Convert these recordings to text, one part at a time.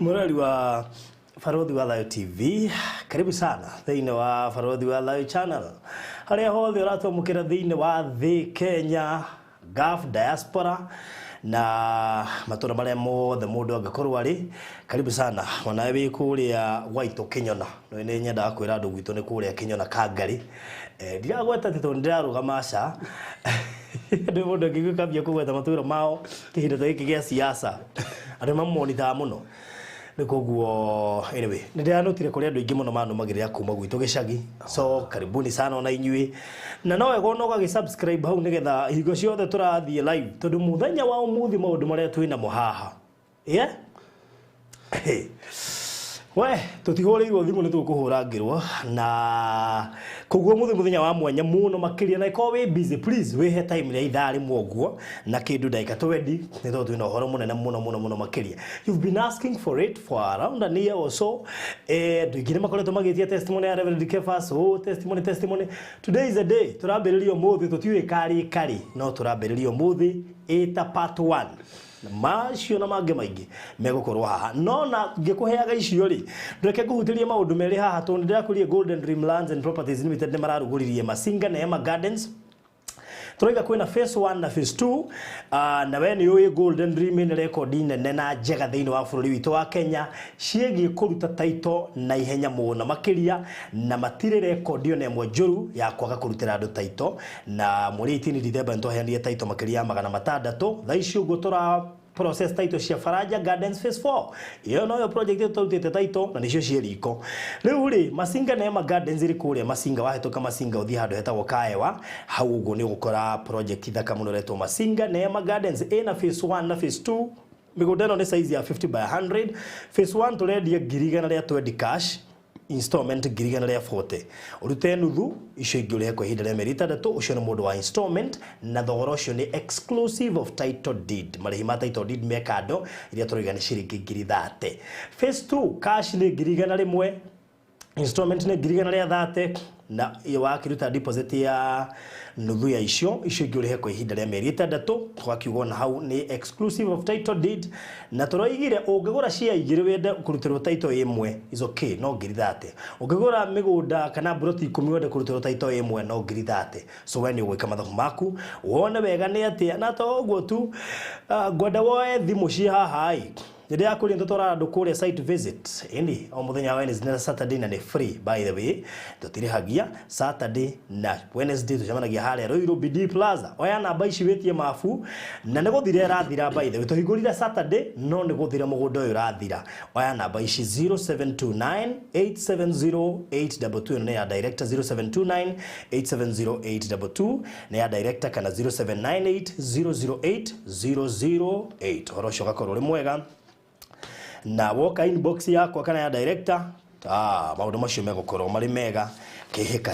Murali wa Farodhi wa Thayo TV, karibu sana thĩinĩ wa Farodhi wa Thayo channel. Harĩa hothe ũratwamũkĩra thĩinĩ wa thĩ Kenya, Gulf diaspora na matũra marĩa mothe mũndũ angĩkorwo arĩ, karibu sana. Onawe wĩ kũrĩa Gwaitũ Kĩnyona, no nĩ nyendaga kwĩra andũ gwitũ nĩ kũrĩa Kĩnyona Kangari. Ndiragweta tondũ ndirarũgama aca. Nĩ mũndũ angĩkambia kũgweta matũra mao kĩhinda ta gĩkĩ gĩa siasa. Andũ mamonithaga mũno. Nikoguo anyway ndiranotire kuri andu ingi muno manumagirira kuma gwitu gicagi, so karibuni sana ona inyui na no wega no gagi-subscribe hau nigetha higo ciothe turathie live tondu muthenya wa umuthi maundu maria twina muhaha we tutihuriirwo thimu ni tukuhurangirwo na koguo muthenya wa mwanya muno makiria na iko we busy, please we he time ya ithaa rimwe guo na kindu ndaika 20 ni to twina horo munene muno makiria. You've been asking for it for around a year or so. Duigire makoretwo magitia testimony ya Reverend Kefas. Testimony. Today is the day turambiririo muthi tutiwe kari no turambiririo muthi eta part 1 macio na mange maingi megukorwo haha no na ngikuheaga icio ri ndreke kuhutiria maundu meri haha tondu ndirakurie Golden Dream Lands and Properties Limited ne mararuguririe Masinga na Emma Gardens. Turoiga kwina phase 1 na phase 2 na we ni uyi Golden Dream ni record nene na njega thiini wa bururi witu wa Kenya ciegie kuruta taito na ihenya muno makiria na matire record yo nemwe njuru ya kwaga kurutira andu taito na muri 18 December ntoheanie taito makiria 600 thaici ugo tura process taito cia Faraja Gardens phase 4 iyo no yo project turutite taito na nicio cieriko riu ri Masinga na Emma Gardens iri kuria Masinga wahetoka Masinga uthi handu hetagwo Kaewa hau ugo ni gukora project thaka muno retwo Masinga na Emma Gardens ina phase 1 na phase 2 migundano ni size ya 50 by 100. Phase 1 turendia girigana ria 20 cash installment girigana ria 40 urute nuthu icio ingi uri kwa ihinda ria meri 3 ucio ni mundu wa installment na thogora ucio ni exclusive of title deed marihi ma title deed mekado iria turoiga ni ciringi 30. Phase 2 cash ni girigana rimwe, installment ni girigana ria 30 na wakiruta deposit ya nuthu ya icio ingi uri kwa ihinda ria meri 3 twakiugo na hau ni exclusive of title deed na turoigire ungigura cia igire wende kurutirwo title imwe is okay no ngiri 30. Ungigura migunda kana broti 10 wende kurutirwo title imwe no ngiri 30. So when you weka mathabu maku wone wega ni atia na to uguo tu gwenda woe thimu cia haha ai ndio yakuria ndotora andu kuria site visit indi o muthenya wa Wednesday na Saturday na ni free by the way tutirihagia Saturday na Wednesday tucemanagia haria Royal BD Plaza oya namba ici wetie mafu na ne guthire rathira by the way tuhigurira Saturday no ne guthire mugundo uyu rathira oya namba ici 0729870822 na ya director 0729870822 na ya director kana 0798008008 orosho gakoro ri mwega na woka inbox yako kana ya director maundu macio megukorwo mari mega kihika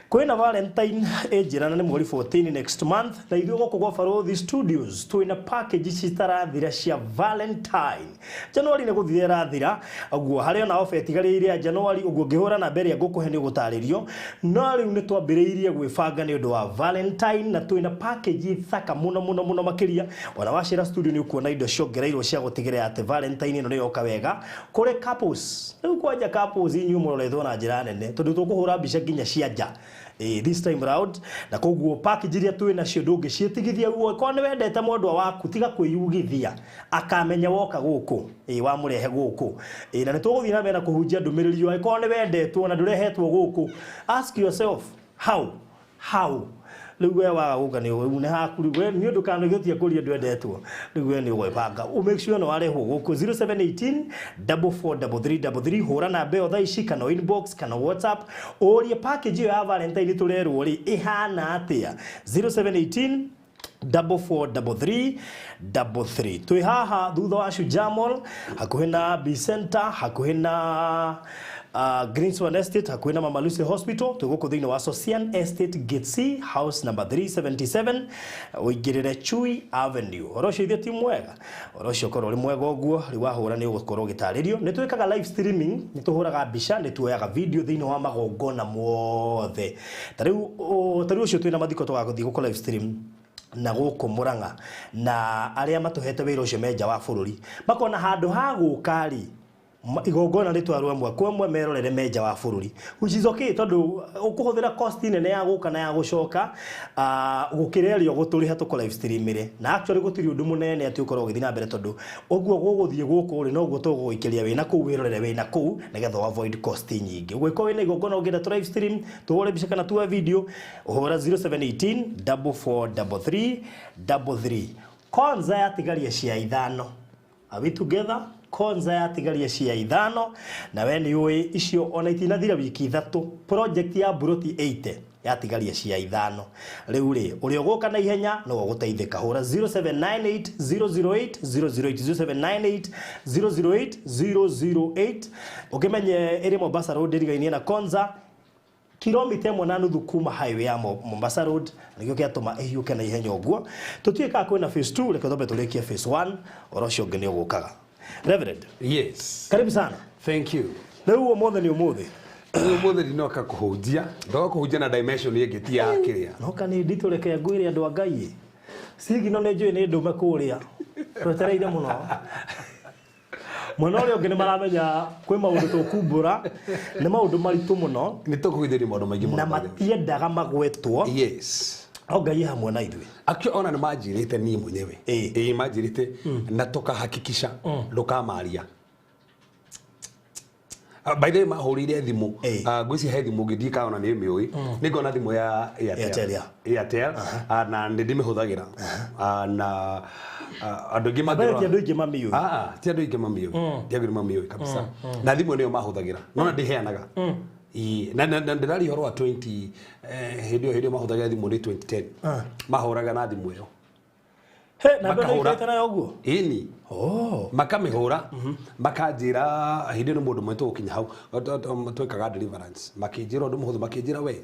kwina Valentine ejirana ni mweri 14 next month na ithuĩ gũkũ gwa Farodhi Studios twina package citarathira cia Valentine. January ni guthire rathira aguo harĩa na offer itigarĩire ya January uguo ngĩhũra na mbere ngũkũhe ni gũtarĩrio no rĩu ni twambĩrĩirie gwĩbanga ni ũndũ wa Valentine na twina package thaka muno makiria ona wacira studio ni ukuona indo ciongereirwo cia gũtigĩrĩra atĩ Valentine ĩno nĩ yoka wega kũrĩ couples. Rĩu kwanja couples inyuĩ mũroretwo na njĩra nene tondũ tũkũhũra mbica nginya cia nja this time round na koguo package iria twina cio ndũngĩciĩtigithia guo ko nĩ wendete mwendwa waku tiga kwĩyugithia akamenya woka gũkũ wa mũrehe gũkũ na nĩ tũgũthiĩ na mbere na kũhunjia ndũmĩrĩri yo ko nĩ wendetwo na ndũrehetwo gũkũ. Ask yourself how rĩu we waga gũka nĩ ũyũ nĩ haku rĩu we nĩ ũndũ kanagĩtia kũria ndwendetwo rĩu we nĩ ũgwĩbanga make sure no warehwo gũkũ 0718443333 hũra na mbeo thaa ici kana inbox kana WhatsApp ũrie package ya Valentine tũrerwo rĩ ihana atia 0718443333 twi haha thutha wa Shujaa Mall hakuhĩ na B Center hakuhĩ na Greenswan Estate hakuhĩ na Mama Lucy Hospital tuguku thĩinĩ wa Socian Estate Gate C house number 377 uingĩrĩre Chui Avenue. Orocio ithe ti mwega orocio korwo ri mwega ũguo ri wahũra nĩ ũgũkorwo gĩtarĩrio nĩ twĩkaga live streaming nĩ tũhũraga mbica nĩ tuoyaga video thĩinĩ wa magongona mothe tarĩu ũcio twĩna mathiko tũgagũthiĩ gũkora live stream na guku Murang'a na aria matuhete wira ucio menja wa bururi makona handu ha gukari igongona ritwarwo mwe kwemwe merorere menja wa bururi which is okay tondu ukuhuthira cost nene ya guka na ya gucoka gukirerio guturiha tuko live stream ire na actually gutiri undu munene ati ukorwo githi na mbere tondu oguo guguthie guku ri no guo tuguikiria wina kuu wirorere wina kuu nigetha avoid cost nyingi gwiko wina igongona ugira tu live stream tuhure bica kana tuwe video uhura 0718 443333 konza yatigaria cia ithano are we together konza yatigaria cia ithano na we ni uwi icio ona itinathira wiki ithatu project ya Buroti 80 yatigaria cia ithano riu ri uri uguka na ihenya no guteithika hura 0798 008 ukimenye iri Mombasa Road rigainie na konza kilomita 1.5 kuma highway ya Mombasa Road nigio kiatuma ehiuke na ihenya uguo tutieka kwina phase 2 reke tobe tulekia phase 1 orocio ngene ugukaga. Reverend. Yes. Karibu sana. Thank you. Leo umuthi ni umuthi. Umuthi ndinoka kuhujia. Ndoka kuhujia na dimension yegeti ya kiria. Noka ni ndito reke ngwire andu angai. Sigi no nejwe ni ndume kuria. Twetereire muno. Mwana uri ungi ni maramenya kwi maundu tukumbura ni maundu maritu muno. Ni tukuithiri maundu maingi muno. Na matiendaga magwetwo. Yes. Ngai hamwe na ithuĩ akio ona nimajirite ni mwenyewe majirite na tukahakikisha ndukamaria by the way mahurire thimu ngwisi he thimu ngithika ona ni miui ningona thimu ya Airtel na ndimihuthagira na andu ingi mathira andu ingi mamiui ti andu ingi mamiui ndiagire mamiui kabisa na thimu niyo mahuthagira nona ndiheanaga na ndirari horo wa 20 hedio mahuthagira thimu ni 2010 mahuraga na thimu iyo he na mbere iketana yoguo ini makamihura makanjira hindi no mundu mwetu ukinya hau twikaga deliverance makinjira undu muhuthu makinjira we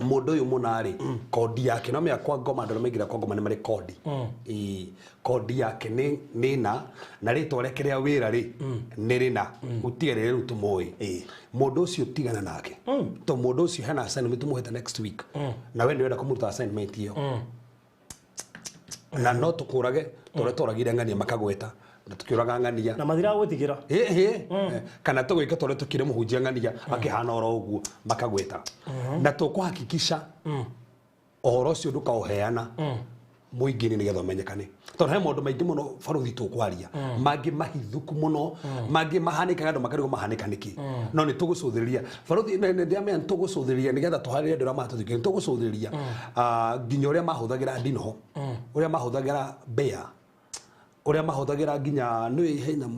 mundu uyu munari kodi yake no me akwa ngoma ndo megira kwa ngoma ni mari kodi kodi yake ni na ritwa rekerea wira ri ni rina utigere ru tumoi mundu ucio tigana nake to mundu ucio hana assignment tumuheta next week na we ni wenda kumuruta assignment iyo na no tukurage toragire ngania makagweta na tukiuraga ngania na mathira gwitigira kana tugwika tore tukire muhunjia ngania akihana oro uguo makagweta na tukuhakikisha ohoro ucio ndukauheana muingini ni getho menyekane tondu he maundu maingi muno baruthi tukwaria mangi mahithuku muno mangi mahanikaga andu makarigo mahanikaniki no ni tugucuthiriria baruthi ndiamenya tugucuthiriria ni getha tuharire ndura matuthikia ni tugucuthiriria nginya uria mahuthagira ndino uria mahuthagira bea uria mahuthagira nginya ni hena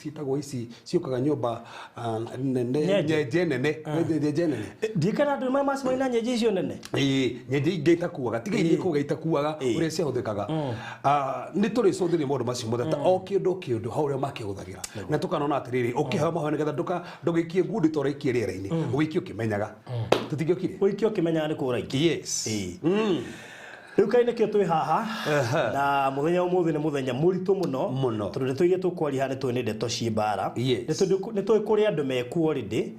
ciitagwo ici ciukaga nyumba nyenje nene ndikana andu macimaina nyenje icio nene nyenje ingeita kuaga tigeire kugeita kuaga uria ciahuthikaga ni turi cuthiria maundu macio muthata o kindu hauria makihuthagira na tukanona atiriri ukihewa mahoya nigetha ndugikie ngundi toraikie riera-ini ugikie ukimenyaga tutigiokire ugikie ukimenyaga ni kuraiki yes riu kaine kio twi haha na muthenya umuthi ni muthenya muritu muno tondu ni tuige tukwaria ni twi ni ndeto ci mbara ni twi kuria andu meku already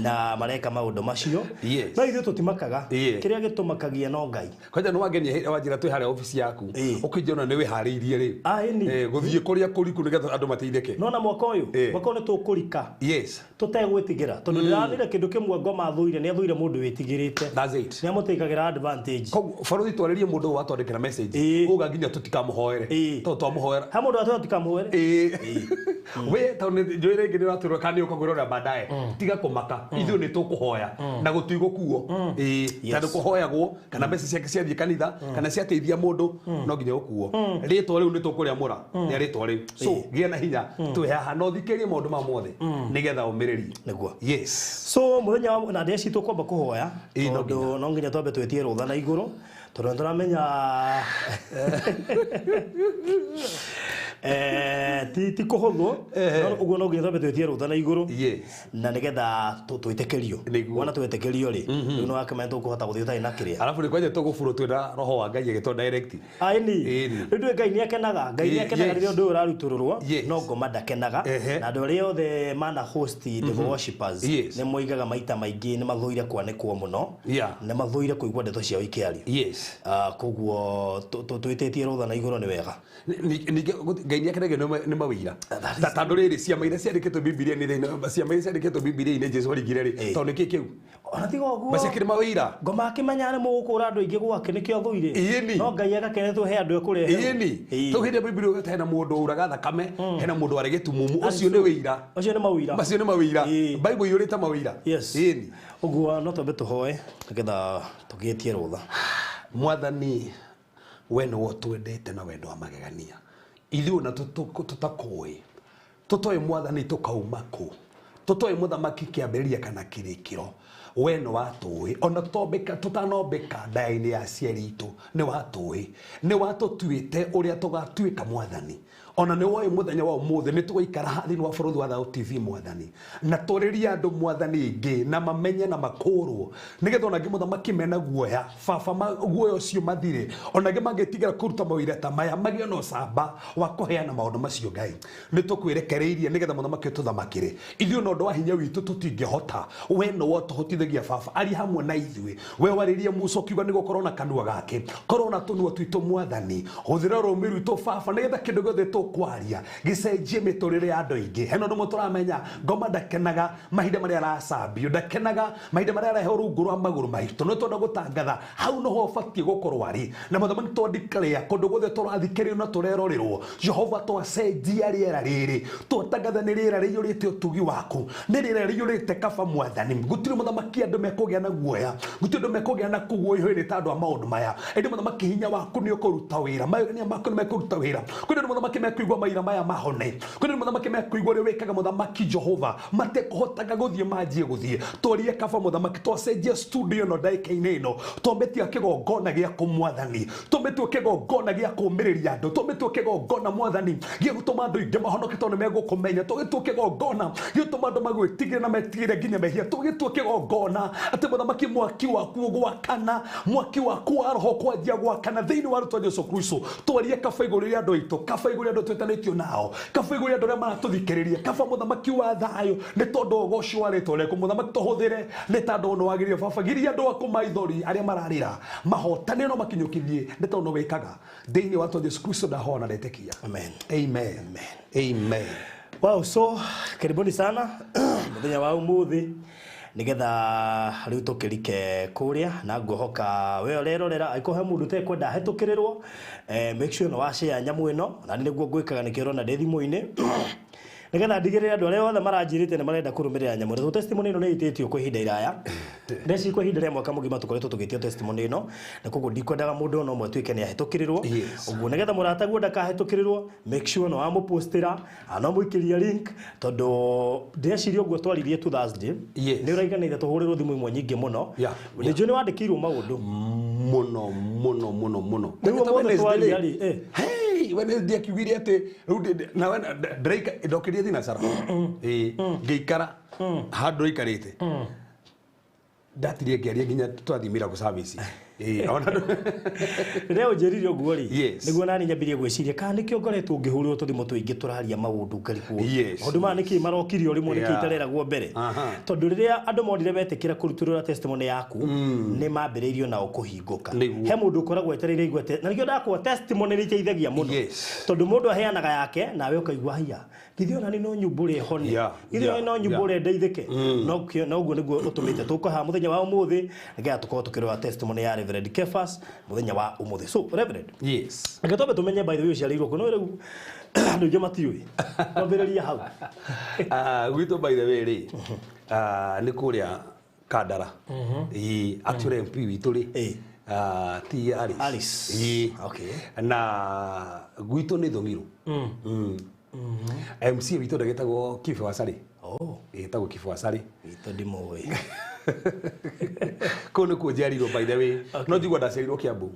na mareka maundu macio no ithuĩ tutimakaga kiria gitumakagia no Ngai kwanja no wagenia wanjira twi haria office yaku ukijona ni wihariirie ri guthie kuria kuriku nigetha andu mateitheke no na mwaka uyu ni tukurika tutegwitigira tondu ndirathire kindu kimwe ngoma thuire ni athuire mundu witigirite ni amutikagira advantage baruthi twaririe mundu watwandikira message uga nginya tutikamuhoere to twamuhoera ha mundu atutikamuhoere we tondu njoire ngi niraturwa kani ukagwirora baadaye tiga kumaka ithuĩ ni tukuhoya na gutigukuo tandu kuhoyagwo kana message ciake ciathie kanitha kana ciateithia mundu no nginya ukuo ritwa riu ni tukuria mura ni ritwa riu so gia na hinya twi haha no thikerie maundu ma mothe nigetha umiriri niguo yes so muthenya na ndeci tukwamba kuhoya tondu no nginya twambe twetie rutha na iguru tondu turamenya ti kuhuthu no uguo no nginya twambe twetie rutha na iguru Yes. na nigetha twitekerio Niguo. wana twetekerio ri riu no akame tukuhota guthii utai na kiria Alafu ni kwaje tugufuro twina roho wa Ngai agito direct. aini Ĩni. ndu Ngai ni akenaga Ngai ni akenaga Yes. riria ndu urarutururwo Yes. no ngoma ndakenaga Ehe. na andu aria othe mana host the worshippers Yes. ni moigaga maita maingi ni mathuire kwanekwo muno Yeah. ni mathuire kuigua ndeto ciao ikiario Yes. koguo twitetie rutha na iguru ni wega Ngai ni akenagio nĩ mawĩira tandũ rĩrĩ ciama iria ciandĩkĩtwo Bibilia-inĩ ciama iria ciandĩkĩtwo Bibilia-inĩ Jesũ arigire rĩ tondũ nĩkĩ kĩu ona tiga ũguo maciakĩrĩ mawĩira ngoma akĩmenya nĩ mũgũkũra andũ aingĩ gwake nĩkĩo thũire Ĩni. no Ngai agakenetwo he andũ ekũrehe ĩni tau hĩndĩ ya Bibilia ũgĩte hena mũndũ ũraga thakame hena mũndũ warĩ gĩtumumu ũcio nĩ wĩira ũcio nĩ mawĩira macio nĩ mawĩira Ĩĩ. Bible yũrĩte mawĩira yes ĩni ũguo no twambe tũhoe nĩgetha tũgĩtie rũtha Mwathani we nĩwe twendete na wendo wa magegania ithuĩ ona tũtakũĩ tũtoĩ Mwathani tũkauma kũ tũtoĩ mũthamaki kĩambĩrĩria kana kĩrĩkĩro we nĩ watũĩ ona tũtanombĩka nda-inĩ ya aciari itũ nĩ watũĩ nĩ watũtuĩte ũrĩa tũgatuĩka Mwathani ona nĩ woĩ mũthenya wa ũmũthĩ nĩ tũgũikara thĩinĩ wa bũrũri wa Thayũ TV Mwathani na tũrĩrie andũ Mwathani aingĩ na mamenye na makũrwo nĩgetha onangĩ mũthamaki mena guoya baba guoya ũcio mathire onangĩ mangĩtigĩra kũruta mawĩra ta maya magĩe na ũcamba wa kũheana maũndũ macio Ngai nĩ tũkwĩrekereirie nĩgetha mũthamaki ũtũthamakĩre ithuĩ na ũndũ wa hinya witũ tũtingĩhota we nĩwe ũtũhotithagia baba arĩ hamwe na ithuĩ we warĩria Musa ũkiuga nĩ gũkorwo na kanua gake korwo na tũnua twitũ Mwathani hũthĩra rũrĩmĩ rwitũ baba nĩgetha kĩndũ gĩothe kwaria gicenjie miturire ya andu aingi heno no turamenya ngoma ndakenaga mahinda maria aracambio ndakenaga mahinda maria arahe rungu rwa maguru maitu no twenda gutangatha hau no ho batie gukorwo ari na muthamani twandikaria kundu guthe turathikerio na turerorerwo Jehova twacenjia riera riri twatangatha ni riera riyurite utugi waku ni riera riyurite kaba Mwathani gutire muthamaki andu mekugia na guoya gutire andu mekugia na kuguoyo ni tandu maundu maya ende muthamaki hinya waku ni ukuruta wira mayogania maku ni mekuruta wira kwenda muthamaki mekuigwa maira maya mahone kwenda muthamaki mekuigwa ri wekaga muthamaki Jehova matekuhotaga guthie manjie guthie twarie kaba muthamaki twacenjia studio no ndaika-inĩ ĩno twambetia kĩgongona gĩa kũmwathani twambetua kĩgongona gĩa kũmĩrĩria andũ twambetua kĩgongona Mwathani gĩa gũtũma andũ aingĩ mahonoke tondũ nĩ megũkũmenya twagĩtua kĩgongona gĩa gũtũma andũ magwĩtigĩre na metigĩre nginya mehia twagĩtua kĩgongona atĩ muthamaki mwaki waku gwakana mwaki waku wa roho kwanjia gwakana thĩinĩ wa rĩtwa Jesũ Kristo twarie kaba igũrũ rĩa andũ aitũ kaba igũrũ rĩa andũ twetanĩtio nao kaba igũrũ rĩa andũ arĩa maratũthikĩrĩria kaba muthamaki wa thayũ nĩ tondũ ũgoci wa rĩtwa rĩaku muthamaki tũhũthĩre nĩ tondũ nĩ wagĩrĩire baba giria andũ aku maithori arĩa mararĩra mahotane no makinyũkithie nĩ tondũ wĩkaga thĩinĩ wa rĩtwa Jesũ Kristo ndahoya na ndetĩkia amen amen amen. Wow, so karibuni sana muthenya wa umuthi nigetha riu tukirike kuria na nguhoka we orerorera aikohe mundu tekwenda hetukirirwo make sure no washare nyamu ino na niguo ngwikaga nikirona ndi thimu-ini nigetha ndigirire andu aria othe maranjirite ni marenda kurumirira nyamu ino testimony ino ni ititio kwa ihinda iraya ndeci kwa ihinda ria mwaka mugima tukoretwo tugitio testimony ino na koguo ndikwendaga mundu no mwe tuike ni ahetukirirwo uguo nigetha murataguo ndakahetukirirwo make sure no amupostira no muikiria link tondu ndeciria uguo twaririe tu Thursday ni uraiganire tuhurirwo thimu imwe nyingi muno ni njoni wandikirwo maundu muno muno muno muno niguo mothe twariari hey Wednesday akiugire ati na wana Drake ndokirie thinacara ngeikara handu ikarite ndatirie ngiaria nginya twathimira ku service rĩrĩa ũnjĩrire ũguo rĩ nĩguo nani nyambirie gwĩciria kana nĩkĩo ngoretwo ngĩhũrĩrwo tũthimo tũingĩ tũraria maũndũ ngarigwo maũndũ maya nĩkĩ marokirio rĩmwe nĩkĩ itareragwo mbere tondũ rĩrĩa andũ monire betĩkĩra kũrutũrũra testimony yaku nĩ mambĩrĩirio nao kũhingũka he mũndũ ũkoragwo etereire igwe na nĩkĩo ndakwĩra testimony nĩ iteithagia mũno tondũ mũndũ aheanaga yake nawe ũkaigua haiya githĩ ona nĩ no nyumbũre hone githĩ ona no nyumbũre ndeithĩke no ũguo nĩguo ũtũmĩte tũkũha mũthenya wa ũmũthĩ nĩgetha tũkorwo tũkĩrora testimony ya Reverend Kefas muthenya wa umuthi so Reverend ngetobe tumenye by the way ciarĩirwo kuno rĩu andũ aingĩ matiũĩ twambĩrĩria hau gwitũ by the way rĩ nĩ kũrĩa Kandara actually MP witũ rĩ ti Alice okay na gwitũ nĩ Thũng'irũ MC witũ ndagĩtagwo Kĩbe wa Sarĩ oh ĩtagwo Kĩbe wa Sarĩ witũ ndimũĩ Kono ko njiarirwo by the way. No njigua ndaciarirwo Kiambu.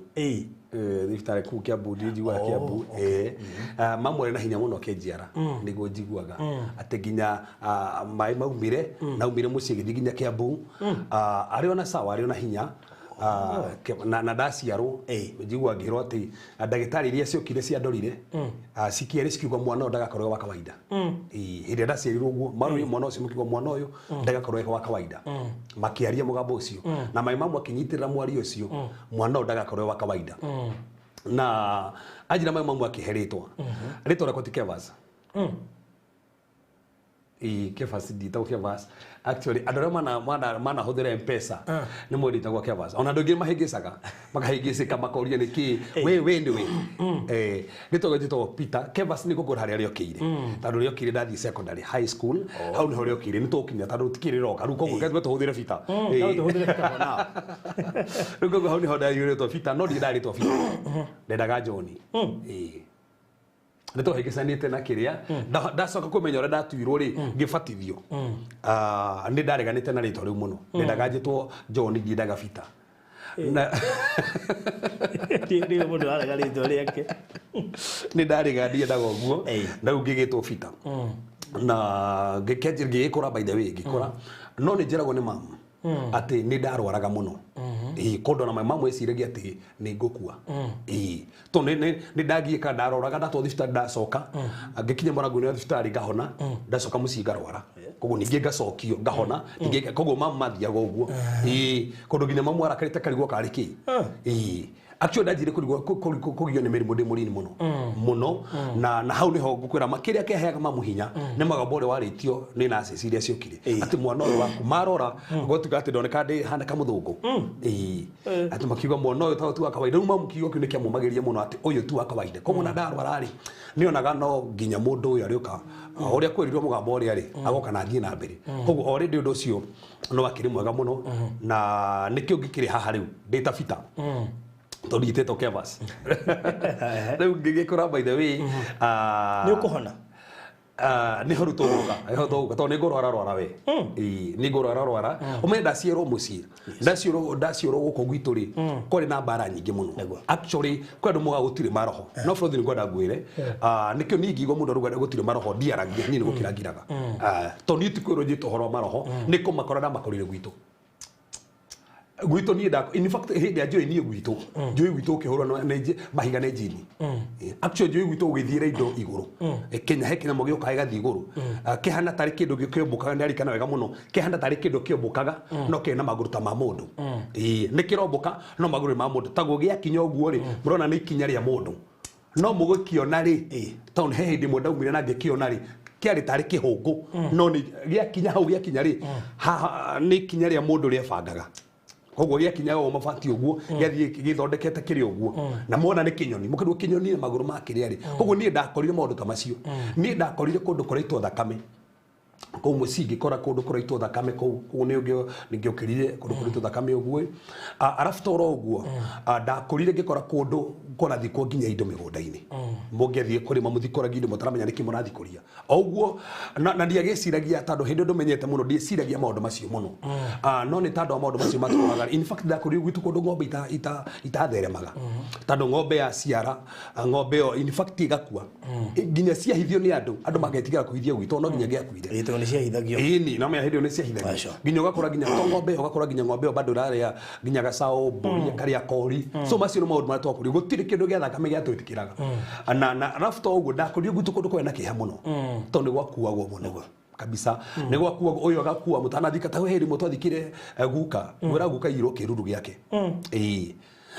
Thibitarĩ kũu Kiambu njiguaga Kiambu. Mamwe na hinya mũno kĩnjiara nĩguo njiguaga atĩ nginya maĩ maumire naumire mũciĩ gĩthiĩ nginya Kiambu. Arĩ ona sawa arĩ ona hinya. Na ndaciarwo njigua ngĩrwo atĩ ndagĩtarĩ iria ciokire ciandorire cikĩerĩ cikiuga mwana ũyũ ndagakorwo wa kawaida. Hĩndĩ ndaciarirwo ũguo mwana ũcio mũkiuga mwana ũyũ ndagakorwo wa kawaida. Makĩaria mũgambo ũcio na maĩ mamwe akĩnyitĩrĩra mwari ũcio mwana ũyũ ndagakorwo wa kawaida. Na anjĩra maĩ mamwe akĩherĩtwo rĩtwa rĩakwa ti Kevas. Kevas nditagwo Kevas. Actually andũ arĩa manahũthĩra M-Pesa nĩ mwĩrĩtagwo Kevas. Ona andũ angĩ mahĩngĩcaga makahĩngĩcĩka makoria nĩkĩ we nĩ we. Rĩtwa rĩtagwo Peter. Kevas nĩ gũkũra harĩa rĩokĩire tondũ rĩokĩire ndathiĩ secondary high school hau nĩho rĩokĩire nĩ tũkinya tondũ tikĩrĩ roka rĩu koguo kĩrĩa tũhũthĩre Peter. Rĩu koguo hau nĩho ndarĩtwo Peter no ndarĩtwo Peter ndendaga John. Nĩtwa hĩngĩcanĩte na kĩrĩa ndacoka kũmenya ũrĩa ndatuirwo rĩ ngĩbatithio. Nĩ ndareganĩte na rĩtwa rĩu mũno ndendaga njĩtwo John ndiendaga Peter. Nĩ mũndũ arega rĩtwa rĩake. Nĩ ndarega ndiendaga ũguo na rĩu ngĩgĩtwo Peter. Na ngĩkũra by the way ngĩkũra no nĩ njĩragwo nĩ mamu atĩ nĩ ndarwaraga mũno. Kondo na mamwe eciragia atĩ nĩ ngũkua. To nĩ ndagiĩka ndaroraga ndatwo thibitarĩ ndacoka ngĩkinya mwana ngũnĩ thibitarĩ ngahona ndacoka mũciĩ ngarwara. Koguo ningĩ ngacokio ngahona ningĩ koguo mamu mathiaga ũguo. Kondo nginya mamu arakarĩte karigwo karĩ kĩ. Actually ndanjire kũgio nĩ mĩrimũ ndĩ mũnini mũno na hau nĩho ngũkwĩra kĩrĩa kĩaheaga mamu hinya nĩ magambo ũrĩa warĩtio nĩ nurses iria ciokire atĩ mwana ũyũ waku marora gũtuĩka atĩ ndoneka ndĩhana kamũthũngũ. Atĩ makiuga mwana ũyũ tu wa kawaida rĩu mamu kiugo kĩu nĩ kĩamũmagĩrĩria mũno atĩ ũyũ tu wa kawaida. Koguo na ndarwara rĩ nĩonaga no nginya mũndũ ũyũ arĩũka ũrĩa kwĩrirwo mũgambo ũrĩa rĩ agoka na thiĩ na mbere. Koguo already ũndũ ũcio no akĩrĩ mwega mũno na nĩkĩo ngĩkĩrĩ haha rĩu ndĩ ta Peter. Tondũ itĩtwo Kevas. Rĩu ngĩgĩkũra by the way nĩ ũkũhona. Nĩho rĩu tũgũka tondũ nĩ ngũrwara we. Nĩ ngũrwara ũmenye ndaciarwo mũciĩ ndaciarwo gũkũ gwitũ rĩ kwarĩ na mbara nyingĩ mũno. Actually kwĩ andũ moga gũtirĩ maroho no bũrũri nĩ ngwenda ngwĩre nĩkĩo niĩ ngĩigua mũndũ rũganda gũtirĩ maroho ndiaragia niĩ nĩ gũkĩra ngiraga. Tondũ niĩ tikwĩrwo njĩtwo ũhoro wa maroho nĩ kũmakora ndamakorire gwitũ. Gwitũ niĩ in fact hĩndĩ ya njũĩ niĩ gwitũ njũĩ gwitũ ũkĩhũrwo na mahiga nĩ njini. Actually njũĩ gwitũ ũgĩthiĩra indo igũrũ Kenya he kĩnyamũ gĩũkaga gĩgathiĩ igũrũ kĩhana tarĩ kĩndũ kĩombũkaga nĩ arikana wega mũno kĩhana tarĩ kĩndũ kĩombũkaga no kĩna magũrũ ta ma mũndũ. Nĩ kĩrombũka no magũrũ ma mũndũ taguo gĩakinya ũguo rĩ mũrona nĩ ikinya rĩa mũndũ no mũgũkĩona rĩ tondũ he hĩndĩ ĩmwe ndaumire na ngĩkĩona rĩ kĩarĩ tarĩ kĩhũngũ no gĩakinya hau gĩakinya rĩ nĩ ikinya rĩa mũndũ rĩebangaga. Koguo gĩakinya o mabati ũguo gĩathiĩ gĩthondekete kĩrĩ ũguo na mona nĩ kĩnyoni mũkĩrwo kĩnyoni na magũrũ ma kĩrĩa rĩ. Koguo niĩ ndakorire maũndũ ta macio niĩ ndakorire kũndũ kũraitwo thakame kũu mũciĩ ngĩkora kũndũ kũraitwo thakame kũu nĩngĩokĩrire kũndũ kũraitwo thakame ũguo. Arabu toro ũguo ndakorire ngĩkora kũndũ kũrathikwo nginya indo mĩgũnda-inĩ mũngĩathiĩ kũrĩma mũthikoragia indo mũtaramenya nĩkĩ mũrathikũria o ũguo na ndiagĩciragia tondũ hĩndĩ ũndũ menyete mũno ndieciragia maũndũ macio mũno no nĩ tondũ wa maũndũ macio matũraga. In fact ndakorire gwitũ kũndũ ng'ombe itatheremaga tondũ ng'ombe yaciara ng'ombe ĩyo in fact ĩgakua nginya ciahithio nĩ andũ magetigĩra kũhithia gwitũ no nginya gĩakuire. Nĩ ciahithagio no menya hĩndĩ ĩyo nĩ ciahithagio nginya ũgakora nginya ng'ombe ũgakora nginya ng'ombe ĩyo bado ĩrarĩa nginya gacaũ mbũri karĩa kori. So macio nĩ maũndũ marĩa twakorire gũtirĩ kĩndũ gĩa thakame gĩatwĩtĩkĩraga na arabu to ũguo ndakorire gwitũ kũndũ kwarĩ na kĩeha mũno tondũ nĩ gwakuagwo mũno kabisa nĩ gwakuagwo ũyũ agakua mũtanathika ta hĩndĩ ĩmwe twathikire guka mwĩra guka irwo kĩruru gĩake.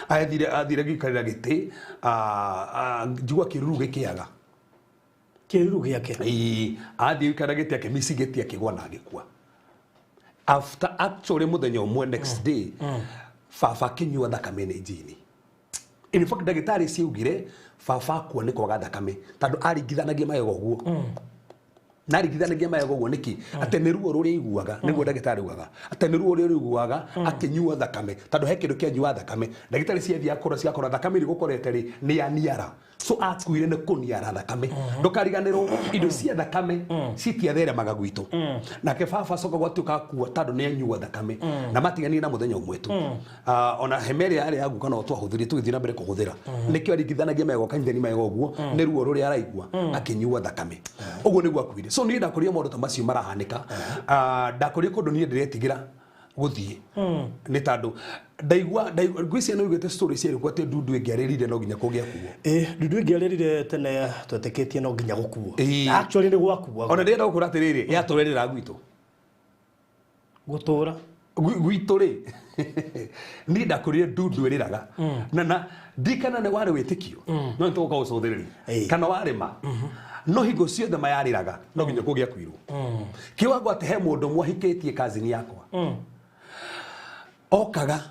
Athire gĩikarĩra gĩtĩ njigua kĩruru gĩkĩaga kĩruru gĩake athiĩ gĩikarĩra gĩtĩ akĩmici gĩtĩ akĩgwa na agĩkua. After actually mũthenya ũmwe next day baba akĩnyua thakame nĩ njini. In fact ndagĩtarĩ ciaugire baba akua nĩ kwaga thakame tondũ aringithanagia magego ũguo na rigithanagia magego guo niki ate ni ruo ruria iguaga niguo ndagitari ugaga ate ni ruo ruria iguaga akinyua thakame tondu he kindu kia nyua thakame ndagitari ciathia kora ciakora thakame ri gukorete ri ni aniara so akuire ni kuniara thakame ndukariganirwo indo cia thakame citiatheremaga gwitu na ke baba coka gwatuka kuwa tondu ni anyua thakame na matigani na muthenya umwe tu ona hemeri ari yagu kana twahuthirie tugithii na mbere kuhuthira nikio rigithanagia magego kanithani magego guo ni ruo ruria araigua akinyua thakame uguo niguo akuire so ni ndakoria maundu ta macio marahanika ndakoria kundu ni ndiretigira guthie ni tandu ndaigua ngwiciana ugete story cia rikwa te Ndudu ingiaririre no nginya kugia kuo Ndudu ingiaririre tene tweteketie no nginya gukuo actually ni gwakuo ona ndenda gukura atiriri yaturerera gwitu gutura gwitu ri ni ndakorire Ndudu eriraga na ndikana ne wari witikio no ntuka ucuthereri kana warima no higo ciothe mayariraga no nginya kugia kwirwo kiwango ate he mundu mwahikitie kazini yakwa okaga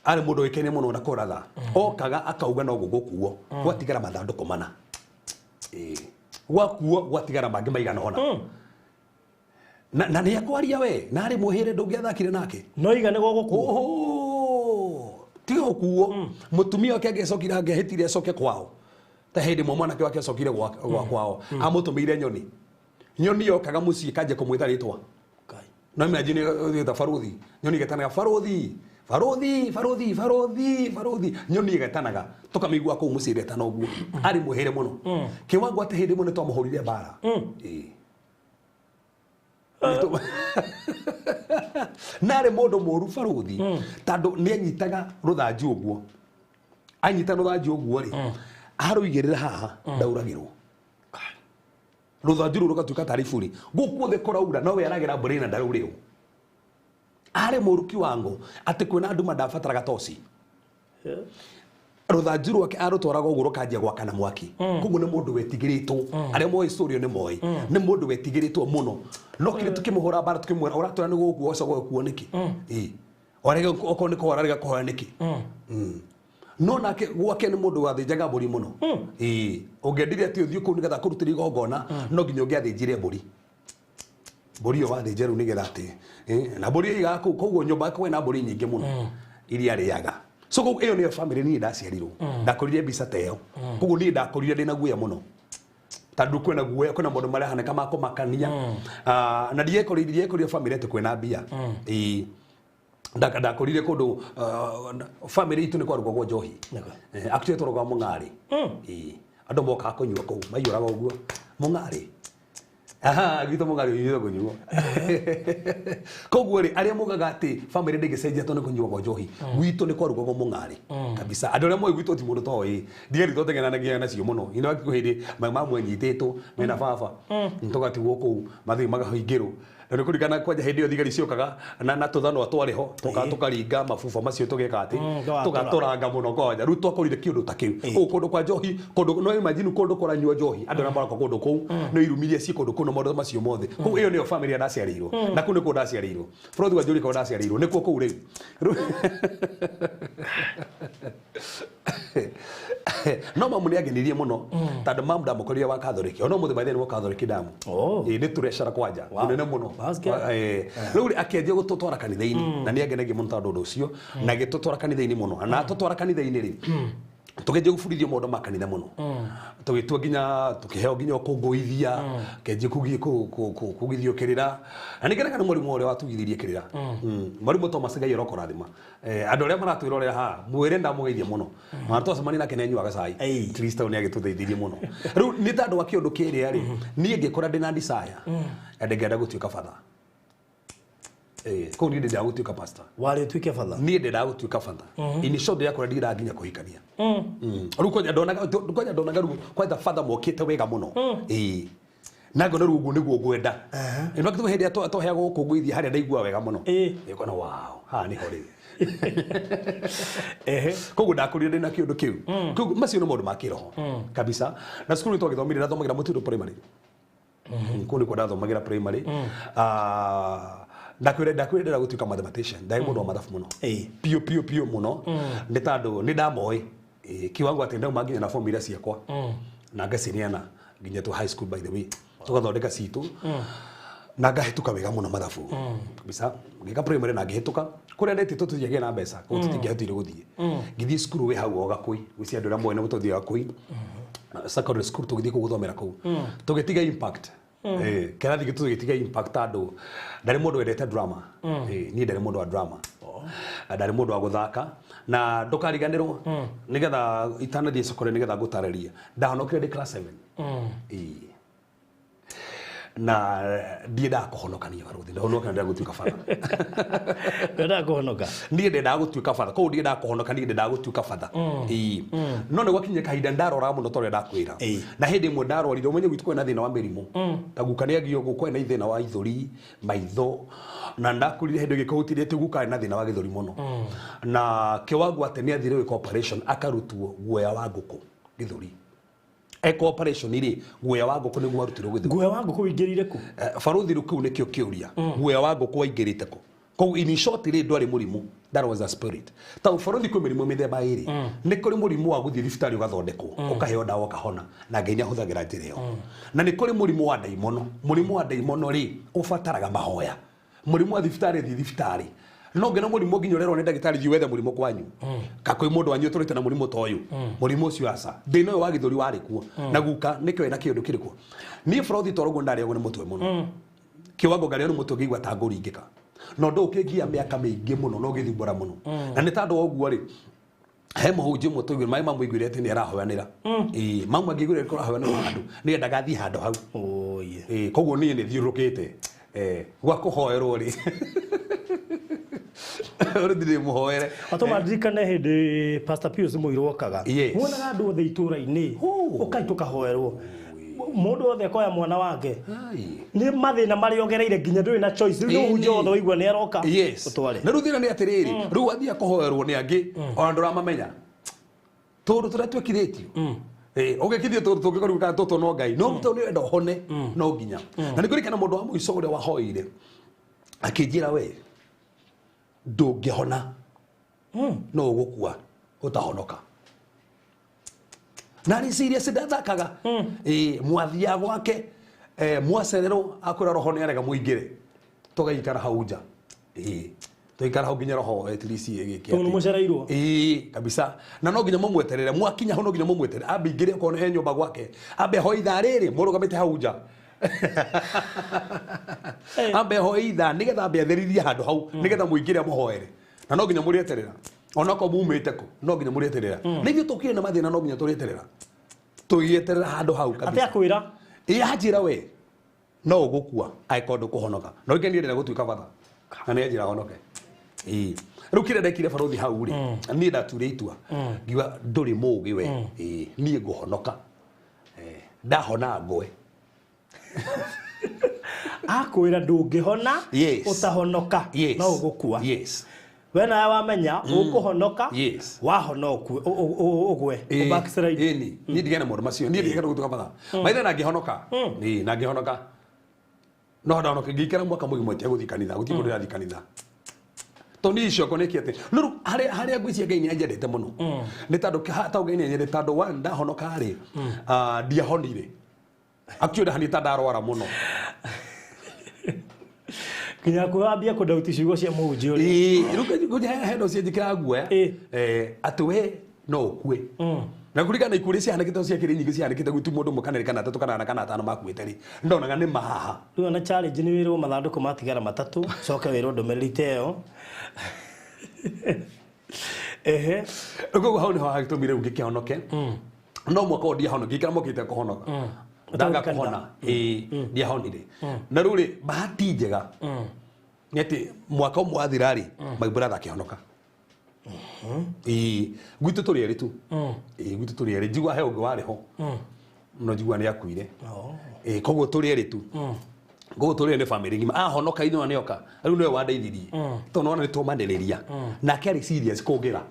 ari mundu wikene muno na koratha okaga akauga no gugukuo gwatigara mathanduko mana gwakuo gwatigara mangi maigana hona na ni akwaria we na ari muhire ndungiathakire nake no igane gugukuo tigo kuo mutumia wake agecokira angehitire acoke kwao ta hindi mwanake wake acokire gwa kwao amutumire nyoni yokaga mucii kanje kumwita ritwa no imagine the faruthi nyoni getanaga faruthi nyoni getanaga tukamigua ko mucii retana uguo ari muhere muno kiwango ate hindi muno twamuhurire bara nare mundu muru faruthi tondu ni anyitaga ruthanju uguo anyita ruthanju uguo ri aruigirira haha ndauragirwo ruthanju rugatuika tarifuri gukuothe koraura no we aragira mburi na ndarurio are muruki wangu ati kwina andu mandabataraga toci ruthanju rwake arutwaraga uguo rukanjia gwakana mwaki koguo ni mundu wetigiritwo aria moe story ni moe ni mundu wetigiritwo muno no kire tukimuhura bara tukimwira uratura ni guguo cogo kuo niki orega oko ni kohora kohoya niki no nake gwake ni mundu wathinjaga mburi muno ungendire ati uthio ku nigetha kurutira igongona no nginya ungiathinjire mburi yo wathinje ru nigetha ati na mburi iga koguo nyumba yako ina mburi nyingi muno iria riaga so koguo iyo ni family ni ndaciarirwo ndakorire mbica teyo koguo ni ndakorire ndina guya muno tondu kwena guoya kwena mundu maria haneka makumakania na ndiekorire family ati kwena mbia ndakorire kundu family itu ni kwarugagwo njohi actually toroga mungari andu moka kunyua kou maiyuraga uguo mungari gitu mungari yiro kunyua koguo ri aria mugaga ati family ndingicenjia to ni kunyua njohi gwitu ni kwarugagwo mungari kabisa andu aria moi gwitu ti mundu toi ndigeri toteng'enanagia nacio muno ino akikuhindi mamwe nyititwo mena baba ntugatigwo kou mathi magahoingirwo na kurigana kwaja hindi yo thigari ciokaga na tuthano atwareho tukaringa mabuba macio tugeka ati tugaturanga muno kwaja ru twakorire kiundu ta kiu kundu kwa njohi kundu no imagine kundu kuranyua njohi andu na barako kundu kou no irumirie ci kundu kuno maundu macio mothe kou iyo niyo family ndaciarirwo na kunu kundu ndaciarirwo Frothi wa Njuri ko ndaciarirwo nikuo kou riu no mamu ni agenirie muno tondu mamu ndamukorire wa Catholic ono muthe maithani wa Catholic damu ni turecera kwanja munene muno riu akiendia gututwara kanitha-ini na ni agenagia muno tondu undu ucio na gitutwara kanitha-ini muno na tutwara kanitha-ini ri tukenje gufurithio maundu ma kanitha muno tugitua nginya tukiheo nginya ukunguithia kenje kugithio kirira na nigenaga ni mwarimu uria watugithirie kirira mwarimu Thomas Ngai rokorathima andu aria maratwirorera ha mwire ndamugeithia muno maratwacemania nake nenyuaga cai Kristo ni agitutheithirie muno riu ni tondu wa kiundu kiria ri nie ngikora ndina desire ndengenda gutuika father ko ni ndenda gutuika pastor wale tuike father ni ndenda gutuika father ini shode yakora ndira nginya kuhikania riu koja ndonaga riu kwa father mokite wega muno nago riu uguo niguo ngwenda ino kitu hindi atoheagwo gukunguithia haria ndaigua wega muno ikona wow ha ni hori koguo ndakorire ndina kiundu kiu koguo macio ni maundu ma kiroho kabisa na cukuru twagithomire nathomagira Mutinda primary kundi kwa ndathomagira primary ndakwirira gutuika mathematician ndai mundu wa mathabu muno pio muno ni tondu ni ndamoi kiwango ati ndauma nginya na formula ciakwa na ngaciniana nginya to high school by the way tugathondeka citu na ngahituka wega muno mathabu kabisa ngika primary na ngihituka kuria ndetito tuthiage na mbeca ko tutingehotire guthie ngithie cukuru we hau o Gakui gwisi andu ra mwene mutothia Gakui secondary school tugithie kuguthomera kuu tugitiga impact kerathi gitu tugitiga impact andu ndari mundu wendete drama ni ndari mundu wa drama ndari mundu wa guthaka na ndukariganirwo nigetha itanathie secondary nigetha ngutararia ndahonokire ndi class 7 na ndienda kuhonokania baruthi ndahonoka ndia gutuika fara Ndenda kuhonoka ndienda gutuika fara ko ndienda kuhonoka ndienda gutuika fara no ne gwakinye kahinda ndarora muno tore ndakwira na hindi imwe ndarorire umenye gwitu kwena thina wa mirimu tagukania gio gukwena thina wa ithuri maitho na ndakurire hindi gikahutire tuguka na thina wa githuri muno na kiwango atene athire we operation akarutwo guoya wa nguku githuri operation iri guoya wa nguku niguo arutirwo githuri guoya wa nguku ingirire ku baruthi ruku nikio kiuria guoya wa nguku waingirite ku ko in short ri ndwari murimu that was a spirit ta baruthi ku mirimu mithemba iri ni kuri murimu wa guthii thibitari ugathondekwo ukaheo dawa ukahona na Ngai ahuthagira njira iyo na ni kuri murimu wa daimono ri ufataraga mahoya murimu wa thibitari thibitari no ngena murimu nginyo rero ne ndagitari ji wethe murimu kwanyu kakwe mundu wanyu turite na murimu toyu murimu ucio asa thina uyu wa githuri wari kuo na guka nikyo ena kindu kiriko ni baruthi torogo ndari ogone mutwe muno kiwango ngari no mutwe ngigwa ta nguringika no ndo ukingia miaka mingi muno no githumbura muno na ni tando oguo ri he muhunjia mutwe ngwe mai mamuigwire ati ni arahoyanira mamu ngigwire ko arahoyanira handu ni endaga thi handu hau koguo ni thiurukite gwa kuhoerwo ri urudire muhoere atoma dirikane hindi Pastor Pius Muiro okaga wona andu othe itura-ini ukaituka hoerwo mundu othe koya mwana wake ni mathina mari ogereire nginya ndui na choice riu hunjo othe igwa ni aroka utware na ruthira ni atiriri riu athia kuhoerwo ni angi ona nduramamenya tondu turia twekithetio ugekithio tondu tungikoruka toto no Ngai no mutu ni enda hone no nginya na ni kurikana mundu wa muico uria wahoire akinjira we ndungihona no gukua utahonoka nari serious ndathakaga mwathia gwake mwacerero akwira roho ni arega muingire tugaikara hau nja tugaikara hau nginya roho at least igiki tondu mucereirwo kabisa na no nginya mumweterere mwakinya ho no nginya mumweterere ambe ingire ko he nyumba gwake ambe ho itha riri murugamite hau nja ambe ho itha nigetha ambe atherithie handu hau nigetha muingire muhoere na no nginya murieterera ona ko mumite ko no nginya murieterera nithio tukire na mathina no nginya turieterera tuyieterera handu hau kabisa ati akwira ajira we no ugukua aikondu kuhonoka no nginya ndira gutuika batha na ni ajira honoke riu kire ndekire baruthi hau ri ni ndature itua ngiwa nduri mugi we ni nguhonoka ndahona ngwe akwira ndungihona utahonoka no ugukua wena wamenya ukuhonoka wahonoku ugwe ubackslide ni ndigena mundu macio ni ndigena gutuka batha maitha na ngihonoka ni na ngihonoka no ndahonoka ngikara mwaka mugimo tia guthi kanitha guthi kundu rathi kanitha toni icio konekiate no hari ngwiciria Ngai ni anjendete muno ni tandu ta Ngai ni anjendete tandu wa ndahonoka ri ndiahonire akiuda hani tandarwara muno kinya kuambia kudauti ciugo cia muhunjia uri ruka hendo cia njikira guoya ati we no ukue na kurigana ikuri cia hanakite cia kiri nyingi cia hanakite gwitu mundu mukanere kana tatu kana kana atano makuite ri ndonaga ni mahaha riu na challenge ni wirwo mathanduku matigara matatu coke wirwo ndumiriri teo ugo hau ni ha gitumire ungikihonoke no mwaka ndia hono ngikira mokite kuhonoka ndaga kuhona ndia honire na ruri bahati njega neti mwaka umwe athirari my brother akihonoka gwitu turi eri tu gwitu turi eri njigua he ungi wari ho no njigua ni akuire koguo turi eri tu go turi ni family ngima ahonoka ino anioka riu niwe wandeithirie to no ni tumaniriria na kari serious kugira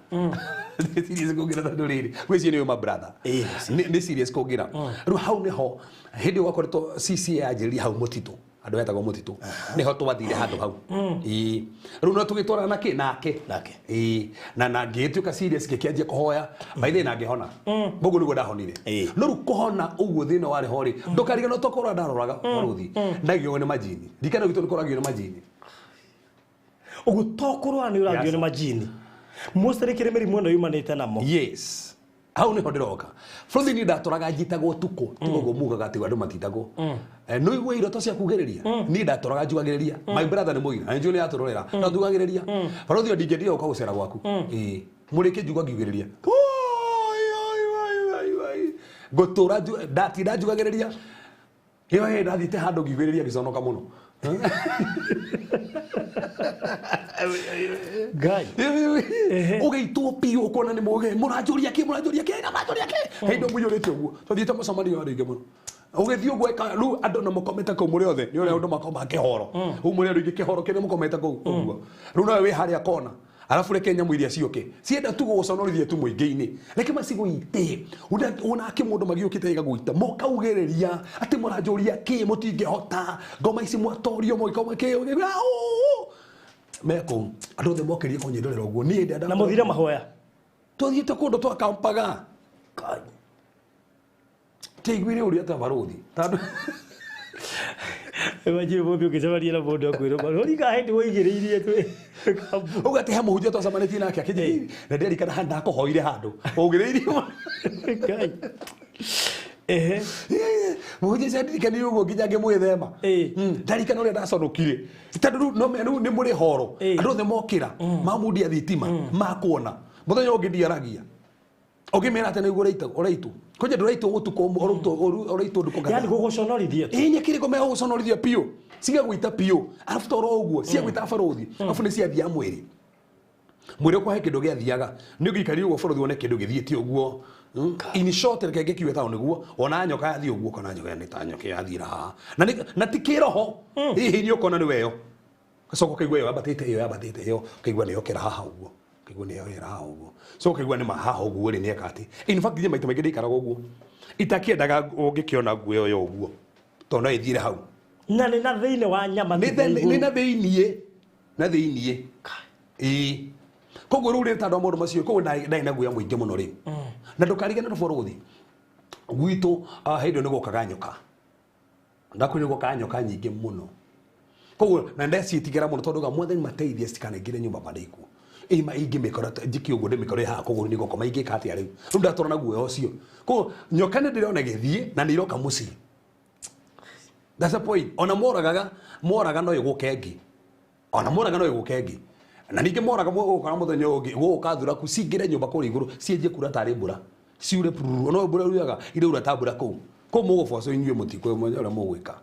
serious kugira na nduriri gweci ni my brother ni serious kugira riu hau ni ho hindi wakoretwo CCA ajiri hau mutito andu etagwo mutitu niho twathire handu hau riu no tugitwara nake na ngituka serious ngikianjia kuhoya maithe na ngihona mugu niguo ndahonire no ru kuhona uguo thina wari hori ndukariga no tokora ndaroraga baruthi ndagio ni majini ndikana gitu nikoragio ni majini uguo tokorwa ni uragio ni majini mustarekere mirimu no yumanite namo yes hau niho ndiroka baruthi ni ndatoraga njitagwo tuko tugo mugaga ati andu matitagwo no igwe iroto cia kugiriria ni ndatoraga njugagiriria my brother ni muira anjũ ni aturorera na njugagiriria baruthi ndingedia uka gucera gwaku murike njuga ngigiriria gotora ndati njugagiriria iyo ndathite handu ngigiriria giconoka muno gai ugeitwo pio ukona ni muge muranjuria ki heindo muyurite uguo tuthiite mucemanio aringe muno ugithio gweka ru andu na mukometa ko muri othe ni uri andu makoma kihoro u muri andu kihoro kene mukometa ko uguo ru nawe wi haria kona alafu reke nyamu iria cioke cienda tu guconorithia tu muingi-ini reke maciguite una akimundu magiukite igaguita mokaugereria ati muranjuria ki mutingehota ngoma ici mwatorio moikoma ki meko andu othe mokerie kunyindorera uguo ni ndenda na muthire mahoya tuthiite kundu twakampaga teiguire uri ata baruthi tandu Imagine bobi ukicamaria na mundu akwira barori ga hindi woigiriirie tu ugate ha muhunjia twacamanĩtie nake akĩnjĩra na nderikana handa ndakohoire handu ũgĩrĩirie Ngai muhunjia cendirikani ũguo nginya ngĩmwĩthema ndarikana ũrĩa ndaconokire tondũ rĩu nĩ mũrĩ horo andũ othe mokĩra mamundia thitima makuona mũthenya ũngĩ ndiaragia ogimera tena igura uraitwo koje nduraitwo gutuko uraitwo nduko yani guguconorithia nyekire ko meho guconorithia pio siga guita pio alafu toro uguo cia guita barothi afu ni cia thia mwiri kwa he kindu giathiaga ni ngikari uguo barothi wone kindu githiete uguo in short reke ngikiwe tawo niguo ona nyoka yathi uguo kana nyoka ni ta nyoka yathira ha na tikiroho hihi ni ukona ni weyo kasoko kaigwa yabatite yo kaigwa ni yokera haha uguo kaigwa ni yoyera haha uguo so kaigwa ni mahaha uguo ri ni ekati in fact je maita magidi karago uguo itakiendaga ungikiona nguo yo uguo to no ithire hau na ni na thiine wa nyama ni na thiinie koguo ruri ta ndo mundu macio koguo ndai na guya muingi muno ri na ndukarigana na borothi gwitu heindo ni gukaga nyoka ndakunyo gukaga nyoka nyingi muno koguo na ndecitigera muno tondu ga mwathani mateithie cikanengire nyumba madaiku ima ingi mikora njiki uguo ndi mikora ha koguo ni gukoma ingi kati ari ru ndatora na guya ucio koguo nyoka ni ndirona githie na ni iroka muci that's the point ona moraga no igukengi ona moraga no igukengi na ninge moraga kana muthenya ungi guka thura ku cingire nyumba kuri iguru cienje kura tari mbura ciure puru no mbura ruyaga ire ura tabura ku ko muguboco inyue mutiko mwe ora mugwika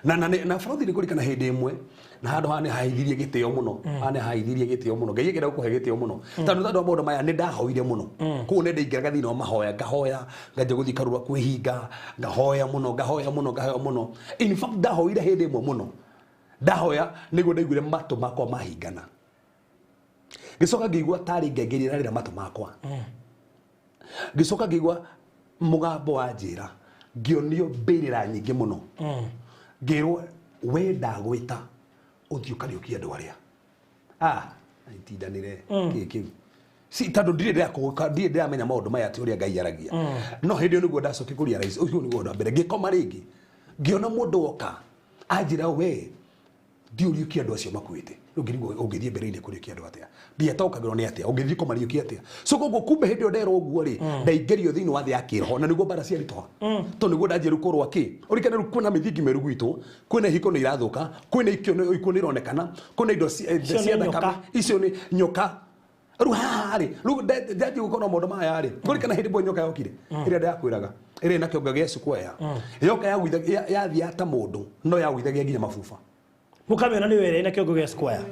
na borothi ni kurikana hindi imwe na handu hane haithirie gitio muno ngai egera gukuhe gitio muno tandu maundu maya ni ndahoire muno ku ne ndaingiraga thina mahoya ngahoya ngaje guthi karura kwihinga ngahoya muno in fact ndahoire hindi imwe muno ndahoya niguo ndaiguire matu makwa mahingana gicoka ngigua tari ngengeri rarira matu makwa gicoka ngigua mugambo wa njira ngionio mbirira nyingi muno ngirwo we ndagwita uthio kariukia andu aria itindanire kikiu si tando ndire ndamenya maundu maya ati uria ngai aragia no hindi niguo ndacoke kuria rais ucio niguo ndo mbere ngikoma ringi ngiona mundu oka anjira we ndiuriukia andu acio makuite ungithie mbere-ini kuriukia andu atia ndietokagirwo ni atia ungithie kumariukia atia so koguo kumbe hindi ndero uguo ri ndaingerio thiini wa thi ya kiroho na niguo bara cia ritoha to niguo ndanjiru kurwa ki urikana kuna mithingi meru gwitu kwina hiko ni irathuka kwina ikio ni ironekana kwina indo cia ndakama icio ni nyoka ru hari ru ndathi gukona maundu maya ri urikana hindi bo nyoka yokire iria ndakwiraga iri na kionga Yesu kwaya yoka yathia ta mundu no yagwithagia nginya mabuba mukamena ni were ina kiongo gia square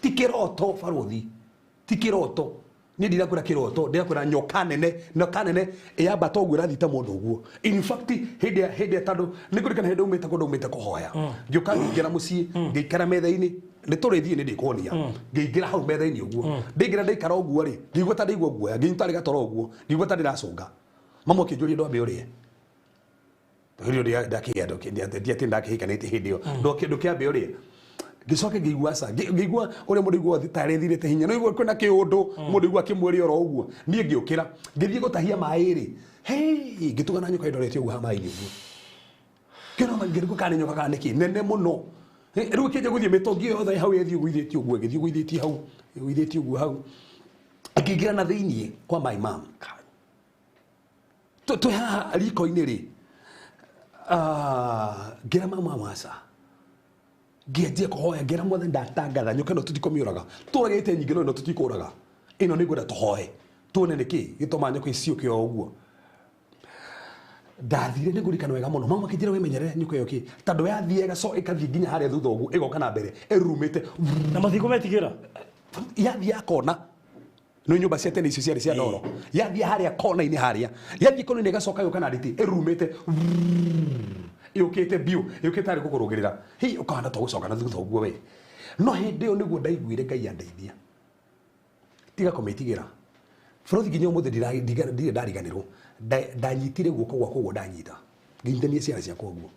tikiroto barothi tikiroto ni ndirakwira kiroto ndirakwira nyoka nene yamba to gwira thita mundu uguo in fact hinde tandu ni kurikana hinde umite kuhoya ngiuka ngira mucii ngikara metha-ini ni turithie ni ndikuonia ngingira hau metha-ini uguo ndingira ndikara uguo ri ngigua ta ndigua guoya ngintari gatoro uguo ngigua ta ndiracunga mamo kinjuria ndo ambe urie Hiyo ndio ndakia ndio ndakihika hindi yo ndo kindu kiambe uria gicoke ngigua sa ngigua uria mundu igua thitare thirite hinya no igua kwina kiundu mundu igua kimweri oro uguo nie ngiukira ngithie gutahia mai ri hey ngitugana nyoka indorete uguo ha mai ni uguo kino ngiriko kana nyoka kana niki nene muno riu kije guthie mitongi yothe hau yethi guithiti uguo ngithie guithiti hau guithiti uguo hau akigira na thiini kwa my mom to ha riko iniri ngira mama masa ngienjie kuhoya ngira mothe ndatangatha nyoka no tutikomiuraga turagite nyingi no tutikuraga ino ni ngwenda tuhoe tuone niki gitoma nyoka icio kio uguo ndathire ni ngurikana wega muno mama kijira wimenyerere nyoka iyo ki tando yathiega so ikathie nginya haria thutha uguo igoka na mbere erumite na mathiko metigira yathia kona no nyumba cia tene icio ciarĩ cia ndoro yathia haria kona-inĩ haria yathia kona-inĩ ĩgacoka yũka na riti ĩrumĩte yũkĩte biũ yũkĩte arĩ kũgũrũgĩrĩra hi ũkahana ta gũcoka na thutha ũguo we no hĩndĩ ĩyo nĩguo ndaiguire Ngai andeithia tiga kũmĩtigĩra bũrũri nginya ũmũthĩ ndirĩ ndariganĩrwo ndanyitire guoko gwakwa ũguo ndanyita ngĩnyitithania ciara ciakwa ũguo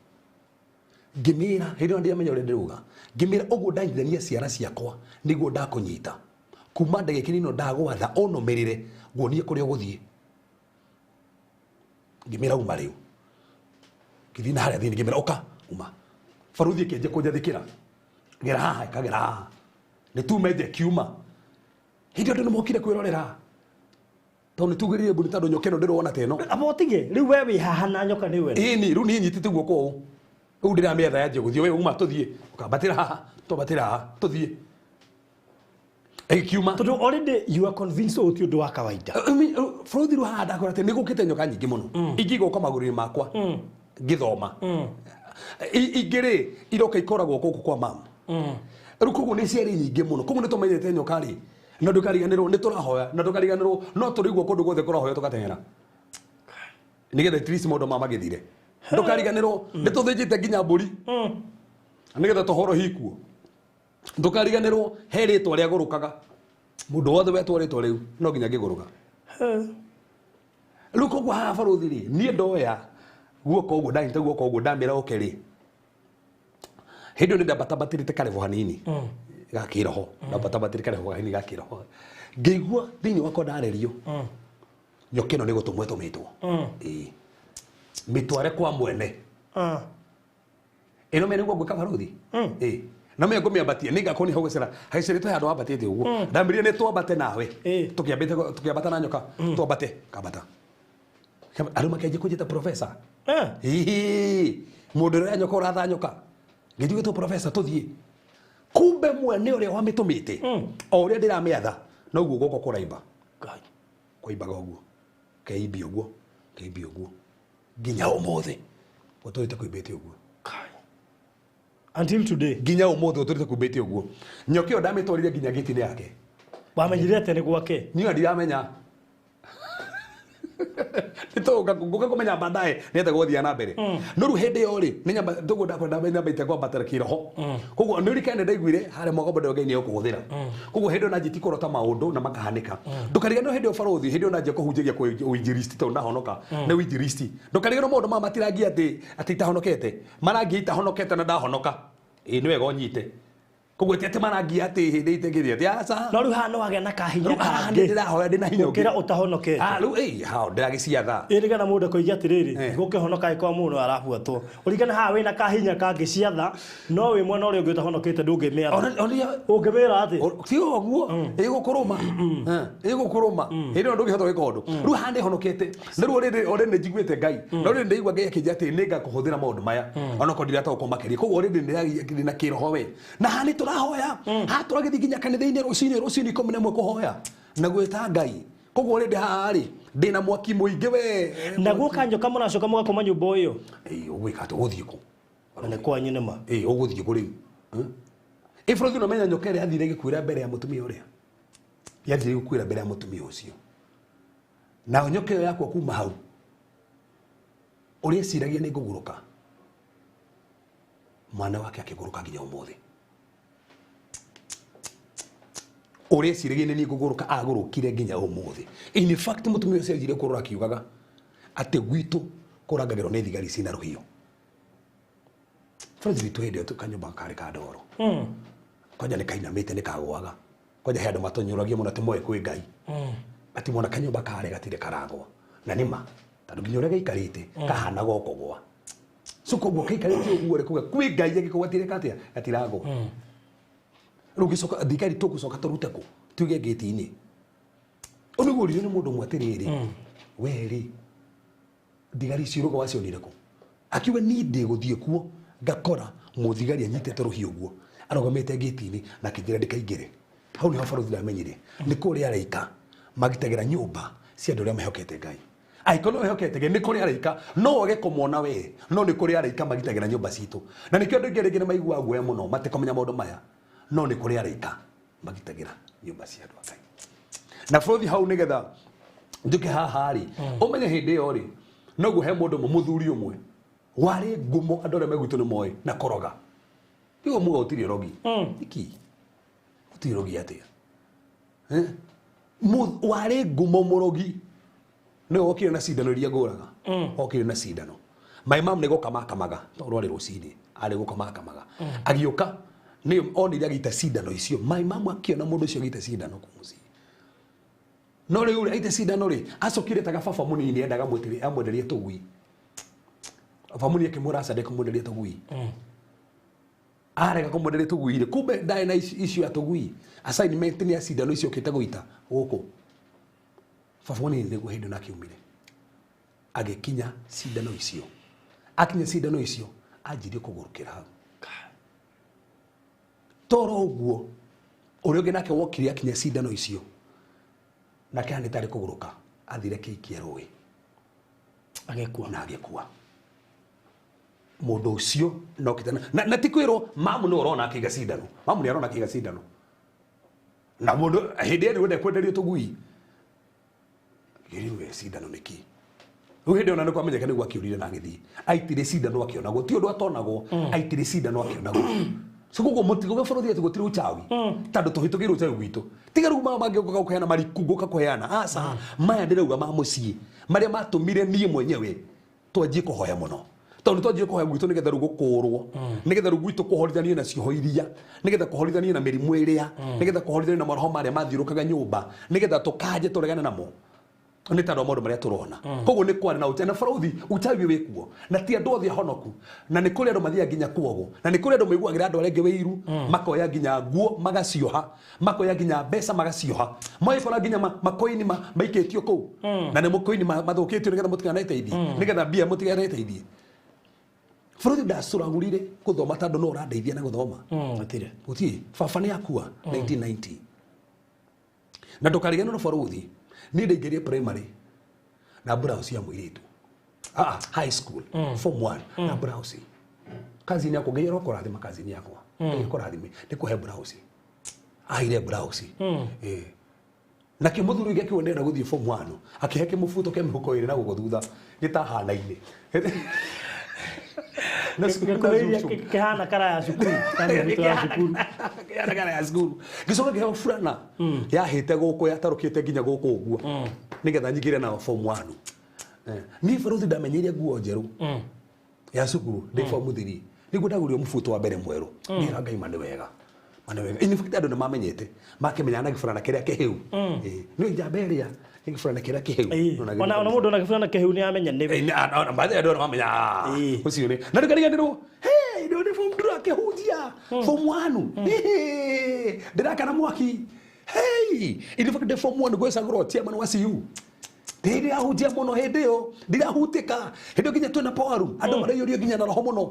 ngĩmĩra hĩndĩ ĩyo ndiramenya ũrĩa ndĩrauga ngĩmĩra ũguo ndanyitithania ciara ciakwa nĩguo ndakũnyita kuma ndagĩka ĩno ndagwatha ũnũmĩrĩre nguonie kũrĩa ũgũthiĩ ngĩmĩra uma rĩu ngĩthiĩ na harĩa thĩinĩ ngĩmĩra ũka uma baruthi ĩkĩanjia kũnjathĩkĩra gera haha ĩkagera haha nĩ tumenje kiuma hĩndĩ ĩyo andũ nĩmokire kwĩrorera tondũ nĩtugĩrĩire mbũri tondũ nyoka ĩno ndĩrona ta ĩno abotige rĩu we wĩ haha na nyoka nĩ we ĩni rĩu niĩ nyitĩte guoko ũũ rĩu ndĩramĩetha yanjie gũthiĩ we uma tũthiĩ ũkambatĩra haha tũmbatĩra haha tũthiĩ kiuma tondu already you are convinced o ti undu wa kawaida Frodi ruha ndakora te nigukite nyoka nyingi muno ingigoka maguriri makwa ngithoma igire iroka ikoragwo guku kwa mama riu koguo ni ciari nyingi muno koguo ni tumenyete nyoka ri na ndukariganirwo ni turahoya na ndukariganirwo no turigwo kundu guothe kurahoya tukatengera nigetha trisi mondo mama githire ndukariganirwo ni tuthinjite nginya mburi nigetha tuhoro hikuo ndukariganirwo he ritwa ria gurukaga mundu wothe wetwo ritwa riu no nginya ngiguruka riu koguo haha baruthi ri nie ndoya guoko uguo ndanyita guoko uguo ndamira oke ri hindi ni ndambatabatirite karevo hanini gakiroho ndambatabatire karevo hanini gakiroho ngĩigua thĩinĩ wakwa ndarerio nyoka ĩno nĩ gũtũmwo ĩtũmĩtwo mĩtware kwa mwene ĩno me nĩguo ngwĩka baruthi na me ngũmĩambatia nĩ ngakoni hau gũcera haicerete handũ wambatĩte ũguo ndambirie nĩ twambate nawe tũkĩambata na nyoka twambate kambata andũ makĩanjia kũnjĩta professor mũndũ ũrĩa nyoka ũratha nyoka ngĩthiĩ gwĩtwo professor tũthiĩ kumbe mwene ũrĩa wamĩtũmĩte o ũrĩa ndĩramĩatha noguo gũkũ kũraimba kũimbaga ũguo keimbia ũguo nginya ũmũthĩ ũtũrĩte kũimbĩte ũguo until today nginya ũmũthĩ ũtũrĩte kũimbĩte ũguo nyoka ĩyo ndamĩtwarire nginya gĩti-inĩ yake wamenyire atĩ nĩ gwake niĩ ndiramenya ngũka kũmenya baadaye nĩgetha gũthiĩ na mbere no rĩu hĩndĩ ĩyo rĩ nĩguo ndambaite kwambatĩra kĩroho koguo nĩũrikane ndaiguire harĩa Mogombo Ngai nĩegũkũhũthĩra koguo hĩndĩ ĩyo nanjĩti kũrota maũndũ na makahanĩka ndũkariganĩrwo hĩndĩ ĩyo barothi hĩndĩ ĩyo nanjia kũhunjagia ũinjilisti tondũ ndahonoka nĩ ũinjilisti ndũkariganĩrwo maũndũ maya matirangia atĩ itahonokete marangia itahonokete na ndahonoka nĩ wega ũnyite koguo ti atĩ marangia atĩ hĩndĩ itegĩria ti aca no rĩu haha no wagĩa na kahinya kangĩ ndĩrahoya ndĩna hinya ũkĩra ũtahonokete rĩu hao ndĩragĩciatha ĩrigana mũndũ kũigua atĩrĩrĩ gũkĩhonoka kwa mũndũ arabuatwo ũrigana haha wĩna kahinya kangĩciatha no wĩ mwena ũrĩa ũngĩ ũtahonokete ndũngĩmĩatha ũngĩmĩra atĩ ti ũguo ĩgũkũrũma hĩndĩ ĩyo ndũngĩhota gwĩka ũndũ rĩu haha nĩhonokete na rĩu already nĩ njiguĩte Ngai no rĩu ndaigua Ngai akĩnjĩra atĩ nĩngakũhũthĩra maũndũ maya onokorwo ndirataũkwo makĩria koguo already ndĩna kĩroho we na haha tũrahoya haha tũragĩthiĩ nginya kanitha-inĩ rũcinĩ ikũmi na ĩmwe kũhoya na gwĩta Ngai koguo rĩndĩ haha rĩ ndĩna mwaki mũingĩ we na guoka nyoka mũracoka mũgakoma nyũmba ũyũ ũgwĩka atĩ ũgũthiĩ kũ nĩ kwanyu nĩma ũgũthiĩ kũ rĩu Bũrũthi no menya nyoka ĩrĩa yathire gĩkuĩra mbere ya mũtumia ũrĩa yathire gũkuĩra mbere ya mũtumia ũcio na nyoka ĩyo yakwa kuma hau ũrĩa ĩciragia nĩ ngũgũrũka mwana wake akĩgũrũka nginya ũmũthĩ ũrĩa ĩciragia nĩ ngũgũrũka agũrũkire nginya ũmũthĩ in fact mũtumia ũcio anjire kũrora akiugaga atĩ gwitũ kũrangagĩrwo nĩ thigari cina rũhiũ bũrũri witũ hĩndĩ ĩyo kanyũmba karĩ ka ndoro kwanja nĩ kainamĩte nĩ kagwaga kwanja he andũ matonyũragia mũno atĩ moĩ kwĩ Ngai ati mwana kanyũmba karĩ gatirĩ karagwa na nĩma tondũ nginya ũrĩa gaikarĩte kahana gokogwa so koguo gaikarĩte ũguo rĩ kuga kwĩ Ngai agĩkorwo gatirĩ gatiragwa rĩu gĩcoka thigari tũgũcoka tũrute kũ tuge gĩti-inĩ ũnĩgũririo nĩ mũndũ ũmwe atĩrĩrĩ werĩ thigari ciũrũga wacionire kũ akiuga niĩ ndĩgũthiĩ kuo ngakora mũthigari anyitĩte rũhiũ ũguo arũgamĩte gĩti-inĩ na kĩnjĩra ndikaingĩre hau nĩho barũthi ndamenyire nĩ kũrĩa araika magitagĩra nyũmba cia andũ arĩa mehokete Ngai aikono mehokete Ngai nĩ kũrĩa araika no wage kũmona we no nĩ kũrĩa araika magitagĩra nyũmba citũ na nĩkĩo andũ aingĩ nĩ maiguaga guoya mũno matikũmenya maũndũ maya no nĩ kũrĩa araika magitagĩra nyũmba cia andũ a Ngai na barũthi hau nĩgetha njuke haha rĩ ũmenye hĩndĩ ĩyo rĩ noguo he mũndũ ũmwe mũthuri ũmwe warĩ ngumo andũ arĩa megwitũ nĩ moĩ na koroga Igo muga ũtirĩ rogi iki ũtirĩ rogi atĩa warĩ ngumo mũrogi nĩ okire na cindano iria ngũraga okire na cindano my mom nĩ gũkamakamaga tondũ arĩ rũcinĩ arĩ gũkamakamaga agĩũka nĩ onire agĩita cindano icio my mom akiona mũndũ ũcio agĩita cindano kũ mũciĩ no rĩu aita cindano rĩ acokire taga baba mũnini endaga mwĩtĩre amwenderie tũgui baba mũnini akĩmwĩra aca ndekũmwenderia tũgui arega kũmwenderia tũgui rĩ kumbe ndaĩ na icio ya tũgui assignment nĩ ya cindano icio ũkĩte gũita gũkũ baba mũnini nĩguo hĩndĩ ĩno akiumire agĩkinya cindano icio akinya cindano icio anjirie kũgũrũkĩra hau toro ũguo ũrĩa ũngĩ nake wokire akinya cindano icio nake hana tarĩ kũgũrũka athire kĩikia rũĩ agĩkua na agĩkua mũndũ ũcio nokĩte na ti kwĩrwo mamu nĩ ũrona akĩiga cindano mamu nĩ arona akĩiga cindano na mũndũ hĩndĩ ĩyo nĩ kwenderio tũgui gĩriwe cindano nĩkĩ rĩu hĩndĩ ona nĩ kwamenyeka nĩguo akĩũrire na agĩthiĩ aitire cindano akĩonagwo ti ũndũ atonagwo aitire cindano akĩonagwo so koguo mũtigo wa bũrũri ati gũtirĩ uchawi tondũ tũhĩtũkĩrwo uchawi gwitũ tiga rĩu mama mangĩũka kũheana mariku ngũka kũheana aca maya ndĩrauga ma mũciĩ marĩa matũmire niĩ mwenyewe twanjie kũhoya mũno tondũ twanjie kũhoya gwitũ nĩgetha rĩu gũkũrwo nĩgetha rĩu gwitũ kũhorithanie na cioho iria nĩgetha kũhorithanie na mĩrimũ ĩrĩa nĩgetha kũhorithanie na maroho marĩa mathiũrũkaga nyũmba nĩgetha tũkanje tũregane namo nĩ tondũ maũndũ marĩa tũrona koguo nĩ kwarĩ na ũchawi na barũthi ũchawi wĩkuo na ti andũ othe ahonoku na nĩ kũrĩ andũ mathiaga nginya kuogo na nĩ kũrĩ andũ maiguagĩra andũ arĩa angĩ wĩiru makoya nginya nguo magacioha makoya nginya mbeca magacioha magĩkora nginya makoini maikĩtio kũu na nĩ mũkoini mathũkĩtio nĩgetha mũtikanaiteithie nĩgetha mbia mũtikanaiteithie barũthi ndacũragũrire gũthoma tondũ no ũrandeithia na gũthoma gũtirĩ baba nĩ akua 1990 na ndũkariganĩrwo na barũthi ni ndaingĩrie primary na blouse ya mũirĩtu high school form 1 na blouse kazi ni yako ngeyero kũrathima kazi ni yakwa ngeyero nĩ kũhe blouse aire blouse na kĩmũthuri gĩake wendera gũthiĩ form 1 akĩhe kĩmũbuto kĩa mĩhuko ĩrĩ na gũkũ thutha gĩtahana-inĩ na kĩhana kara ya cukuru kĩhana kara ya cukuru gĩcoka kĩheo burana yahĩte gũkũ yatarũkĩte nginya gũkũ ũguo nĩgetha nyigĩre na form 1 niĩ barũthi ndamenyeire nguo njerũ ya cukuru ndĩ form 3 nĩguo ndagũrire mũbuto wa mbere mwerũ nĩra Ngai mane wega in fact andũ nĩ mamenyete makĩmenya na gĩburana kĩrĩa kĩhĩu nĩ njamba ĩrĩa gĩburana kĩrĩa kĩhĩu ona mũndũ na gĩburana kĩhĩu nĩ amenya nĩ baadhi andũ mamenya ũcio nĩ na ndĩkariganĩrwo ndio nĩ form 2 akĩhunjia form 1 ndĩrakana mwaki in fact the form 1 gwĩcagũrwo chairman wa CU ndirahunjia mũno hĩndĩ ĩyo ndirahutĩka hĩndĩ nginya twĩna power room andũ mareyũrio nginya na roho mũno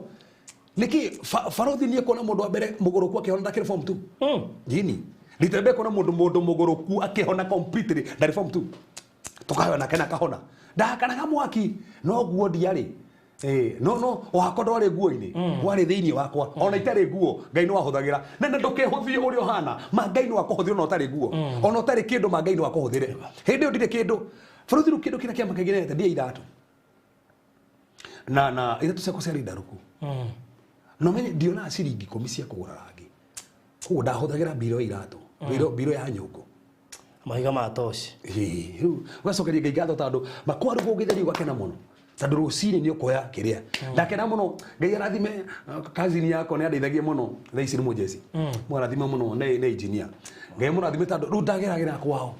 niki barũthi niĩ kuona mũndũ wa mbere mũgũrũku akĩhona ndakĩrĩ form 2 jini nditembe kuona mũndũ mũgũrũku akĩhona completely ndarĩ form 2 tũkayo nake na kahona ndakanaga mwaki no guo ndiarĩ no wakwa ndwarĩ nguo-inĩ warĩ thĩinĩ wakwa ona itarĩ nguo Ngai nĩ wahũthagĩra na ndũkehũthie ũrĩa ũhana ma Ngai nĩ wakũhũthĩra ona ũtarĩ nguo ona ũtarĩ kĩndũ ma Ngai nĩ wakũhũthĩre hĩndĩ ĩyo ndirĩ kĩndũ barũthi rĩu kĩndũ kĩrĩa kĩamakagenete ndia iratũ na iratũ ciakwa ciarĩ ndarũku no menye ndionaga ciringi 10 cia kũgũra rangi koguo ndahũthagĩra mbiro iratũ mbiro ya nyũngũ mahiga ma toci rĩu ũgacokeria Ngai ngatho tondũ makwarugwo gĩtheri ũgakena mũno tondu rucini ni ukoya kiria ndakena muno ngai arathime kazini yako ni andeithagie muno thaici ni mujeci mwarathime muno ni engineer ngai murathime tondu ru ndageragira kwao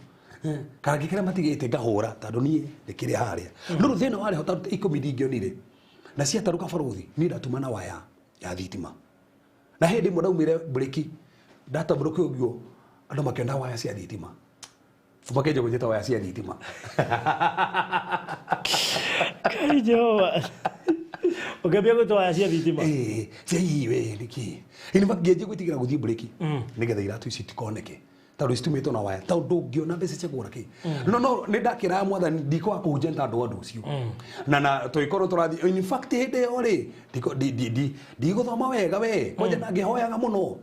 kangi kiria matigite ngahura tondu ni ndikire haria no thina wari hota 10 ndingionire na ciataruka baruthi ni ndatumana waya ya thitima na hindi mwe ndaumire breki ndatamburuka uguo andu makiona waya cia thitima makenja gujeta waya cia thitima Kai Jehova. Ukambia gutwa waya cia thitima. Cia iwe niki ini makienje gwitigira guthii breki nigetha iratu ici tikoneke tondu citumitwo na waya tondu ngiona mbeca cia kugura ki no ni ndakira mwathani ndikwa kuhunjia ntandu andu ucio na tuikorwo turathi in fact hinde yo ri ndiguthoma wega we koja nangihoyaga muno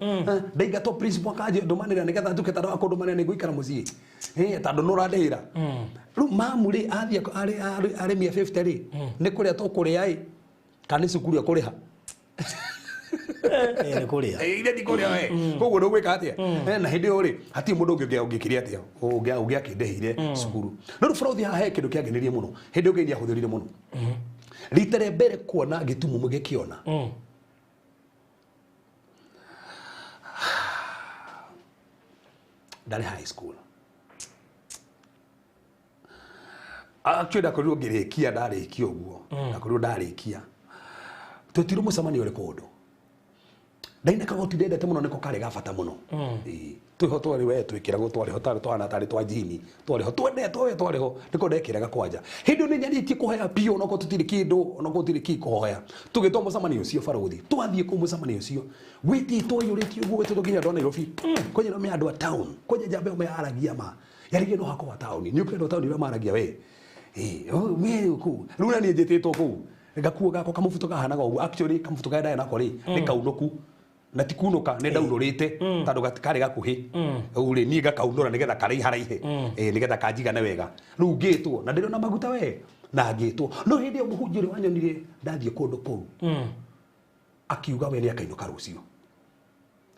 ndaigato principal kaje ndumanira nigetha nduke tondu akundu manene niguikara mucii tondu nurandihira ru mamu ri athia ari 150 ri ni kuria tukuria kana cukuru ya kuriha Ni kuria. Ile ni kuria we. Koguo no gwika atia. Na hindi yo ri hati mundu ungikiria atia. Ungiakindehire cukuru. No ruburothi ha he kindu kiangenirie muno. Hindi ungeithia huthirire muno. Ritere mbere kuona gitumu mugikiona. Ndari high school. Actually ndakorirwo ngirikia ndarikia uguo. Ndakorirwo ndarikia. Tutiro mucemania uri kundu. Ndaina kagoti ndendete muno niko kari gabata muno. Twiho twari we twikiragwo twari ho twana tari twa jini. Twari ho twari ho niko ndekiraga kwanja. Hindi ni nyaritie kuhoya pio noko tutiri kindu noko tutiri kikohoya. Tugitwa mucemania ucio baruthi. Twathie ku mucemania ucio. Gwiti twoyuritio guo wetu tukinya ndo Nairobi. Kwenye no me andu a town. Kwenye jambe me aragia ma. Yarige no hako wa town. Ni ukendo town ira maragia we. Me ku. Runa ni njititwo ku. Ngakuo gako kamufuto kahanaga uguo actually kamufuto ka ndaya nako ri ni kaunuku na tikunuka ne ndaunurite tondu gatikari gakuhi uri ni gakaunura nigetha kari haraihe nigetha kanjigane wega riu ngitwo na ndirona maguta we na ngitwo no hindi yo muhunjiri wanyonire ndathie kundu kuu akiuga we ni akainuka rucio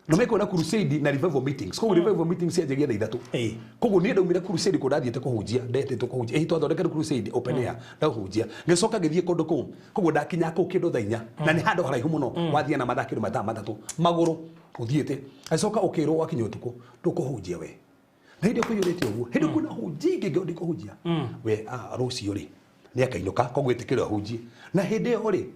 no meko na crusade na revival meetings koguo revival meetings cianjagia thaa 3 koguo ni ndaumire crusade ko ndathiete kuhunjia ndetete kuhunjia twathondeka crusade open air ndahuhunjia ngicoka ngithie kundu kuu koguo ndakinya kuu kindu thaa 4 na ni handu haraihu muno wathia na mathakiro mathaa mathatu maguru uthiete acoka ukirwo wakinya utuku ndukuhunjia we na hindi kuyurite uguo hindi kuna hunjia ingi ngio ndikuhunjia we rucio ri ni akainuka koguo itikira hunjia na hindi yo ri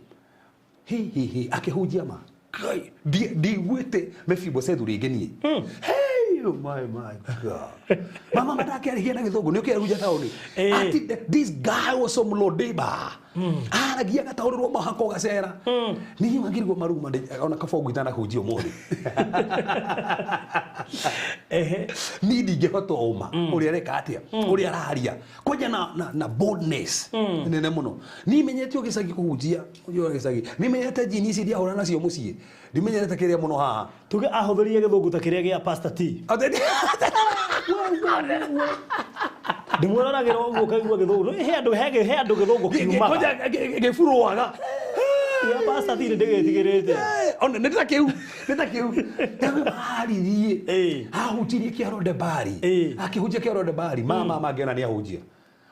hi akihunjia ma Kai, digwete Mephibosheth ringi ni. Hey, oh my God. Mama matake arigia na githungu ni ukiruja tauni. Ati this guy was some Lodeba. Aragia gataurwo mahako gacera. Ni magirwo maruma ona kafongu itana kujio mori. Ni ndingihota uma uri areka atia uri araria koja na boldness nene muno ni menyetio gicagi kuhunjia ujua gicagi ni menyete jini ici dia hurana cio mucie ni menyete kiria muno haha tuge ahuthirie githungu ta kiria gia Pastor T ndimwonagĩra ũguo kaigua githungu he andu githungu kiuma koja gĩburwaga ya Pastor T ndigetigirite ona nita kiu tawe maharirie ahutirie kiaro de bari akihunjia kiaro de bari mama mangiona ni ahunjia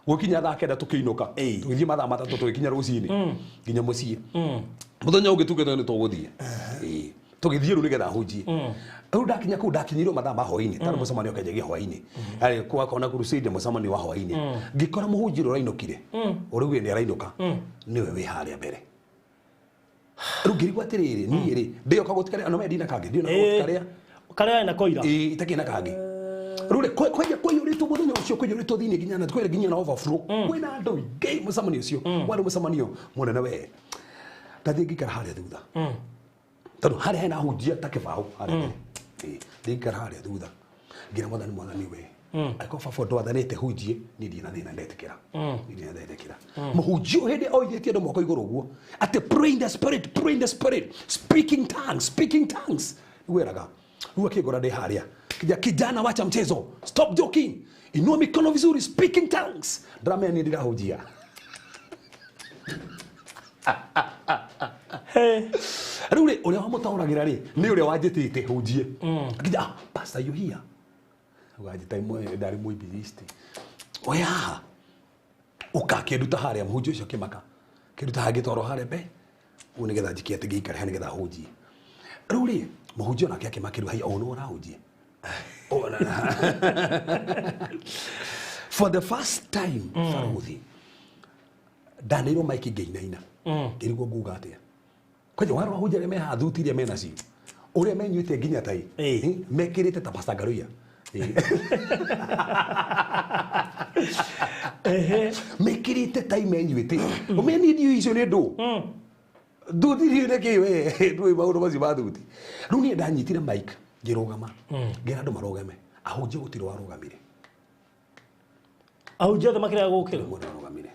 gukinya thaa kenda tukiinuka tugithie mathaa matatu tugikinya rucini nginya mucii muthenya ugitugetha ni tuguthie tugithie ru nigetha ahunjie ru ndakinya ku ndakinyirwo mathaa ma hwaini tondu mucemanio kenjagia hwaini ari kwa kona crusade mucemanio wa hwaini ngikora muhunjiro rainukire uriwe ni arainuka niwe wi haria mbere rugirigwa atiriri ni ri ndio kagutikare ano medina kangi ndio kagutikare karia na koira itakina kangi rure kwa yuritu muthenya ucio kwa yuritu thini ginya na kwira ginya na overflow kwina andu game mucemanio ucio wari mucemanio munene we tathi ngikara haria thutha tondu haria hena hunjia takibao haria ngikara haria thutha ngira mwathani we ako baba ndwathanite hunjie ni ndina thina ndetikira muhunjio hindi oithetie andu moko iguru guo ati pray in the spirit speaking tongues weraga ruo kigora ndi haria kijana wacha mchezo stop joking inua mikono vizuri speaking tongues drama ni ndirahunjia rure uria wamutauragira ri ni uria wanjitite hunjie akija pastor you here wajita imwe ndari muibilisti oya ukakenduta haria muhunjio ucio kimaka kiruta hangi toro harebe une getha jikia tigi kare hani getha huji ruri muhunjio nake akimakiru hai ono ora huji for the first time faruthi daniro maiki geinaina kirigwo nguga atia kwaje waro hujare me hathutirie mena ci uria menyuite nginya tai mekirite ta pasangaruya mekirite tai menyuite umeni dio icio ni ndu nduthiri reke we ndui maundu macio mathuti riu ni ndanyitire mic ngirugama ngira andu marugame ahunjia gutire warugamire ahunjia othe makira gukira mundu arugamire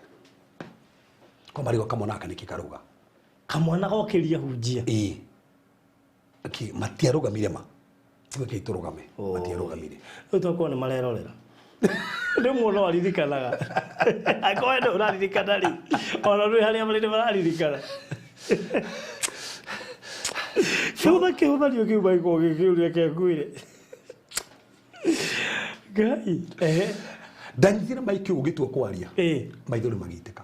kwa marigo kamwana kaniki karuga kamwana gokiria hunjia aki matiarugamire ma tuwe ke turugame matiarugamire utoko ni marerorera ndio muno aririkanaga akoe ndo aririkana ri ona rui haria marinde mararirikana Shoda ke unario ke bai ko ke uria ke kuire gai ndanyitire maiki ugitwa kwaria maithori magiteka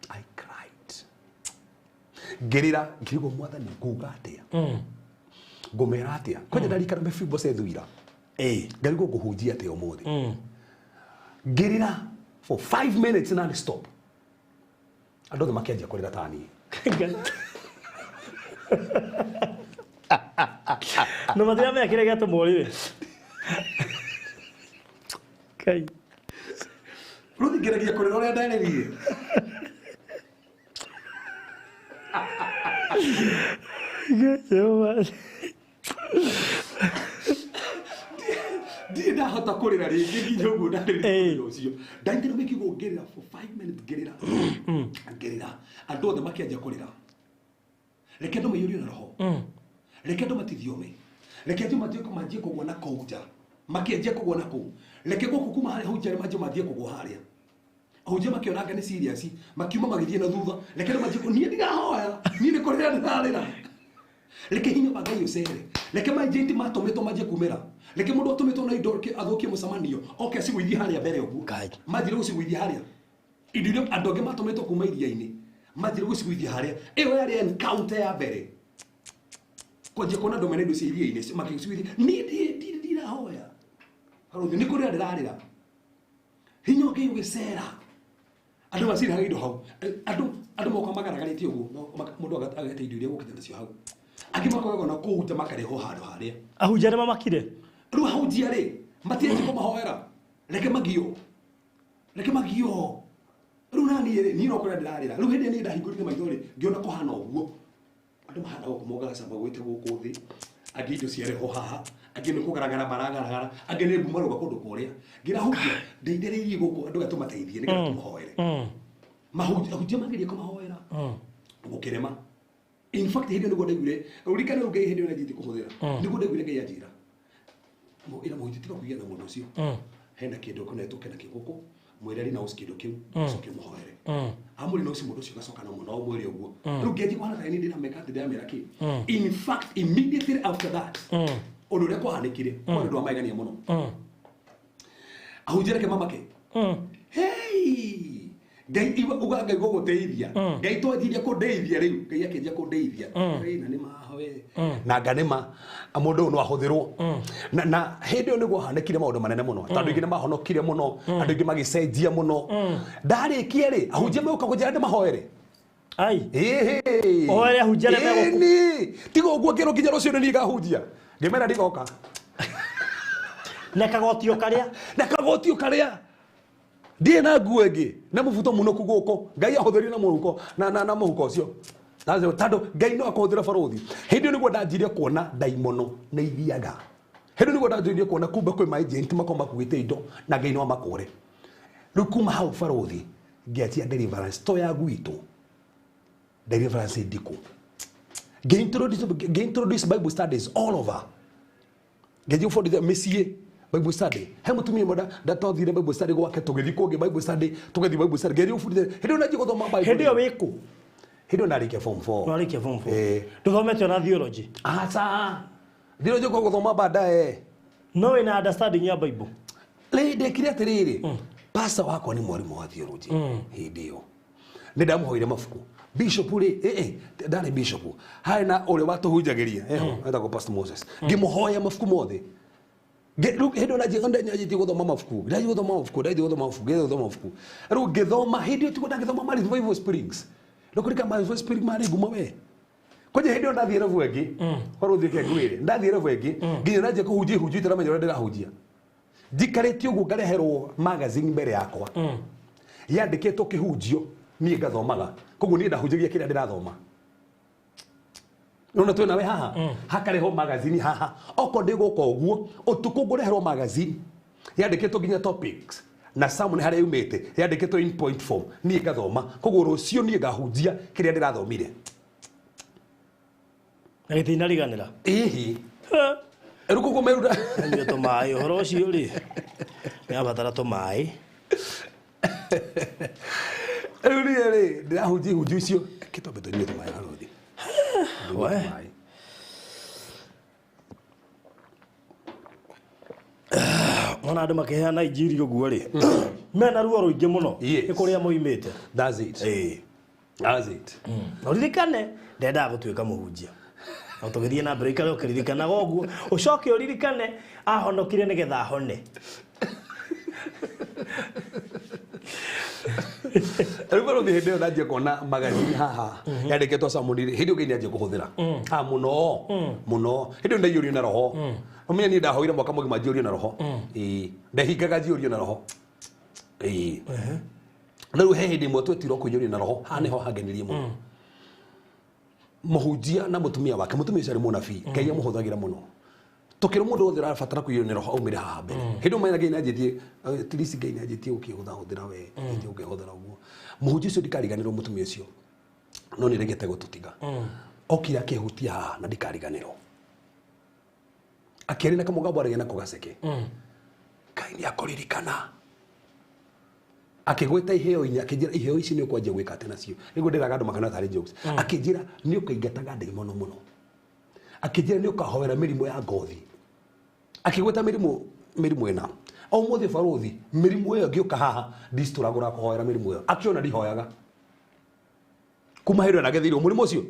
I cried gerira ngirigo mwathani nguga atia ngumera atia kwaje ndarikana mefibo sethuira ngarigo nguhunjia atia umuthi gerira for 5 minutes non stop andu makianjia kurira tani no matia me akire gato morire kai Ruthi ngeragia kurira uria ndarerire Dida hata kurira ringi nginya uguo ndarerire ucio ndaingire mikigo ngerira for 5 minutes ngerira andu othe makianjia kurira reke ndo mayuri na roho reke ndo matithiome reke ndo mathieko manjie kugwa na kouja makianjia kugwa na kou reke goku kuma haria hujare manjie kugwa haria ahunjia makionanga ni serious makiuma magithie na thutha reke ndo manjie nie ndigahoya nie ni kurira ndarira reke hinya bagai usere reke manjie matometo manjie kumera reke mundu atometo na indo athokie musamanio oke asigwithie haria mbere uguo manjire gusigwithie haria indo andoge matometo kuma iria-ini majire gusigwithia haria iyo yari encounter ya mbere koje kona ndo mene cia iria-ini makigwithia ni ndira hoya haruthi ni kuria ndirarira hinyo ngiyugicera andu macira indo hau andu moka magaragaritie uguo mundu agate indo iria gukite nacio hau angi makogaga na kuhuta makareho handu haria ahunjia ni mamakire riu ahunjia ri matienje kumahoera reke magio riu nani ri ni no kuria ndirarira riu hindi ni ndahingurire maithori ngiona kuhana uguo andu mahana guku mogaga camba gwite guku thi angi indo ciareho haha angi ni kugaragara baragaragara angi ni mbumaruga kundu kuria ngira hujia ndeitheririe guku andu gatumateithie ni kana tumuhoere mahujia magirie kumahoera gukirema in fact hindi ni gondegure urikana ugai hindi na jiti kuhuthira ni gondegure ngai ajira mo ira mo jiti kuya na mundu ucio hena kindu kunetuke na kiguku mwireri na uskido kiu soke muhoere amuri no ucio mundu ucio gacoka na muno mwiri uguo riu ngeji kwana tani ndina meka ndamira ki in fact immediately after that undu ria kwahanikire kwa ndu amaigania muno ahunjira ke mamake hey ngai iwa uga ngai guguteithia ngai twathiria kundeithia riu ngai akenjia kundeithia na ni mahoe na nganema amundu no ahuthirwo na hindi ni guhanekire maundu manene muno tondu ingi ni mahonokire muno andu ingi magicenjia muno ndarikia ri ahunjia meuka kunjira ndi mahoere ai oere ahunjia ni meguku tigo uguo ngiro nginya rucio ni ngahunjia ngimera ndigoka na kagotio karia ndie na nguo ingi na mubuto muno kuguko ngai ahuthirie na muhuko na muhuko ucio nazo tando ngai no akuhuthira baruthi hindi niguo ndanjirie kuona daimono na ithiaga hindi niguo ndanjirie kuona kumbe kwi maagent makoma kuite indo na ngai no makore riu kuma hau baruthi ngiatia deliverance to ya gwitu deliverance ndiko introduce Bible studies all over ngeji for the messie Bible study he mutumia moda ndatothire Bible study gwake tugithi kungi Bible study Bible study ngeri ufundire hindi unaji guthoma Bible hindi yo wiku hindi unarikia form 4 unarikia form 4 tuthomete na theology theology kwa guthoma baadaye no wina understanding ya Bible le dekire atiriri pastor wako ni mwalimu wa theology hindi yo nä ndamå mabuku bishop rä ndarä bishop harä na å rä watåhunjagä etagwo Pastor Moses ngä må hoya mabuku mothe hĩndĩ nanjĩtie gũthoma mabuku ndathi gũthoma mabuku rĩu ngĩthoma hĩndĩ ĩyo ndagĩthoma Marist Revival Springs ndũkũrika Marist Revival Springs marĩ ngumo we kwanja hĩndĩ ĩyo ndathiĩ revu ĩngĩ korwo thiĩke ngwĩre ndathiĩ revu ĩngĩ nginya nanjia kũhunjia ihunjio itaramenya ũrĩa ndĩrahunjia njikarĩte ũguo ngareherwo magazine mbere yakwa yandĩkĩtwo kĩhunjio niĩ ngathomaga koguo niĩ ndahunjagia kĩrĩa ndĩrathoma nona twĩ nawe haha hakareho magazine haha oko ndĩ gũka ũguo ũtukũ ngũreherwo magazine yandĩkĩtwo nginya topics na samu nĩ harĩa yumĩte yandĩkĩtwo in point form niĩ ngathoma koguo rũciũ niĩ ngahunjia kĩrĩa ndĩrathomire na gĩtinariganĩra ĩhĩ rĩu koguo meruta anyue tũmaĩ ũhoro ũcio rĩ nĩabatara tũmaĩ rĩu niĩ rĩ ndĩrahunjia ihunjio icio kĩtombe tũnyue tũmaĩ harũthi ona andũ makĩheana injiri ũguo rĩ mena ruo rũingĩ mũno nĩ kũrĩa moimĩte. That's it. Na ũririkane ndendaga gũtuĩka mũhunjia no tũgĩthiĩ na mbere ikare ũkĩririkanaga ũguo ũcoke ũririkane ahonokire nĩgetha ahone. Rĩu barũthi hĩndĩ ĩyo ndanjia kuona magazine haha yandĩkĩtwo Samũni hĩndĩ ĩyo Ngai nĩanjia kũhũthĩra mũno hĩndĩ ĩyo ndaiyũrio na roho ũmenya niĩ ndahoire mwaka mũgima njiyũrio na roho ndahingaga njiyũrio na roho rĩu he hĩndĩ ĩmwe twetirwo kũiyũrio na roho haha nĩho hangenirie mũno mũhunjia na mũtumia wake mũtumia ũcio arĩ mũnabii Ngai amũhũthagĩra mũno tũkĩrwo mũndũ wothe ũrabatara kũiyũrio nĩ roho aumĩre haha mbere hĩndĩ ũmenya Ngai nĩanjĩtie tirisi Ngai nĩanjĩtie ũkĩhũthahũthĩra we ũkĩhũthĩra ũguo mũhunjia ũcio ndikariganĩrwo mũtumia ũcio no nĩregete gũtũtiga okire akĩhutia haha na ndikariganĩrwo akĩaria na kamũgambo aragia nako gaceke Ngai nĩakũririkana akĩgwĩta iheo-inĩ akĩnjĩra iheo ici nĩ ũkwanjia gwĩka atĩ nacio nĩguo ndĩraga andũ makana tarĩ jokes akĩnjĩra nĩ ũkaingataga ndaimono mũno akĩnjĩra nĩ ũkahoera mĩrimũ ya ngothi akĩgwĩta mĩrimũ ĩna o mũthĩ barũthi mĩrimũ ĩyo ngĩũka haha ndicitũragũra kũhoera mĩrimũ ĩyo akĩona ndihoyaga kuma hĩndĩ nagethirwo mũrimũ ũcio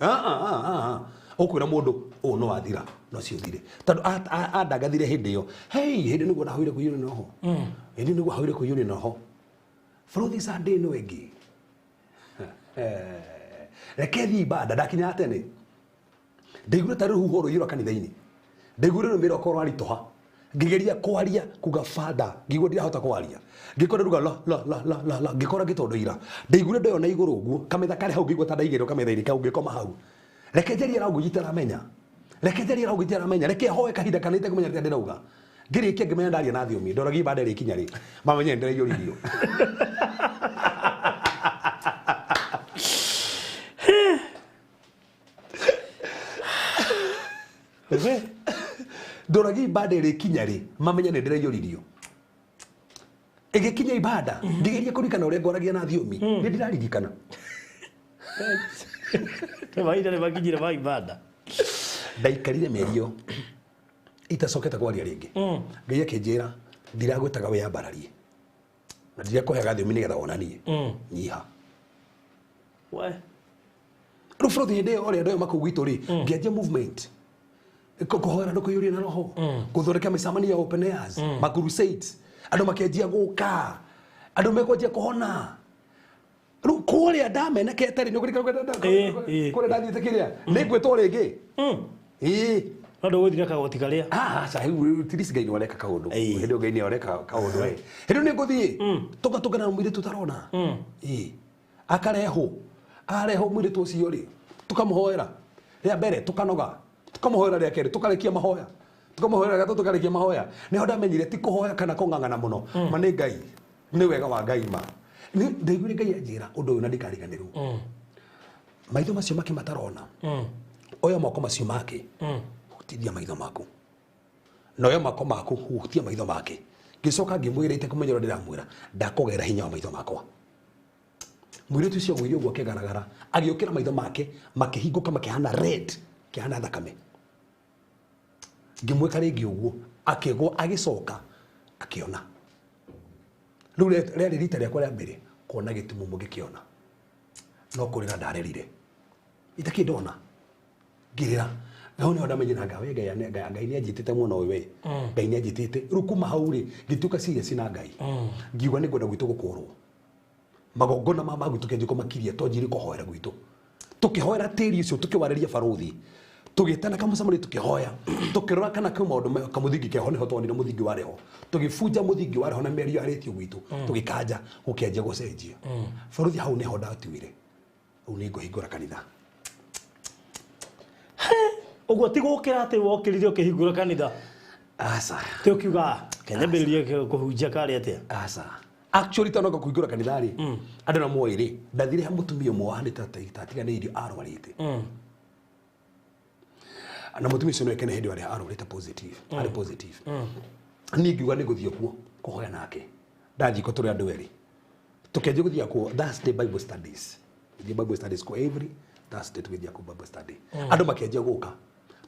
ũkwĩra mũndũ ũũ no wathira no ciũthire tondũ andagathire hĩndĩ ĩyo hĩndĩ nĩguo ndahoire kũiyũrio na roho hĩndĩ nĩguo hahoire kũiyũrio na roho barũthi Sunday ĩno ĩngĩ reke thiĩ ibada ndakinya tene ndaigure ta rũhuho rũiyũra kanitha-inĩ ndaigure rũmĩrĩra okorwo rwaritũha ngĩgeria kwaria kuga father ngĩigua ndirahota kwaria ngĩkora ruga la ngĩkora ngĩtondoira ndaigure ndoyo na igũrũ ũguo kametha karĩ hau ngĩigua ta ndaigĩrwo kametha-inĩ kau ngĩkoma hau reke njarie na ũguo itaramenya reke hoe kahinda kana itekũmenya rĩrĩa ndĩrauga ngĩrĩkia ngĩmenya ndaria na thiomi ndoragia ibada ĩrĩkinya rĩ mamenye ndĩraiyũririo ndoragia ibada ĩrĩkinya rĩ mamenye nĩ ndĩraiyũririo ĩgĩkinya ibada ngĩgeria kũririkana ũrĩa ngoragia na thiomi nĩ ndĩraririkana nĩ makinyire ma ibada ndaikarire mĩeri ĩyo itacokete kwaria rĩngĩ Ngai akĩnjĩra ndiragwĩtaga we ambararie na ndirakũheaga thiomi nĩgetha wonanie nyiha rĩu barũthi hĩndĩ ĩyo ũrĩa andũ aya makũu gwitũ rĩ ngĩanjia movement kũhoera andũ kũiyũrio na roho gũthondeka mĩcemanio ya open airs ma crusades andũ makĩanjia gũka andũ mekwanjia kũhona rĩu kũrĩa ndamenekete rĩ kũrĩa ndathiĩte kĩrĩa nĩ ngwĩtwo rĩngĩ no ndũgũthira kagoti karĩa tirisi Ngai nĩareka kaũndũ hĩndĩ ĩyo Ngai nĩareka kaũndũ hĩndĩ ĩyo nĩ ngũthiĩ tũgatũngana na mũirĩtu ũtarona arehwo mũirĩtu ũcio rĩ tũkamũhoera rĩa mbere tũkanoga tũkamũhoera rĩa kerĩ tũkarĩkia mahoya tũkamũhoera rĩa gatatũ tũkarĩkia mahoya nĩho ndamenyire ti kũhoya kana kũng'ang'ana mũno ma nĩ Ngai nĩ wega wa Ngai ma ndaiguire Ngai anjĩra ũndũ ũyũ na ndikariganĩrwo maitho macio make matarona oya moko macio make hutithia maitho maku na oya moko maku hutia maitho make ngĩcoka ngĩmwĩra itekũmenya ũrĩa ndĩramwĩra ndakũgera hinya wa maitho makwa mũirĩtu ũcio gwĩire ũguo akĩgaragara agĩũkĩra maitho make makĩhingũka makĩhana red kĩhana thakame ngĩmwĩka rĩngĩ ũguo akĩgwa agĩcoka akĩona rĩu rĩarĩ rita rĩakwa rĩa mbere kuona gĩtumumu gĩkĩona no kurira ndarerire itakindona ngirira no ne ndamenye na ngawe ngai ni anjitite muno we ngai ni anjitite rukuma hauri gituka serious na ngai ngiuga ni ngwenda gwitu gukorwo magongona mama gwitu kenje ko makiria to njiri kuhoera gwitu tukihoera tiri ucio tukiwareria baruthi tugitana kama samari tukihoya tukirora kana kwa maundu kamuthingi keho ni ho twonire muthingi wareho tugifunja muthingi wareho na merio aretio gwitu tugikanja gukenje gucenjia baruthi hau ni ho ndatuire u ni nguhingura kanitha uguo ti gukira ati wokirire ukihingura kanitha asa te ukiuga kenyambiririe kuhunjia kari atia asa actually tanoka kuhingura kanitha ri andu na moiri ndathire ha mutumia umwe wa hanita tatiganeirio arwarite na mutumia ucio no ekene hindi ari arwarite positive ari positive ni ngiuga ni guthio kuo kuhoya nake ndajiko turi andu eri tukenje guthia kuo Thursday Bible studies Bible studies ko every Thursday tugithia ku Bible study andu makenje guka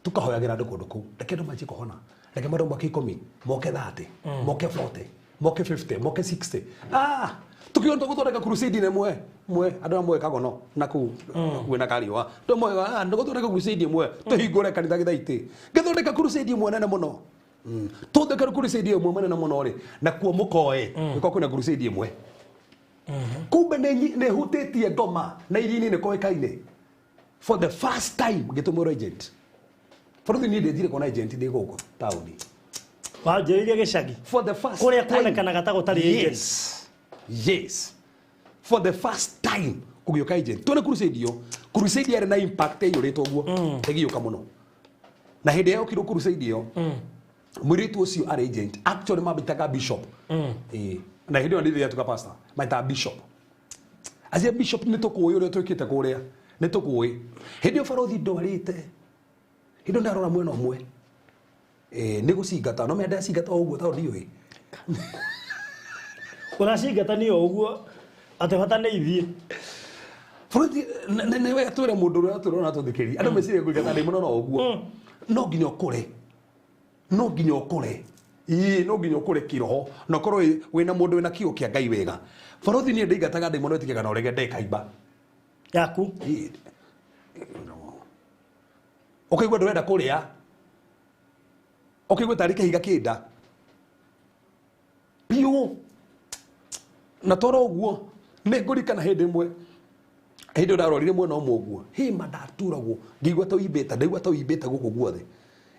tukahoyagira andu kundu kuu reke andu manjie kuhona reke andu moke 10 moke 30 moke 40 moke 50 moke 60 tukionto guthondeka crusade ne mwe andu amwe kagono na ku wena kariwa ndo mwe ndo guthondeka crusade mwe tuhingure kanitha githaiti githondeka crusade mwe nene muno tuthondeka crusade mwe nene muno ri na kuo mukoe niko kuna crusade mwe kumbe ne hutitie ngoma na irini ne koekaine for the first time gitumuro agent Faruthi ni ndethire kona agent ndi guko tauni wanjiririe gicagi for the first kuria time kuonekana gatago tari agent yes for the first time kugioka agent tone crusade yari na impact yo ritwo guo egioka muno na hindi yo kiro crusade yo muritu ucio ari agent actually mabitaga bishop na hindi ndi ya tuka pastor maita bishop azia bishop ni tukuyo rio twikite kuria ni tukuyi hindi yo Faruthi ndwarite hindo ndarora mwena umwe ni gucingata no menda cingata uguo ta ndiui uracingata ni uguo ate bata ni ithie Faruthi ne we atwire mundu ria turona tuthikiria andu meciria guigata ndi muno no uguo no nginya ukure no nginya ukure kiroho no korwo wina mundu wina kiu kia Ngai wega Faruthi ni ndigataga ndi muno tikega no rege ndekaimba yaku ukaigua ndurenda kuria ukaigua tarike higa kinda piu na toro uguo ne ngurikana hindi mwe hindi ndarorire mwena umwe uguo hima ndaturagwo ngigua ta uimbita ndaigua ta uimbita guku guothe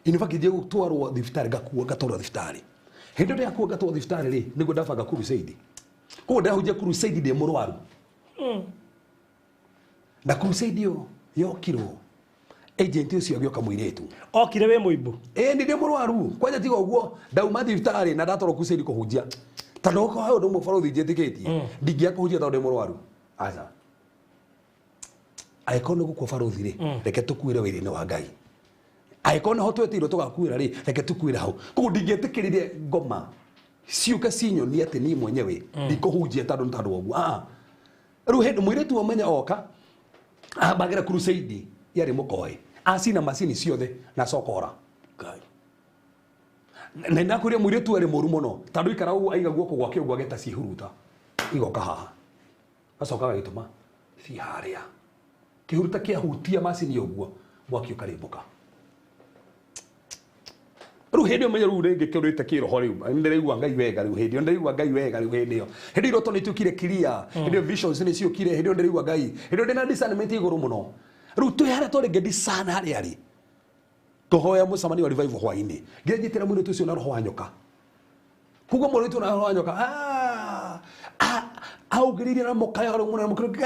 inifaki je gutwarwo thibitari gakuo gatwarwo thibitari hindi ndia kuo gatwarwo thibitari ri niguo ndabanga crusade ko ndahunjia crusade ndi murwaru na crusade yo kiro agent ucio agioka muiretu okire we muibu ndi murwaru kwanja tiga uguo ndauma thibitari na ndatoro crusade kuhunjia tano ko hayo ndo Faruthi njetikitie ndingia kuhunjia tondu ndi murwaru aca aikono guko Faruthi ri reke tukuire wiri-ini wa Ngai aikono ho twetirwo tugakuira ri reke tukuire hau ko ndingetikiririe ngoma ciuka cinyo ni ati ni mwenyewe ndikuhunjia tondu uguo riu hindi muiretu omenya oka bagira crusade yari mukoe asina masini ciothe na sokora Ngai na ndakuria muiretu ari muru muno tondu ikara uguo aiga guoko gwake uguo ageta cihuruta igoka haha acoka agituma ci haria kihuruta kia hutia masini uguo mwaki ukarimbuka riu hindi omenya riu ringi kirite kiroho riu ndireigua Ngai wega riu hindi ndireigua Ngai wega riu hindi yo hindi iroto ni tukire clear hindi visions ni ciukire hindi ndireigua Ngai hindi ndina discernment iguru muno riu tuyare to ringi discern hari ari tuhoya mucamani wa revival hwaini nginyitira mwini tucio na roho wa nyoka kugo mwini na roho wa nyoka augiriria na mukaya ro muna mukuru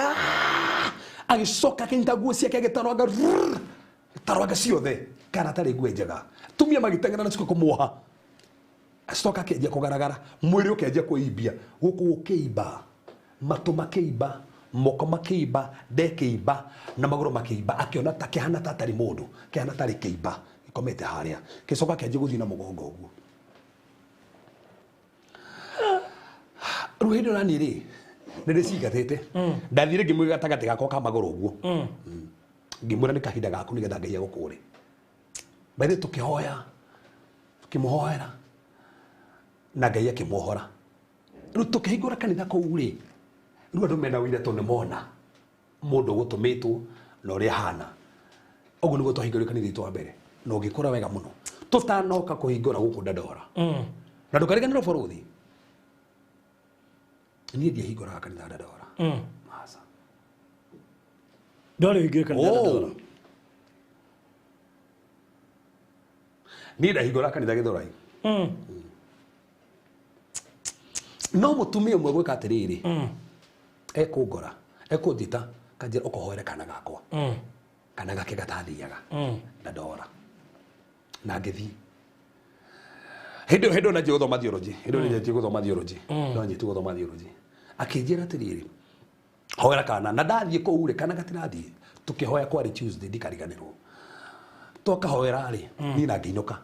agicoka kinta guo ciake agitarwaga tarwaga ciothe kana tari ngwe njega tumia magitengena na ciko kumuoha acoka kenjia kugaragara mwiri ukenjia kuimbia guku ukiimba matu makiimba moko makiimba ndekiimba na maguru makiimba akiona ta kihana ta tari mundu kihana tari kiimba ikomete haria kicoka kenjia guthii na mugongo uguo ruhindo nani ri ndiricigatite ndathire ngimwiga gatagati gako ka maguru uguo ngimwira ni kahinda gaku nigetha Ngai agukure baithe tukihoya tukimuhoera na Ngai akimuhora riu tukihingura kanitha kou ri riu andu mena wira tondu mona mundu gutumitwo na uria hana oguo niguo twahingũrire kanitha itu wa mbere na ũngĩkũra wega mũno tũtanoka kũhingũra gũkũ Dandora na ndũkariganĩrwo bũrũthi niĩ ndiahingũraga kanitha Dandora masa ndore hingũre kanitha Dandora niĩ ndahingũraga kanitha Gĩthũrai no mũtumia ũmwe gwĩka atĩrĩrĩ ekũngora ekũnjĩta kanjĩra ũkohoere kana gakwa kana gake gatathiaga Dandora na ngĩthiĩ hĩndĩ na njĩgũthoma theology hĩndĩ njĩgũthoma theology no njĩtu gũthoma theology akĩnjĩra atĩrĩrĩ hoera kana na ndathiĩ kũu rĩ kana gatirathiĩ tũkĩhoya kwarĩ Tuesday ndikariganĩrwo twakahoera rĩ niĩ na ngĩinũka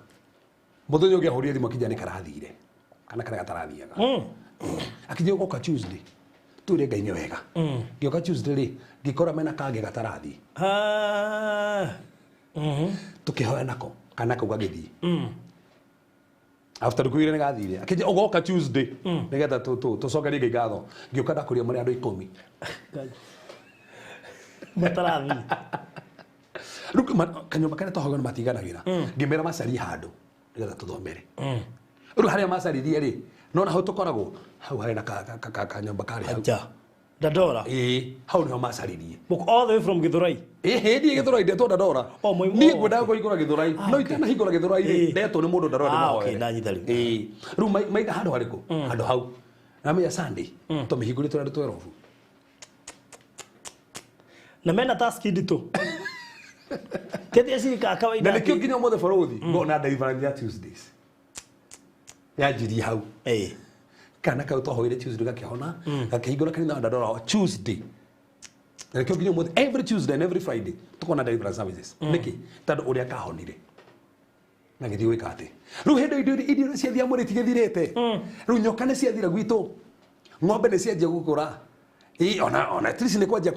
mũthenya ũngĩ ahũrire thimũ akĩnjĩra nĩ karathire kana karĩa gatarathiaga akĩnjĩra ũgoka Tuesday tũire Ngai nĩ wega ngĩoka Tuesday rĩ ngĩkora mena kangĩ gatarathiĩ tũkĩhoya nako kana kau gagĩthiĩ after kuire nĩ gathire akĩnjĩra ũgoka Tuesday nĩgetha tũcokerie Ngai ngatho ngĩũka ndakũria marĩ andũ 10 matarathiĩ kanyũmba karĩa twahoga nĩ matiganagĩra ngĩmera macarie handũ nĩgetha tũthomere rĩu harĩa macaririe rĩ nona hau tũkoragwo hau harĩ na kanyũmba karĩ hau Dandora hau nĩho macaririe all the way from Gĩthũrai ndiĩ Gĩthũrai ndetwo Dandora niĩ ngwendaga kũhingũra Gĩthũrai no itanahingũra Gĩthũrai ndetwo nĩ mũndũ Dandora ndĩmũhoere rĩu maiga handũ harĩkũ handũ hau namenya Sunday tũmĩhingũrĩtwo andũ 12 na mena task nditũ ketia cirika kawaida na nĩkĩo nginya ũmũthĩ bũrũthi ngona deliverance ya Tuesdays yanjirie hau kana kau twahoire Tuesday gakĩhona gakĩhingũra kanitha Dandora Tuesday na nĩkĩo nginya ũmũthĩ every Tuesday and every Friday tũkona deliverance services nĩkĩ tondũ ũrĩa kahonire na gĩthiĩ gwĩka atĩ rĩu hĩndĩ irio ciathia mwĩrĩ tigĩthirĩte rĩu nyoka nĩ ciathira gwitũ ng'ombe nĩ cianjia gũkũra ona trisi nĩ kwanjia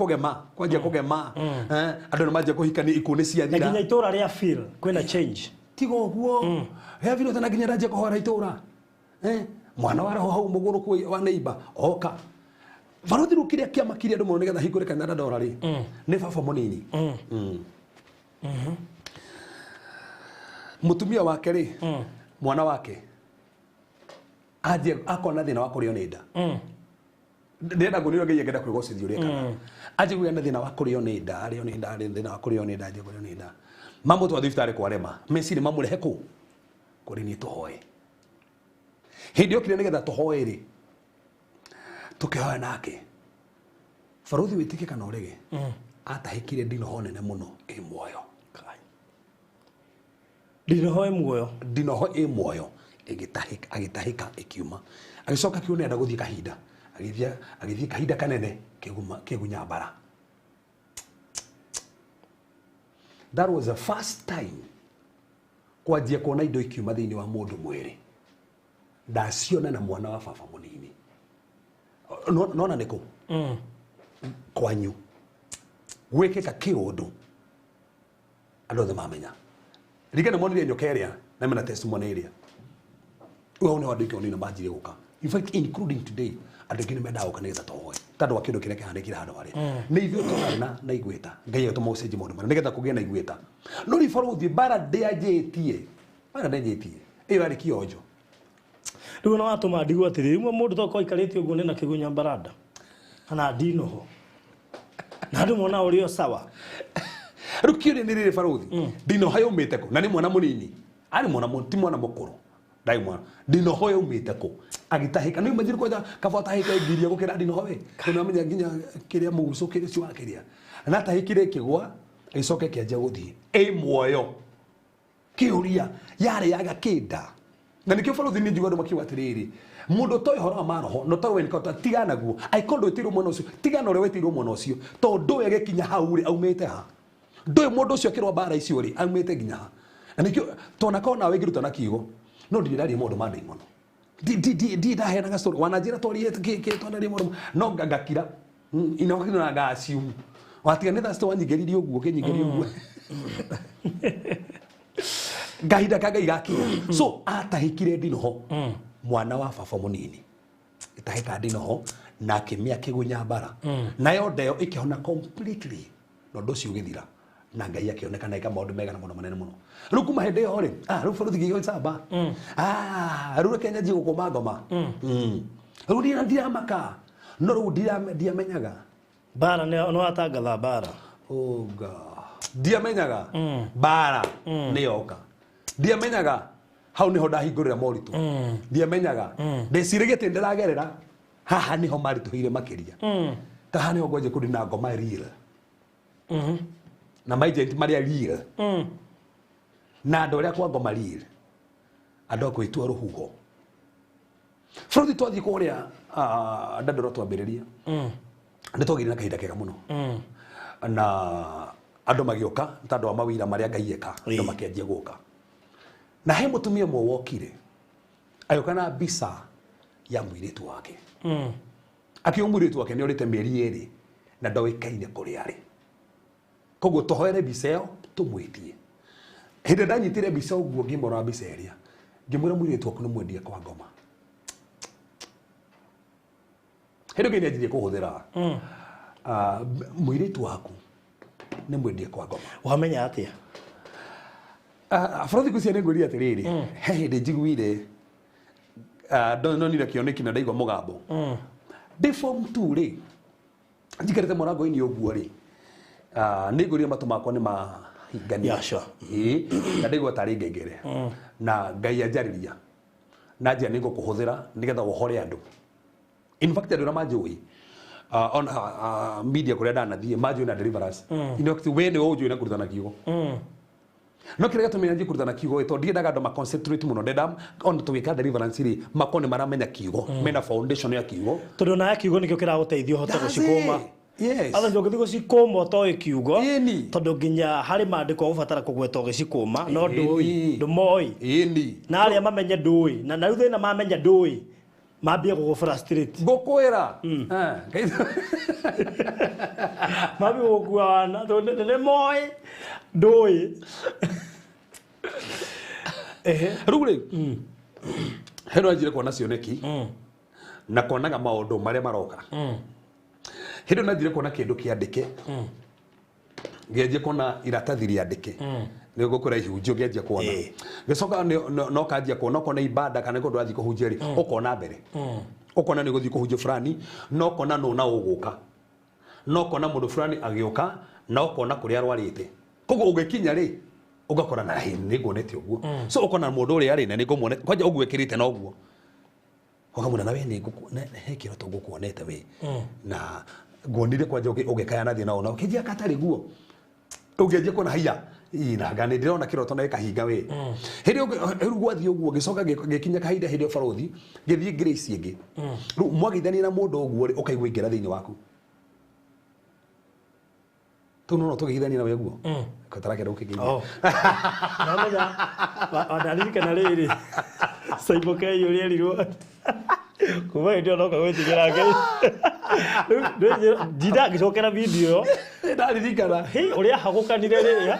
kũgema andũ nĩ manjia kũhikania ikuũ nĩ ciathira na nginya itũra rĩa feel kwĩna change tiga ũguo he vile tena nginya ndanjia kũhoera itũra mwana wa roho hau mũgũrũ wa neighbor oka barothi rĩu kĩrĩa kĩamakirie andũ mũno nĩgetha hingũre kanitha Dandora rĩ nĩ baba mũnini mũtumia wake rĩ mwana wake anjia akona thĩna wa kũrĩo nĩ nda ndenda kũnĩrwo Ngai angĩenda kwĩgocithia ũrĩa kana anjia kũgĩa na thĩna wa kũrĩo nĩ nda arĩo nĩ nda thĩna wa kũrĩo nĩ nda anjia kũrĩo nĩ nda mamũtwa thibitarĩ kwarema meciri mamũrehe kũ kũrĩ niĩ tũhoe hĩndĩ okire nĩgetha tũhoe rĩ tũkĩhoya nake barothi wĩtĩke kana ũrege atahĩkire ndinoho nene mũno ĩ muoyo ndinoho ĩ muoyo agĩtahĩka ĩkiuma agĩcoka kiugo nĩenda gũthiĩ kahinda agĩthiĩ kahinda kanene kĩgunya bara. That was the first time kwanjia kuona indo ikiuma thĩinĩ wa mũndũ mwĩrĩ ndaciona na mwana wa baba mũnini nona nĩkũ kwanyu gwĩkĩka kĩũndũ andũ othe mamenya rĩngĩ nĩ monire nyoka ĩrĩa na mena testimony ĩrĩa ũyũ nĩ andũ ikĩonire manjire gũka, in fact including today andũ aingĩ nĩ mendaga gũka nĩgetha tũhoe tondũ wa kĩndũ kĩrĩa kĩhanĩkire handũ harĩa nĩ ithuĩ tũrarĩ na igweta Ngai atũma ũcenjie maũndũ marĩa nĩgetha kũgĩe na igweta no rĩbaro gũthiĩ bara ndĩanjĩtie ĩyo yarĩ kĩonjo rĩu no watũma ndigwo atĩrĩ rĩmwe mũndũ toka aikarĩte ũguo nĩ kĩgunya baranda kana ndinoho na andũ mona ũrĩo sawa rĩu kĩũria nĩ rĩrĩ barothi ndinoho yaumĩte kũ na nĩ mwana mũnini arĩ mwana ti mwana mũkũrũ ndai mwana ndinoho yaumĩte kũ agĩtahĩka nĩ manjire koja kaba tahĩka ngiria gũkĩra ndinoho we kana menya nginya kĩrĩa mũguco kĩrĩa cio wakĩrĩa na tahĩkire kĩgwa ĩcoke kĩanjia gũthiĩ muoyo kĩũria yarĩ yaga kĩnda na nĩkĩo barothi nĩ njuga andũ makiuga atĩrĩrĩ mũndũ toĩ horo wa maroho no toĩ nĩkota tigana guo aikondo ĩtirwo mwana ũcio tigana ũrĩa wetirwo mwana ũcio tondũ we gĩkinya hau rĩ aumĩte ha ndũĩ mũndũ ũcio akĩrwa bara icio rĩ aumĩte nginya ha na nĩkĩo tona kona we ngĩruta na kiugo no ndirĩraria mũndũ mandai mũno di ndaheanaga story wananjĩra twarie twandarie mũndũ no ngakira inoka na assume watiga nĩ thasta wanyingĩririe ũguo kĩnyingĩrie ũguo ngahinda ka Ngai gakinya so atahĩkire ndinoho mwana wa baba mũnini itahe kandi no na akimia kigunya bara nayo ndeo ikihona completely no ndo cio githira na ngai akionekana ika maundu mega na muno manene muno riu kuma hindi yo ri riu borithi giyo icamba riu Kenya ji gukuma ngoma riu ndiramaka no riu ndiamenyaga bara no atangatha bara oga ndiamenyaga bara ni yoka ndiamenyaga hau niho ndahingurira moritu ndiamenyaga ndeciragia ati ndiragerera haha niho marituhire makiria haha niho ngwenje kundina ngoma real na maagent maria real na andu aria kwa ngoma real andu akwitua ruhuho bũrũri twathii kuria ndandora twambiriria nĩ twagire na kahinda kega muno na andu magioka tondu wa mawira maria ngai eka andu makianjia guka na he mutumia mwe wokire ayoka na bisa ya mwiritu wake akio mwiritu wake ni orite mieri eri na ndoikaine kuria ari koguo tohoere bisa yo tumwitie hindi ndanyitire bisa uguo ngimora bisa eria ngimwira mwiritu waku ni mwendie kwa ngoma hindi ngine njithie kuhuthira mwiritu waku ni mwendie kwa ngoma wamenya atia bũrũri kucia nĩ ngwĩria atĩrĩrĩ he hĩndĩ njiguire ndonire kĩoneki na ndaigua mũgambo ndĩ form 2 rĩ njikarĩte mũrango-inĩ ũguo rĩ nĩ ngwĩrire matũ makwa nĩ mahingania na ndaigua tarĩ ngengere na ngai anjarĩria na njĩra nĩ ngũkũhũthĩra nĩgetha wohore andũ in fact andũ arĩa manjũĩ on media kũrĩa ndanathiĩ manjũĩ na deliverance we nĩ ũnjũĩ na kũrutana kiugo no kire gatumenya nji kurutana kiugo to ndiendaga andu ma concentrate muno ndenda on tuwika deliverance ri makone maramenya kiugo mena foundation ya kiugo tondu na kiugo nikio kiraguteithia hote gucikuma yes atha njogithi gucikuma to kiugo tondu nginya hari mandiko ubatara kugweta ugicikuma no ndumoi na aria mamenye ndui na riu thina mamenya ndui mambie gugu frustrate ngukwira mambie gukuana tondu ne moi ndui riu ri hero ajire kuona cioneki na kuonaga maundu maria maroka hindi najire kuona kindu kiandike ngianjia kuona iratathi riandike nĩ gũkũra ihunjio ngĩanjia kuona gĩcoka no kanjia kuona kona ibada kana kũndũ athi kũhunjia rĩ ũkona mbere ũkona nĩ gũthiĩ kũhunjia fulani no kona no na ũgũka no kona mũndũ fulani agĩũka na ũkona kũrĩa arwarĩte koguo ũngĩkinya rĩ ũgakora na nĩ nguonete ũguo so ũkona mũndũ ũrĩa arĩ na nĩ ngũmuone kwanja ũguo ekĩrĩte na ũguo ũkamwĩra na we nĩ he kĩroto ngũkuonete we na nguonire kwanja ũgĩkaya na thiĩ na ũna ũkĩnjia katarĩ guo ũngĩanjia kuona haiya ina ngane ndirona kiroto na ikahinga we hindi gwathi uguo gicoka gikinya kahinda hindi barothi githii grace ingi ru mwagithani na mundu uguo ri ukaigwa ingira thiini waku tu no tugithani na we uguo katara kero kiginya namenya wanalika na riri saiboke yuri rirwo kuma ndio no kagwetigera ngai ndida gicokera video ndaririkana hey uria hagukanire ri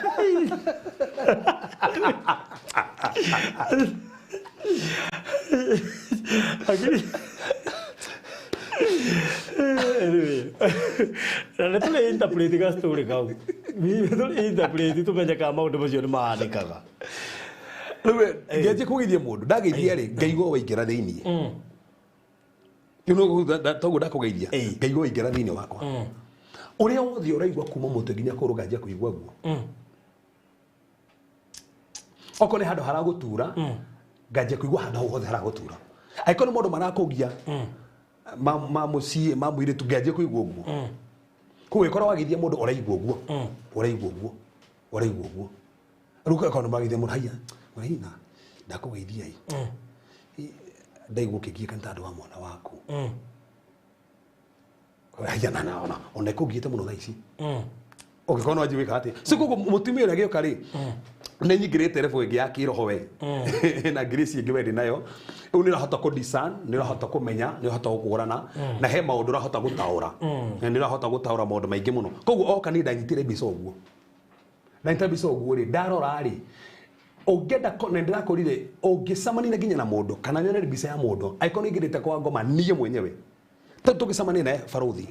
agiri na tule interpret ga story kau tule interpret tumenya kama maundu macio ni maandikaga riu ngianjia kugithia mundu ndageithia ri ngaigua waingira thiini toguo ndakugeithia ngaigua waingira thiini wakwa uria wothe uraigua kuma mutwe nginya kuru nganjia kuigua guo oko ni handu haragutura nganjia kuigua handu hothe haragutura aiko ni mundu marakugia mucii mwiritu nganjia kuigua guo koguo ikora wagithia mundu uraigua guo uraigua guo riu oko ni magithia mundu haiya murahina ndakugeithia ndaigua kigia kanta andu wa mwana waku haiya na naona ona kugiite muno thaici ugikona waji wika ati sikugo mutumia uria gioka ri ni nyingirite refu ingi ya kiroho we na grace ingi wendi nayo u ni rahota ku discern ni rahota kumenya ni rahota gukugurana na he maundu rahota gutaura na ni rahota gutaura maundu maingi muno koguo oka ni ndanyitire biso guo na nta biso guo ri ndarora ri ongenda na ndirakorire ongicamania nginya na mundu kana nyone mbica ya mundu aiko ningirite kwa ngoma niye mwenyewe tugicamania na baruthi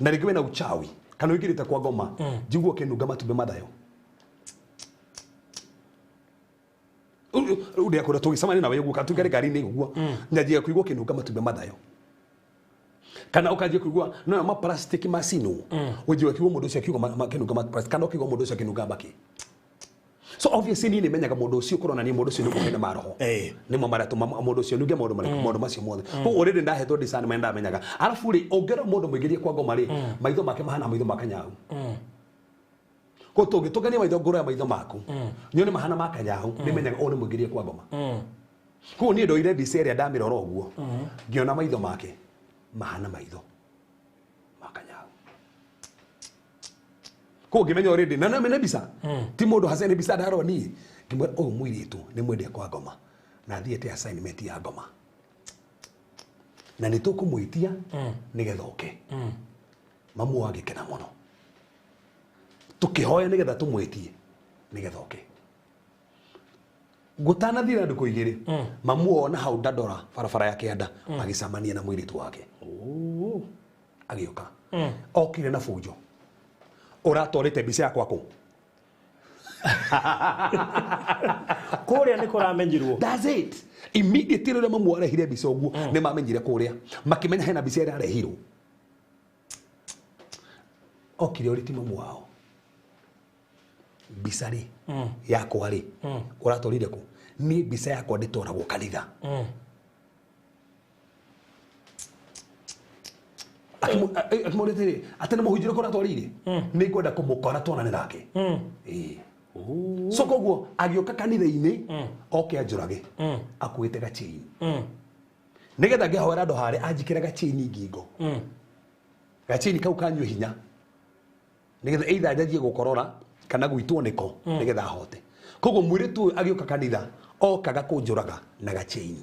na ringi wena uchawi kana wingirite kwa ngoma njiguo kinunga matumbe mathayo uria kura tugicamania na wewe guka tugere gari-ini guo nyajia kuigua kinunga matumbe mathayo kana ukaje kuigua no ma plastic masino ujue kiwo mundu ucio kiugo kinunga ma plastic kana kiwo mundu ucio kinunga baki. So obviously ni menyaga mundu ucio korona ni mundu ucio ni kumena maroho ni mo maratuma mundu ucio nuge mundu macio mothe ko already ndahetwo discernment ndamenyaga alafu ri ongera mundu muigirie kwa ngoma ri maitho make mahana maitho makanyahu ko tugitugania maitho ngoro ya maitho maku nyone mahana makanyahu ni menyaga o ni muigirie kwa ngoma ko ni ndoire mbica ria ndamirora uguo ngiona maitho make mahana maitho makanyahu ko ngimenya already na na mena bisa ti mundu hasene bisa ndaro ni ngimwe o mwiritu ni mwende kwa ngoma na thiete assignment ya ngoma na nitukumuitia nigetha oke mamu agikena muno tukihoya nigetha tumwitie nigetha oke gutana thira nduko igiri mamu ona hau ndadora barabara ya kianda agicamania na mwiritu wake agioka okire na fujo uratwarite mbica yakwa ku kuria ni kuramenyirwo that's it immediately rĩrĩa mamu arehire mbica ũguo nĩ mamenyire kuria makimenya hena mbica ĩrĩa arehirwo okire ũrĩ ti mamu wao mbica rĩ yakwa rĩ uratwarire ku ni mbica yakwa ndĩtwaragwo kanitha akimorete atene muhujire ko ratwarire ni ngwenda kumukora twanane nake so koguo agioka kanitha-ini oke anjurage akuite gachain nigetha ngihoera ndo hare anjikire gachain ngingo gachain kau kanywe hinya nigetha either njajie gukorora kana gwitwo niko nigetha hote koguo mwiritu agioka kanitha okaga kunjuraga na gachain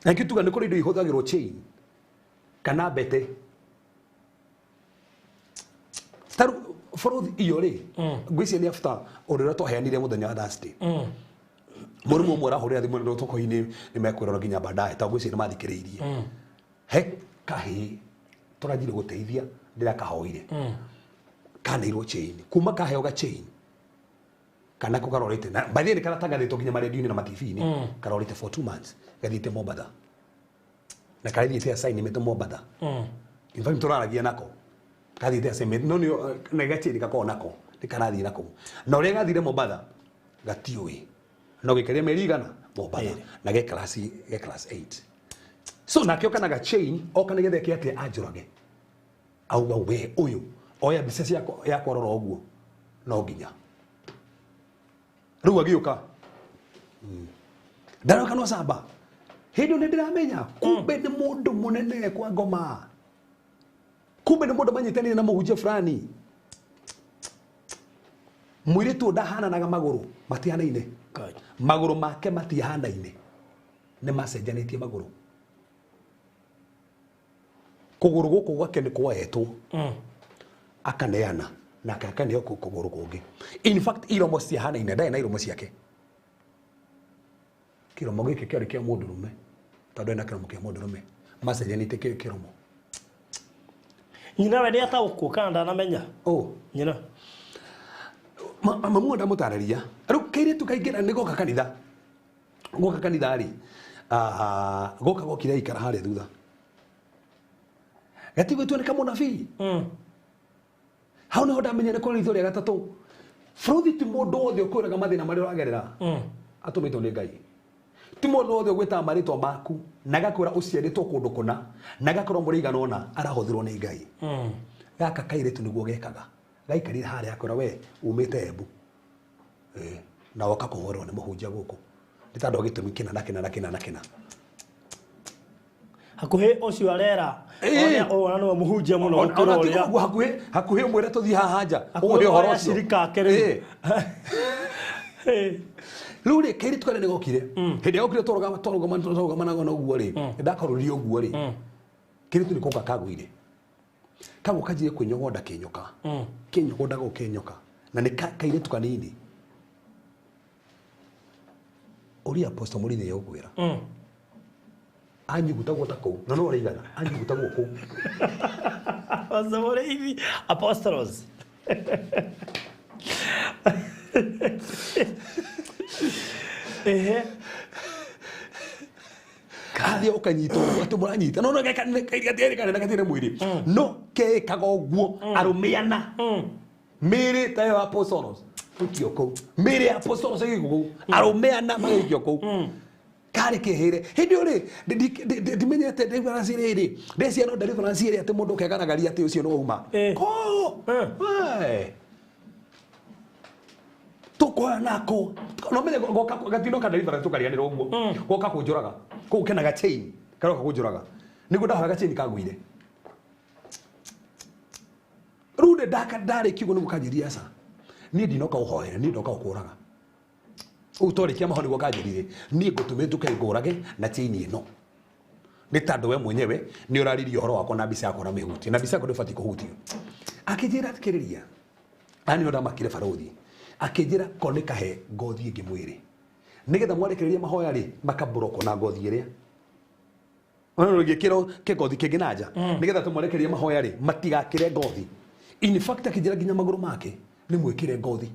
na kituga ni kuri ndo ihuthagirwo chain kana bete taru for iyo ri ngwisi ni after orira twaheanire muthenya wa Thursday murumu mora hore athi muno toko-ini ni mekwirora nginya baadaye ta ngwisi ni mathikiriirie he kahi turajire guteithia ndira kahoire kana iro chain kuma kaheo ga chain kana ko karorite na by the way kana tangathitwo nginya maredio-ini na ma-TV-ini karorite for 2 months gathite Mombasa na kaithite assignment Mombasa in fact turaragia nako kaithite assignment no ni na gachain kako nako ni karathi nako na uri gathire Mombasa gatiui no gikere merigana Mombasa na ge class 8 so nakio kana gachain o kana gethe kiate ajurage auga we uyu oya mbica ya korora uguo no nginya riu agioka ndaroka no saba hindo ni ndiramenya kumbe ni mundu munene kwa ngoma kumbe ni mundu manyitani na muhunjia fulani mwiritu ndahananaga maguru matihanaine maguru make matihanaine ni macenjanitie maguru kuguru guku gwake ni kwaetwo akaneana na akakaneo kuguru kungi in fact iromo ciahanaine ndae na iromo ciake kiromo giki kiari kia mundu rume tondu ena kiromo kia mundu rume macenjanite kiromo nyina we ni ataukwo kana ndanamenya nyina mamu ndamutararia riu kairitu kaingira ni goka kanitha ri goka gokire ikara haria thutha gatigwitwo ni kamunabii hau niho ndamenya ni kwa ritho ria gatatu Fruthi ti mundu wothe ukwiraga mathina mari uragerera atumitwo ni Ngai ti mundu wothe gwita maritwa maku na gakwira uciaritwo kundu kuna na gakorwo murigana ona arahuthirwo ni Ngai gaka kairitu niguo gekaga gaikarire haria akwira we umite Embu na woka kuhorwo ni muhunjia guku nditandu gitumi kina hakuhe ucio arera ona no muhunjia muno ukura uria hakuhe mwire tuthi haha nja uguo horo ucio shirika kere lure keri tukane ni gokire hede okire torogama na uguo ri ndakaruri uguo ri keri tu ni koka kagwire kago kajie kwenyogoda kinyoka kinyogoda go kinyoka na ni kaire tukanini Uri Apostle Murithi yokwira. Anyugutagwo ta kou. Na no araigana. Anyugutagwo kou. Apostle Murithi, Apostolos. Kathi ukanyitwo atu muranyita no gakatire mwiri no ke kagoguo arumiana miri tayo apostolos tukio kou miri apostolos igiguo arumiana magikio kou kari kehire hindi uri dimenyete deliverance riri decia no deliverance riri ati mundu kegaragaria ati ucio no uma ko tukora nako no menye goka gatino ka deliverance tukarianira uguo goka kunjuraga ko kenaga chain karoka kunjuraga niguo ndahoraga chain kagwire rude daka dare kigo niguo kanjiria sa ni ndinoka uhoere ni ndoka ukuraga utorikia mahoni go kanjirire ni ngutumitu kaigurage na chain ino ni tando we mwenyewe ni uraririo horo wako na bisa yako na mihuti na bisa yako ndifati kuhutio akijira tikiriria ani oda makire farothi akijira koneka he ngothi ingi mwiri nigetha mwarekereria mahoya ri makaburoko na ngothi iria ono ngikiro ke ngothi kingi nanja nigetha tumwarekereria mahoya ri matigakire ngothi in fact akijira ginya maguru make ni mwikire ngothi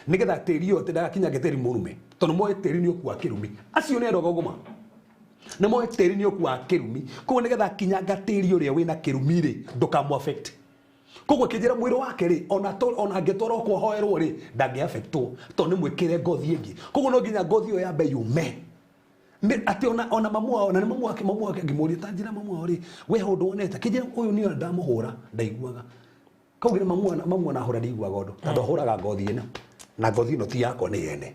nigetha tiri yote ndagakinya geteri murume tono moe tiri ni okua kirumi acio ne ndogo goma na moe tiri ni okua kirumi ko nigetha kinya gatiri uria wina kirumi ri ndukamu affect koguo kijira mwiri wake ri ona ngetoro kwa hoerwo ri ndangi affectwo to ni mwikire ngothi ingi koguo no nginya ngothi yo yambe yume ni ati ona mamua ona ni mamua ngimuri tanjira mamua ri we hundu woneta kijira uyu ni ndamuhura ndaiguaga kaugire mamua na hura ndaiguaga undu tando huraga ngothi ino na ngothi ino ti yako ni yene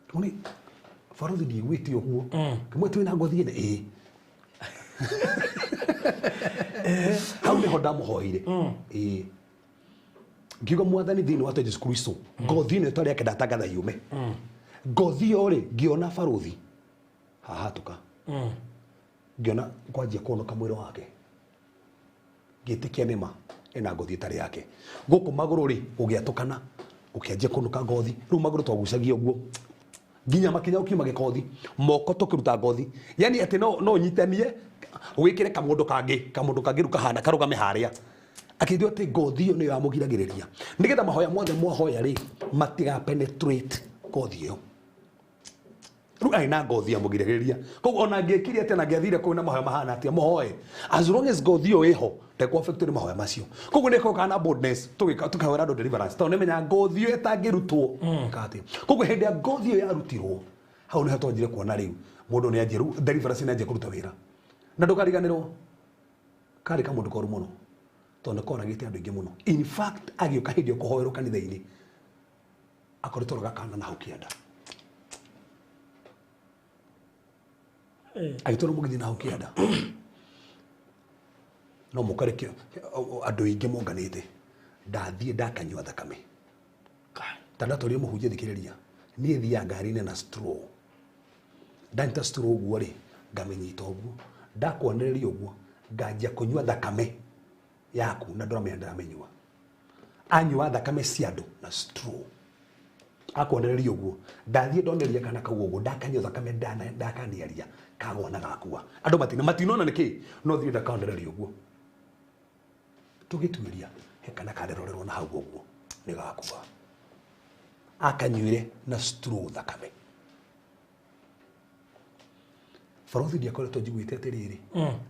tuni farothi ndiigwiti uguo kimwe twina ngothi ine hau niho ndamuhoire ngiuga mwathani thiini wa Jesu Kristo ngothi ino itari yake ndatangatha yume ngothi yo ri ngiona farothi hahatuka ngiona kwanjia kuonoka mwiri wake ngitikia nima ena ngothi itari yake guku maguru ri ugiatukana ukianjia kuonoka ngothi riu maguru twagucagia uguo nginya makinya ukiuma gikothi moko tukiruta ngothi yani ati no nyitanie wikire kamundu kangi rukahana karugame haria akithio ati ngothi yo ni yamugiragiriria nigetha mahoya mothe mwahoya ri matiga penetrate ngothi yo ru aina ngothi yamugiragiriria koguo ona ngikiri ati na ngiathire kuu na mahoya mahana ati mohoe as long as ngothi yo iho ndeko affect ni mahoya macio koguo niko kana boldness tukahora ndo deliverance to nemenya ngothi yo etangirutwo kati koguo hindi ya ngothi yo yarutirwo hau ni hatonjire kuona riu mundu ni anjiru deliverance ni anjie kuruta wira na ndukariganirwo kari kamundu koru muno to ndikona gite andu ingi muno in fact agioka hindi kuhoerwo kanitha-ini akoritwo gakana na hau kianda agitoro mugithi na hau kianda no mukarekio andu ingi monganite ndathie ndakanyua thakame tandatori muhunjia thikiriria nie thia ngari-ini na straw ndanta straw guo ri ngamenyita uguo ndakwonereria uguo nganjia kunyua thakame yaku na ndora ndamenyua anyua thakame cia andu na straw akwonereria uguo ndathie ndoneria kana kau uguo ndakanyua thakame ndakaniaria kagona gakua andu matinona niki no thie ndakaonereria uguo tugituiria hekana kanderorerwo na hau uguo ni gakua akanyuire na straw thakame farothi ndiakoretwo njiguite atiriri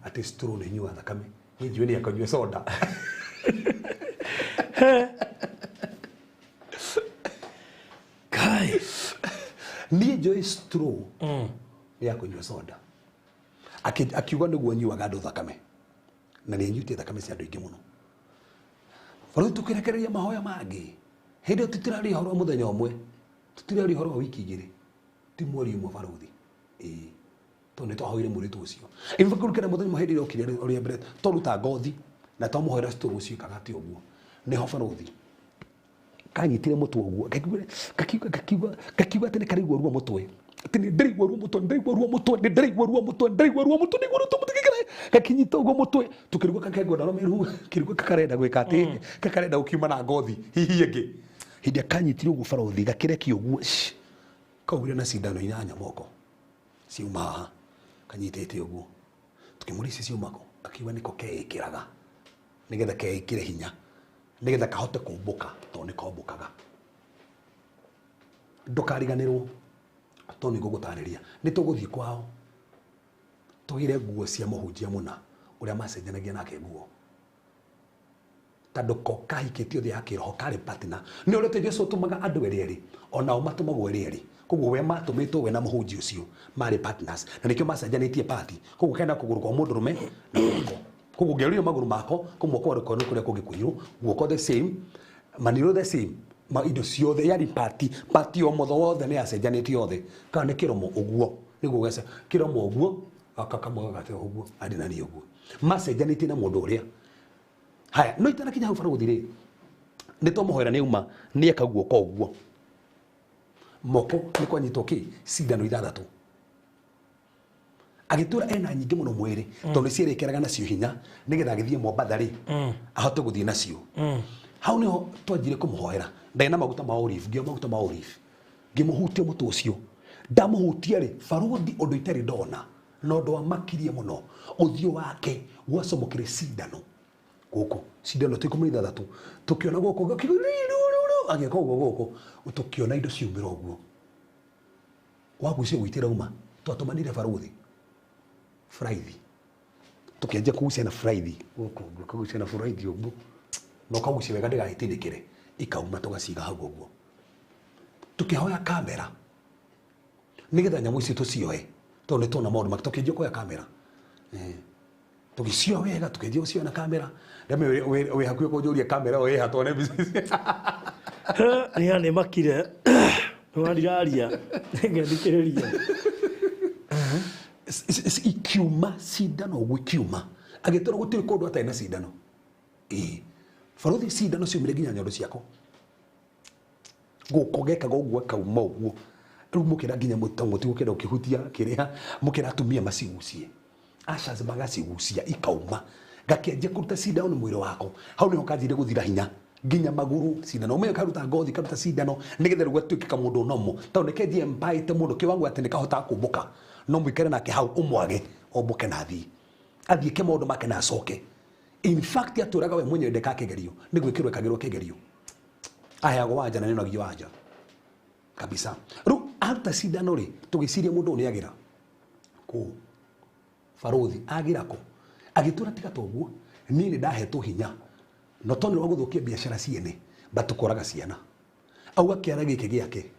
ati straw ni nyua thakame ni njue ni akanyua soda kai ni njue straw ya kunyua soda akiuga niguo nyuaga andu thakame na ni nyuite thakame cia andu ingi muno farothi tukirekereria mahoya mangi hindi tutirari horo muthenya umwe tutirari horo wiki igiri ti mweri umwe farothi to ne twahoire muritu ucio in fact kana muthenya mahindi rokire ori mbere toruta ngothi na twamuhoera story ucio kagati uguo ne ho farothi kanyitire mutwe uguo kakiuga tene karigwo ruo mutwe tene ndirigwo ruo mutwe kakinyita uguo mutwe tukirigwo kakengwa ndaro meru kirigwo kakarenda gwika ati kakarenda ukiuma na ngothi hihi ingi hindi akanyitire uguo farothi gakirekio uguo kaugire na cindano inyanya moko ciuma haha kanyitete uguo tukimurici ciumako akiuga niko keikiraga nigetha keikire hinya nigetha kahote kumbuka to ni kombukaga ndukariganirwo to ni gugutariria ni tuguthii kwao tugire nguo cia muhunjia muna uria macenjanagia nake nguo tando ko kahikitio thia kiroho kari partner ni urete Jesu tumaga andu eri ona o matumagwo eri koguo we matumitwo we na muhunjia ucio mari partners na nikio macenjanitie party koguo kenda kuguru kwa mundu rume na guoko koguo ngerio maguru mako kumoko wari kono kuria kugikuiru guoko the same maniro the same ma indo ciothe yari party o motho wothe ni acenjanĩtie othe kana ni kiromo uguo niguo gesa kiromo uguo akakamwa gate uguo andi na ni uguo macenjanĩtie na mundu uria haya no itana kinya hau Baruthi ri ni to muhoera ni uma ni akaguo ko uguo moko ni kwanyitwo ki cindano ithathatu agitura ena nyingi muno mwiri tondu cirekeraga nacio hinya nigetha agithie Mombatha ri ahote guthie nacio hau niho twanjire kumuhoera ndena maguta ma olive ngio maguta ma olive ngimuhutia mutu ucio ndamuhutia ri Baruthi undu itari ndona no ndo amakirie muno uthio wake gwacomokire cindano guku cindano tikumi ithathatu tukiona guku ageka uguo guku tukiona indo ciumira uguo wagucia gwitira uma twatumanire Baruthi Friday tukianjia kugucia na Friday guku kugucia na Friday uguo no kagucia wega ndigahitindikire ikauma tugaciga hau uguo tukihoya kamera nigetha nyamu ici tucioe tondu tuna maundu make tukianjia kuoya kamera tugicio wega tukianjia gucio na kamera ndame we hakuye kunjuria kamera o hatone ni ane makire wandiraria ngethikiriria ikiuma cindano uguo ikiuma agitora gutiri kundu atari na cindano Baruthi cindano ciumire nginya nyondo ciako gukogeka uguo kauma uguo riu mukira nginya muti gukira ukihutia kiria mukira atumia macigucie ashaze magacigucia ikauma gakianjia kuruta cindano ni mwiri wako hau niho kanjire guthira hinya nginya maguru cindano umenye karuta ngothi karuta cindano nigetha rugo tuikika mundu nomo tondu nikenjie mbaite mundu kiwango ati nikahota kumbuka no mwikare nake hau umwage ombuke na athie ke maundu make na acoke in fact aturaga we mwenyewe ndeka kigerio ni gwikirwe kagirwo kigerio ayago wanja na neno giwanja kabisa ru aruta cindano ri tugiciria mundu ni agira ku Baruthi agira ko agitura tiga toguo ni ndahetwo hinya no tondu wa guthukia biashara ciene batukoraga ciana au akiara gike giake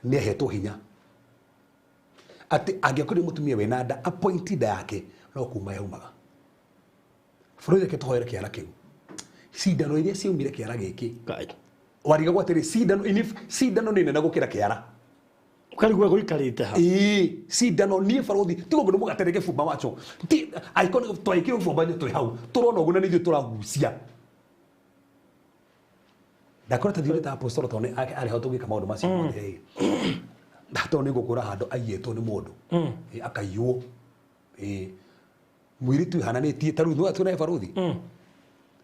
ni ahetwo hinya ati agiakuri mutumia we nada appointed yake no kuma yaumaga Baruthi akitohoera kiara kiu cindano iria ciumire kiara giki wariga gwatiri cindano ni nene gukira kiara ukarigwa guikarite ha cindano ni Baruthi tigo mundu mugatereke fumba wacho ti aikone twaikire fumba nyo turi hau turona ugu na nithio turagucia ndakora tathire ta apostolo tone ari hau tugika maundu macio mothe ndato ni gukura handu aiyetwo ni mundu akaiyo mwiritu hananitie taru no atuna Baruthi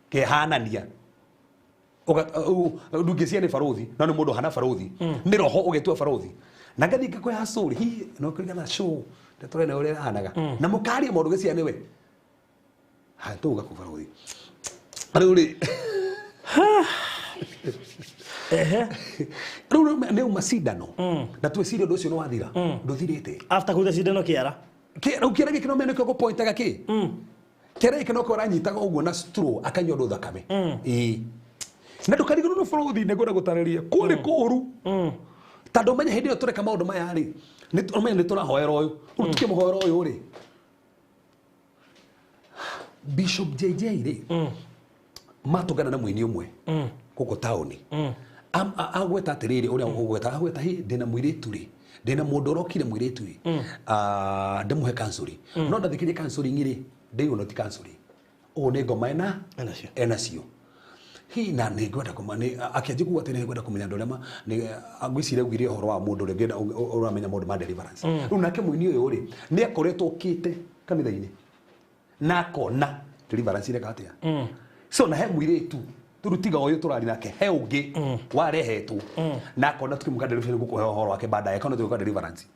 ke hanania ndungĩcia nĩ Baruthi no nĩ mũndũ hana Baruthi nĩ roho ũgetua Baruthi na ngathi ngakũya acũri hi no kũringana show ndetorene ũrĩa hanaga na mũkaria maũndũ gĩcia nĩwe ha tũga kũ Baruthi rĩu rĩu nĩ uma cindano na twĩciria ũndũ ũcio nĩ wathira ndũthirĩte after kũruta cindano kĩara rĩu kĩara gĩkĩ no mene kĩo gũpointaga kĩ kĩara gĩkĩ no kĩo ũranyitaga ũguo na straw akanyua ũndũ thakame na ndukariganwo no Baruthi negora gutariria kuri kuru tando menya hindi yo tureka maundu maya ri ni menya ni turahoera uyu utuke muhoera uyu ri Bishop JJ ri matugana na mwini umwe kuko tauni agweta atiriri uria ugweta agweta hi ndina mwiritu ri ndina mundu urokire mwiritu ri ndamuhe kansuri no ndathikirie kansuri ngiri ndiyo no ti kansuri o ne ngoma enacio hi na ne gwenda kumani akianjia kuwa tene gwenda kumenya ndorema ni agwicire gwire horo wa mundu rengenda uramenya mundu ma deliverance riu nake mwini uyu ri ni akoretwo kite kanitha-ini na kona deliverance ile katia so na he mwiritu turutiga uyu turari nake he ungi warehetwo na kona tukimuka delivery gukuhe horo wake baadaye kana tukimuka deliverance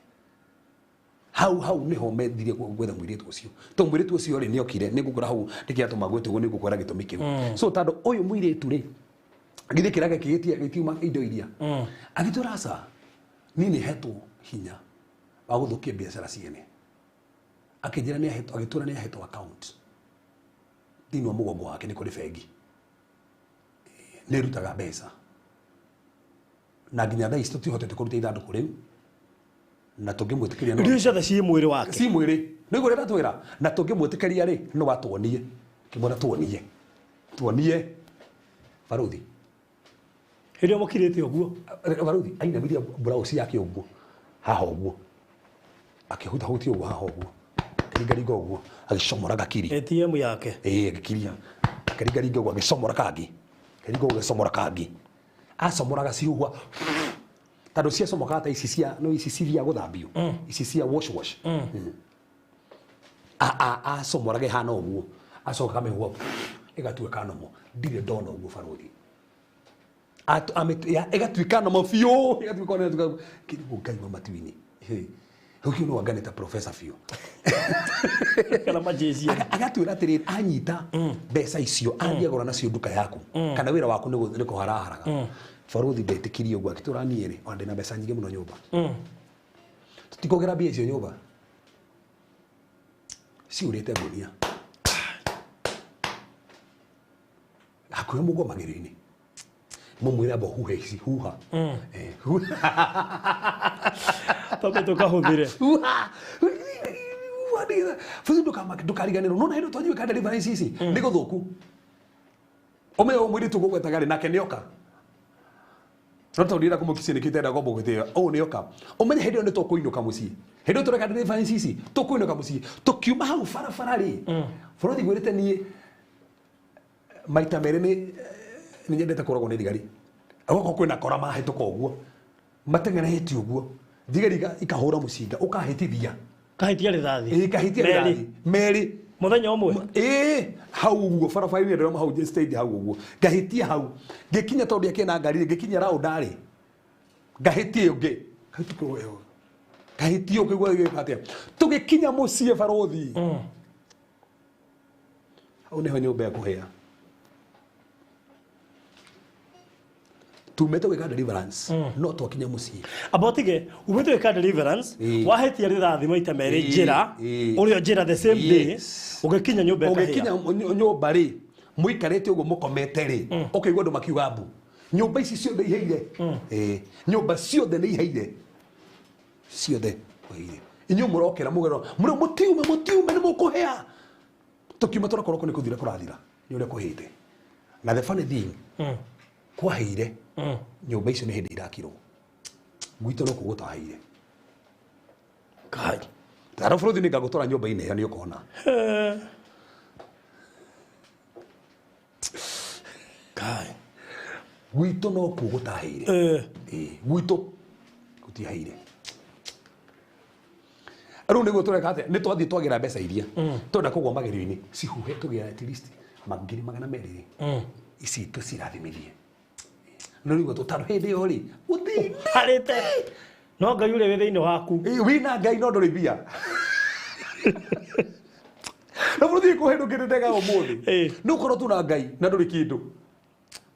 hau niho methirie gwetha mwiritu ucio to mwiritu ucio ri ni okire ni ngukura hau ndikiatuma gwetu go ni ngukwera gitumi kiu so tando uyu mwiritu ri githie kirage kigitia gitiuma indo iria agiturasa nini hetwo hinya wa guthukia biashara ciene akijira ni ahetwo agitura ni ahetwo account dino mugongo wake ni kuri bengi ni rutaga mbeca na nginya thaa ici tutihotete kuruta ithanduku riu na tungimwitikiria no ndio ciothe ci mwiri wake si mwiri niguo rira twira na tungimwitikiria ri no watuonie kimona tuonie baruthi hirio mukirite uguo baruthi aina miria blouse yake uguo haha uguo akihuta huti uguo haha uguo kirigaringa uguo agicomora gakiri ATM yake agikiria kirigaringa uguo agicomora kangi kirigaringa uguo agicomora kangi acomora gaciugwa tando cia comoka ata ici cia no ici cia guthambio ici cia wash acomorage hana uguo acoka kamehua igatuika nomo ndire ndona uguo baruthi igatuika nomo biũ igatuika ona kirigo ngai mamatuini huki no aganeta professor biũ kana majeshi agatwira atiri anyita mbeca icio angĩagora nacio nduka yaku kana wĩra waku nĩ kũharaharaga baruthi ndetikirie uguo akitura niere ona ndina mbeca nyingĩ mũno nyũmba tutikogera mbia icio nyũmba ciurĩte ngunia hakuhĩ mũgomagĩrĩro-inĩ mumwĩra amba huha ici huha toke tukahuthire futhi ndukariganĩrwo nona hĩndĩ twanjue ka deliverance ici nĩ gũthũku ũmenye mũirĩtu gũgwetaga rĩ nake nĩoka no tondira kumukisi nikitenda gombo gwetea o nioka umenye hĩndĩ ĩyo nĩ tũkũinũka mũciĩ hĩndĩ ĩyo tũreka deliverance ici tũkũinũka mũciĩ tũkiuma hau barabara rĩ bũrũri gwĩrĩte niĩ maita merĩ nĩ nyendete kũragwo nĩ thigari agoko kwĩna kora mahĩtũka ũguo mateng'eretie ũguo thigari ikahũra mũcinga ũkahĩtithia kahitia rithathi kahitia rithathi merĩ muthenya umwe hau uguo barabara-inĩ ndĩroma hau stage hau uguo ngahitia hau ngikinya tondu yakena ngari ngikinya round ari ngahitie ũngĩ kahitie ũngĩ gwa gĩkatia tugikinya mũciĩ baruthi hau niho nyũmba ya kũhĩa tumete gwĩka deliverance no twakinya mũciĩ abotige umete gwĩka deliverance wahetia rithathi maita merĩ njĩra ũrĩa njĩra the same day ugikinya nyũmba ya kahĩa ugikinya nyũmba rĩ mũikarĩte ũguo mũkomete rĩ ũkaigua andũ makiuga mbu nyũmba ici ciothe iheire nyũmba ciothe nĩ iheire ciothe iheire inyuĩ mũrokĩra mũgero mũtiume nĩ mũkũhĩa tũkiuma tũrakorwo nĩ kũthira kũrathira nĩ ũrĩa kũhĩte na the funny thing kwahĩire nyũmba icio nĩ hĩndĩ irakirwo gwitũ no kũgũtahĩire kai tara bũrũthi nĩ ngagũtwara nyũmba-inĩ ĩyo nĩ ũkona kai gwitũ no kũgũtahĩire gwitũ gũtiahĩire rĩu nĩguo tũreka atĩa nĩ twathiĩ twagĩra mbeca iria twenda kũgwa magerio-inĩ cihuhe tũgĩra at least magiri 200 ici tũcirathimithie no nĩguo tũtarũ hĩndĩ ĩyo rĩ gũthiĩ harĩte no ngai ũrĩa wĩ thĩinĩ waku wĩna ngai no ndũrĩ mbia na bũrũthi kũhe ndũkĩrĩndega ũmũthĩ nĩ ũkorwo tu na ngai na ndũrĩ kĩndũ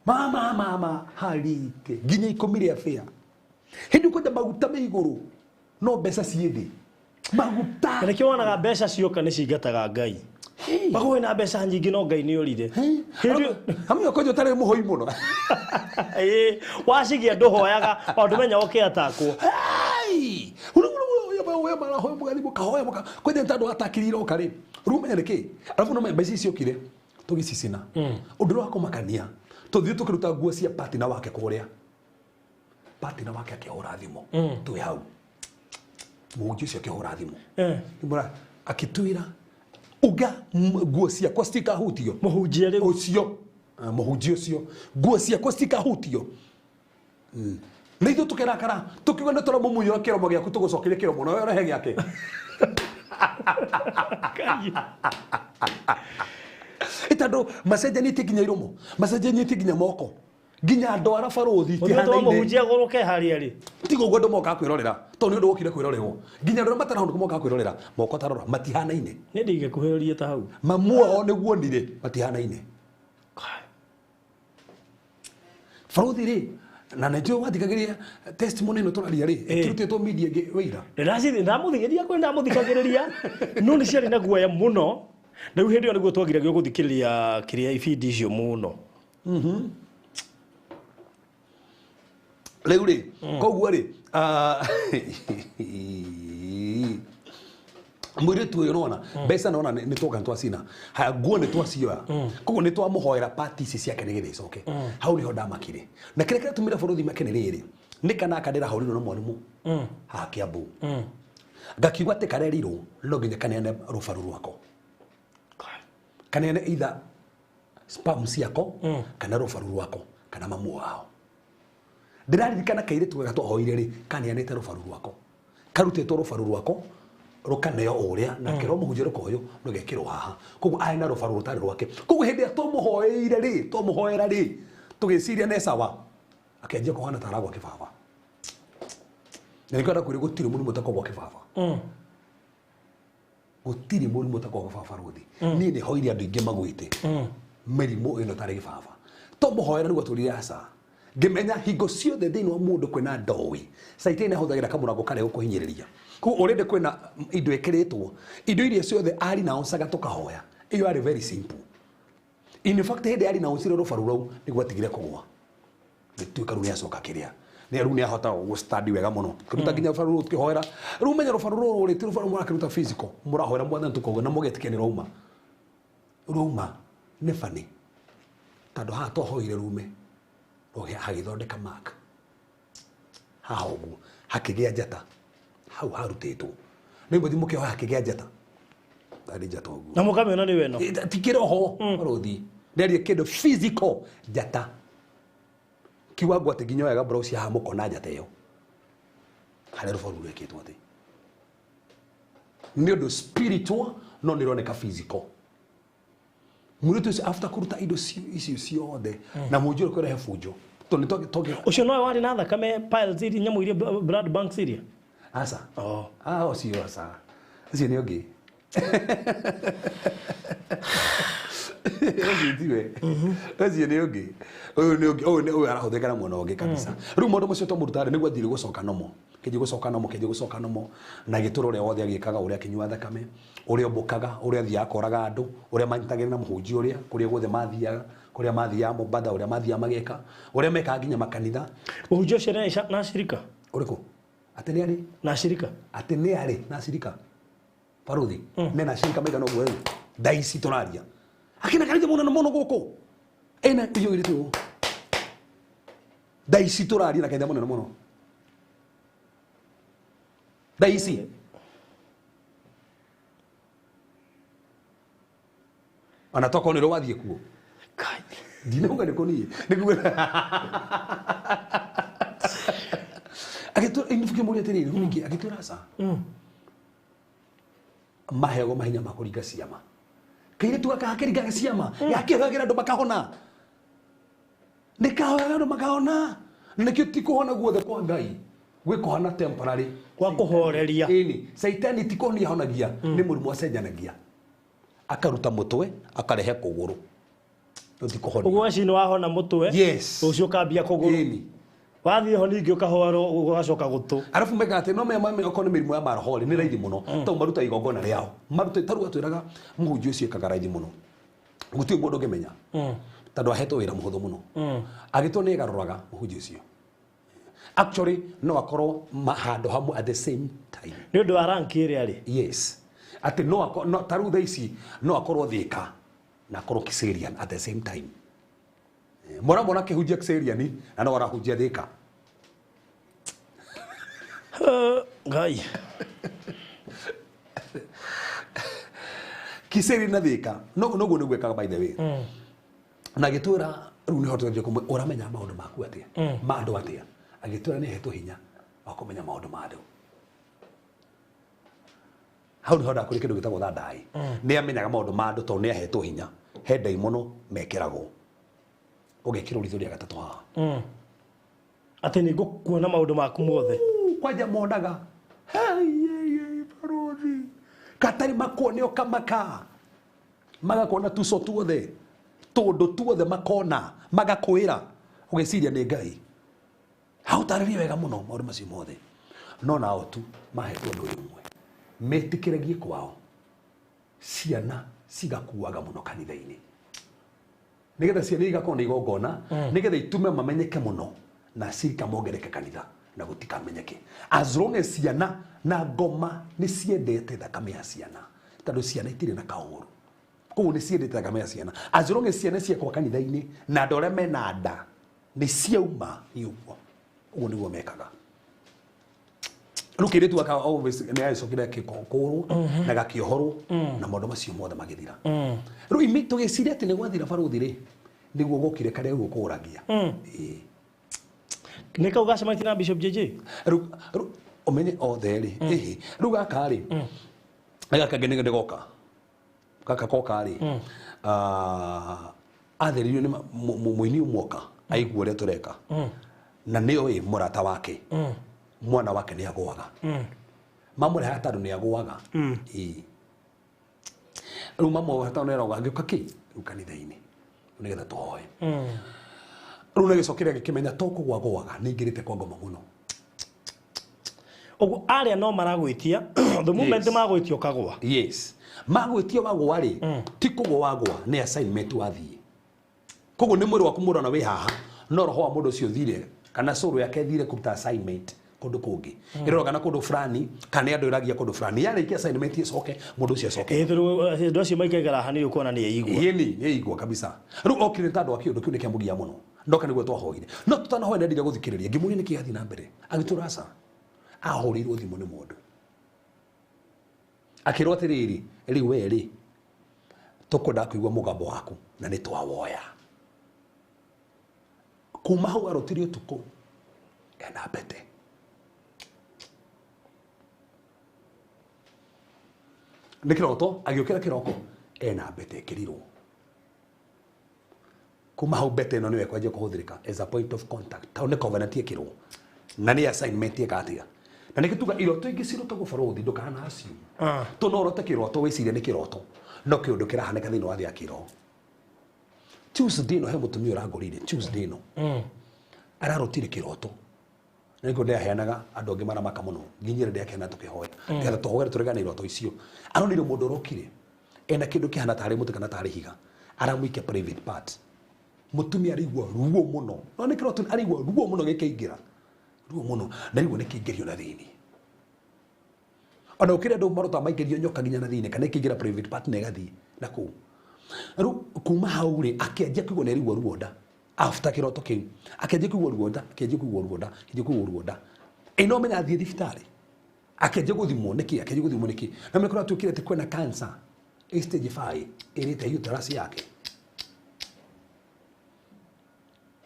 mama harike nginya 10 rĩa bĩa hĩndĩ ũkwenda maguta me igũrũ no mbeca ciĩ thĩ maguta nĩkĩo wonaga mbeca cioka nĩ cingataga ngai magũĩ na mbeca nyingĩ no ngai nĩ ũrire hamwe ũkonyo ũtarĩ mũhoi mũno wacigia ndũhoyaga maũndũ menya oke atakwo kwenda tandũ atakirire oka rĩ rĩu menya nĩkĩ arabu no mbeca ici ciokire tũgĩcicina ũndũ wa kũmakania tũthiĩ tũkĩruta nguo cia patina wake kũrĩa patina wake akĩhũra thimũ twĩ hau mũhunjia ũcio akĩhũra thimũ akĩtwĩra uga nguo ciakwa citikahutio mũhunjia rĩu ũcio mũhunjia ũcio nguo ciakwa citikahutio na ithuĩ tũkĩrakara tũkiuga nĩ tũramũmunyĩra kĩromo gĩaku tũgũcokeria kĩromo nawe ũrehe gĩake tando macenjanĩtie nginya iromo macenjanĩtie nginya moko nginya andũ ara barothi Mũthigũta mũhunjia gũrũke harĩa rĩ. tiga ũguo andũ mokaga kwĩrorera tondũ nĩ ũndũ wokire kwĩrorerwo nginya andũ arĩa matarahũndũ mokaga kwĩrorera moko tarora matihanaine Nĩ ndingĩkuhĩrĩria ta hau. mamuo nĩguo nire matihanaine barothi rĩ na nĩtio wathikagĩria testimony ĩno tũraria rĩ ĩkĩrutĩtwo media ĩngĩ wĩira Ndamũthikĩrĩria kwĩ ndamũthikagĩrĩria no nĩ ciarĩ na guoya mũno rĩu hĩndĩ ĩyo nĩguo twagiragio gũthikĩrĩria kĩrĩa ibindi icio mũno. rĩu rĩ koguo rĩ mũirĩtu ũyũ nona mbeca nona nĩ twoka nĩ twacina haya nguo nĩ twacioya koguo nĩ twamũhoera pati ici ciake nĩgetha icoke hau nĩho ndamakire na kĩrĩa kĩratũmĩra bũrũri make nĩ rĩrĩ nĩ kana ndĩrahũrirwo na mwarimũ haha Kiambu ngakiuga atĩ karerirwo no nginya kaneane rũbaru rwako kaneane either spam ciako kana rũbaru rwako kana mamu wao ndĩraririkana kairĩtu wega twahoire rĩ kaneanĩte rũbaru rwako karutĩtwo rũbaru rwako rukaneo ũrĩa na kĩro mũhunjia rũkoyo rũgekĩrwo haha koguo arĩ na rũbaru rũtarĩ rwake koguo hĩndĩ ĩrĩa twamũhoera rĩ tũgĩciria nĩ sawa akĩanjia kũhana ta aragwa kĩbaba na nĩkwenda kwĩrĩ gũtirĩ mũrimũ ũtakogwo kĩbaba gũtirĩ mũrimũ ũtakogwo kĩbaba rũthi niĩ nĩ hoire andũ aingĩ magwĩte mĩrimũ ĩno tarĩ kĩbaba twamũhoera nĩguo tũrire aca ngĩmenya hingo ciothe thĩinĩ wa mũndũ kwĩna ndoĩ caitani ahũthagĩra kamũrango karĩa gũkũhinyĩrĩria koguo already kwĩna indo ĩkĩrĩtwo indo iria ciothe ari na oncaga tũkahoya iyo arĩ very simple in fact hĩndĩ ari na oncire rũbaru rũu nĩguo atigire kũgwa gĩtuĩka rĩu nĩacoka kĩrĩa rĩu nĩahota gũstudy wega mũno kĩruta nginya rũbaru rũu tũkĩhoera rĩu menya rũbaru rũu rĩ ti rũbaru mũrakĩruta physical mũrahoera mwathani tũkauga na mũgetĩkia nĩ rauma nĩ bani tondũ haha twahoire rume hagĩthondeka mark haha ũguo hakĩgĩa njata hau harutĩtwo nĩ mũthĩ mũkĩhoya hakĩgĩa njata ndarĩ njata ũguo Na mũkamĩona nĩ weno. ti kĩroho rũthi nĩaria kĩndũ physical njata kiuga ngwa atĩ nginya wega browse haha mũkona njata ĩyo harĩa rũbaru rwekĩtwo atĩ nĩ ũndũ spiritual no nĩ roneka physical mũirĩtu ũcio after kũruta indo icio ciothe na mũnjũre kũrehe bunjo Ũcio nowe warĩ na thakame piles iria nyamũ iria blood banks iria aca ũcio aca ũcio nĩ ũngĩ ũcio nĩ ũngĩ ũyũ arahũthĩka mwena ũngĩ kabisa rĩu maũndũ macio twamũruta nĩguo athire gũcoka nomo na gĩtũra ũrĩa wothe agĩkaga ũrĩa akĩnyua thakame ũrĩa ũmbũkaga ũrĩa athiaga akoraga andũ ũrĩa manyitagĩrĩra na mũhunjia ũrĩa kũrĩa guothe mathiaga kũrĩa mathiaga Mombasa ũrĩa mathiaga mageka ũrĩa mekaga nginya makanitha mũhunjia ũcio na shirika ũrĩkũ atĩ nĩ arĩ na shirika atĩ nĩ arĩ na shirika baruthi mena shirika maigana ũguo rĩu ndaici tũraria akina kanitha mũno gũkũ ena iyo irĩtwo ndaici tũraria na kanitha mũno ndaici ana toko nĩ rwathiĩ kuo ndinauga nĩ kũniĩ agĩtũra mũrĩa atĩrĩrĩ rũngĩ agĩtũra aca mahego mahinya ma kũringa ciama kairĩtu gaka hakĩringaga ciama gakĩhoyagĩra andũ makahona nĩkahoyaga andũ makahona nĩkĩo ti kũhona guothe kwa Ngai gwĩ kũhona temporary kwa kũhoreria ĩni caitani ti kũhonia ahonagia nĩ mũrimũ acenjanagia akaruta mũtwe akarehe kũgũrũ ti kũhonia ũguo aci nĩ wahona mũtwe ũcio ũkambia kũgũrũ wathiĩ ho ningĩ ũkahorwo ũgacoka gũtũ arabu mega atĩ no meme okorwo nĩ mĩrimũ ya marohori nĩ raithi mũno tondũ maruta igongona rĩao maruta tarua twĩraga mũhunjia ũcio ekaga raithi mũno gũtirĩ mũndũ ũngĩmenya tondũ ahetwo wĩra mũhũthũ mũno agĩtwo nĩ agarũraga mũhunjia ũcio actually no akorwo handũ hamwe at the same time nĩ ũndũ wa rank ĩrĩa arĩ yes atĩ no tarau thaa ici no akorwo Thĩka na akorwo Kiserian at the same time mwana kĩhunjia Kiserian na no arahunjia Thĩka Ngai Kiserian na Thĩka noguo nĩguo ekaga by the way na gĩtũra rĩu nĩ hotothio kũmwe ũramenya maũndũ maku atĩa ma andũ atĩa agĩtũra nĩ hetwo hinya wa kũmenya maũndũ ma andũ hau nĩ honda kũrĩ kĩndũ gĩtagwo thandai nĩ amenyaga maũndũ ma andũ tondũ nĩ ahetwo hinya he ndaimono mekĩragwo ũgekĩrwo ritho rĩa gatatũ haha ati ni gukuona maundu maku mothe kwanja monaga barothi katari makone okamaka magakona tuso tuothe tondu tuothe makona magakwĩra ũgeciria nĩ Ngai hautarĩria wega mũno maũndũ macio mothe no nao tu mahetwo ũndũ ũmwe metĩkĩragie kwao ciana cigakuaga mũno kanitha-inĩ nigetha ciana igakorwo nĩ igongona nigetha itume mamenyeke mũno na cikamongereke kanitha na gutikamenyeke as long as ciana na ngoma ni ciendete thakame ya ciana tondũ ciana itirĩ na kaũru koguo ni ciendete thakame ya ciana as long as ciana ciakwa kanitha-inĩ na andũ arĩa mena nda ni ciauma ni ũguo ũguo nĩguo mekaga rĩu kĩrĩtu aka always nĩ agĩcokire gĩkũngũrwo na gakĩohorwo na maũndũ macio mothe magĩthira rĩu imi tũgĩciria atĩ nĩ gwathira barothi rĩ nĩguo gũkire karĩa gũkũragia nĩ kau gacemaitie na Bishop JJ rĩu ũmenye othe rĩ rĩu gaka rĩ gaka ngene ndegoka gaka koka rĩ atheririo nĩ mũini ũmwoka aigua ũrĩa tũreka na nĩoĩ mũrata wake mwana wake nĩ agwaga mamũreha tondũ nĩ agwaga rĩu mamwe hata nĩ arauga ngĩũka kĩ rĩu kanitha-inĩ nĩgetha tũhoe rĩu nĩ gĩcokire gĩkĩmenya to kũgwagwaga nĩ ingĩrĩte kwa ngoma mũno ũguo arĩa no maragwĩtia the moment magwĩtio kagwa yes magwĩtio wagwa rĩ ti kũgwa wagwa nĩ assignment wathiĩ koguo nĩ mwĩrĩ waku mũrona wĩ haha no roho wa mũndũ ũcio thire kana soro yake thire kũruta assignment kũndũ kũngĩ ĩroga na kũndũ fulani kana andũ ĩragia kũndũ fulani yarĩkia assignment icoke mũndũ ũcio acoke ndũ acio maikagĩra haha nĩ ũkuona nĩ eigua nĩ eigua kabisa rĩu okire ta andũ a kĩũndũ kĩu nĩ kĩamũgia mũno ndoka nĩguo twahoire no tutanahoya nĩ ndire gũthikĩrĩria ngĩmũria nĩ kĩgathi na mbere agĩtũra aca ahũrĩirwo thimũ nĩ mũndũ akĩrwo atĩrĩrĩ rĩu we rĩ tũkwenda kũigua mũgambo waku na nĩ twawoya kuma hau arũtire ũtukũ ena mbete nĩ kĩroto agĩũkĩra kĩroko ena mbete ĩkĩrirwo kuma hau mbete ĩno nĩwe kwanjia kũhũthĩrĩka as a point of contact tau nĩ covenant ĩkĩrwo na nĩ assignment ĩkatĩa na nĩ gĩtuga iroto ingĩ cirutagwo barothi ndũkana assume to no ũrote kĩroto wĩciria nĩ kĩroto no kĩũndũ kĩrahanĩka thĩinĩ wa thĩ ya kĩroho Tuesday no he mũtumia ũrangũrĩire Tuesday no ararutire kĩroto nĩguo ndaheanaga andũ angĩ maramaka mũno nginyĩre ndĩakena tũkĩhoya ngetha tũhoere tũregane iroto icio aronire mũndũ ũrokire ena kĩndũ kĩhana tarĩ mũtĩ kana tarĩ higa aramũikia private part mũtumia arigua ruo mũno no nĩ kĩroto arigua ruo mũno gĩkĩingĩra ruo mũno na rĩu nĩ kĩingĩrio na thĩinĩ ona ũkĩrĩa andũ marota maingĩrio nyoka nginya na thĩinĩ kana ĩkĩingĩra private part na ĩgathiĩ na kũu rĩu kuma hau rĩ akĩanjia kũigua nĩ arigua ruo nda after kĩroto kĩu akĩanjia kũigua ruo nda akĩanjia kũigua ruo nda ĩno menya athiĩ thibitarĩ akĩanjia gũthimwo nĩkĩ na mekora tuĩkire atĩ kwĩna cancer stage 5 ĩrĩte uterus yake